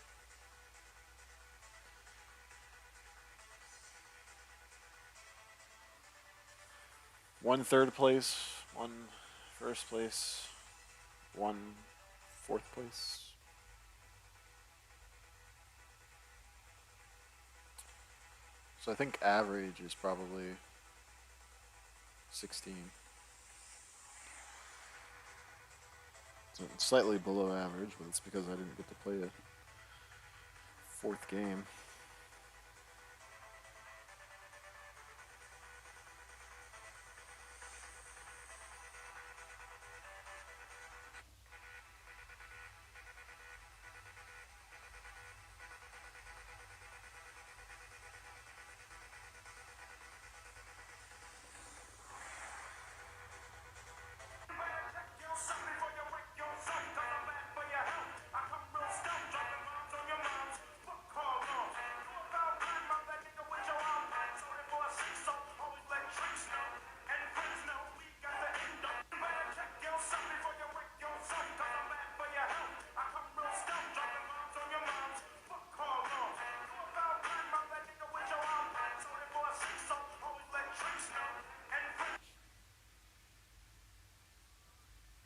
One third place, one first place, one fourth place. So I think average is probably 16. So it's slightly below average, but it's because I didn't get to play a fourth game.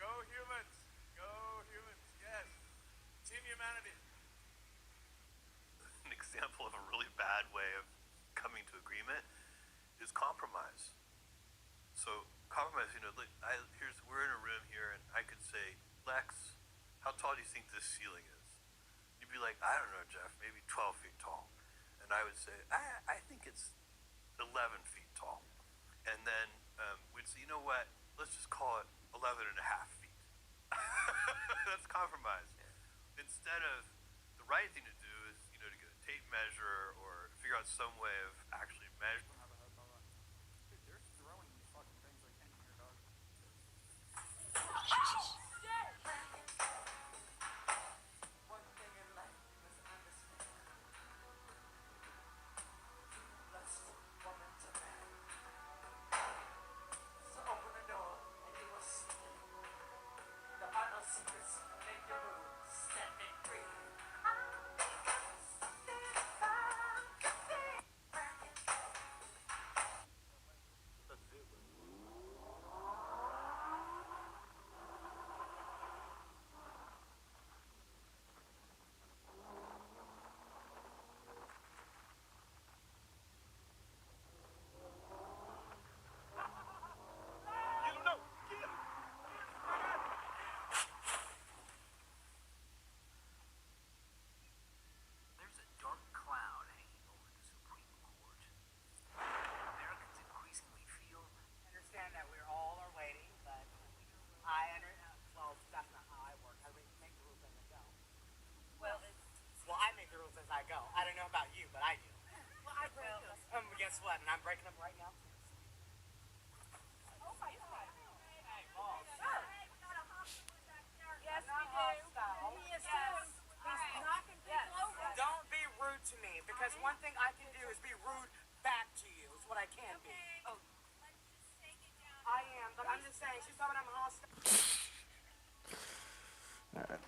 Go humans! Go humans! Yes! Team humanity! An example of a really bad way of coming to agreement is compromise. So compromise, like we're in a room here, and I could say, Lex, how tall do you think this ceiling is? You'd be like, I don't know, Jeff, maybe 12 feet tall. And I would say, I think it's 11 feet tall. And then we'd say, you know what? Let's just call it 11 and a half feet. That's compromise. Instead of the right thing to do is, to get a tape measure or figure out some way of actually measuring. Dude, they're throwing these fucking things like in here, dog. One thing in life you must understand. Lust woman to man. So open the door and you will see. The final secrets make your move. Set me free. There's a dark cloud hanging over the Supreme Court. Americans increasingly feel. I understand that we all are waiting, but well, that's not how I work. I make the rules as I go. Well, I make the rules as I go. I don't know about you, but I do. Well, I break them. Guess what? And I'm breaking them right now. Oh my God. Hey, balls. Sure. Yes, we do. He is He's knocking people over. Don't be rude to me, because one thing I can do is be rude back to you. Is what I can be. Oh. I am, but I'm just saying, she's talking about I'm hostile. Alright.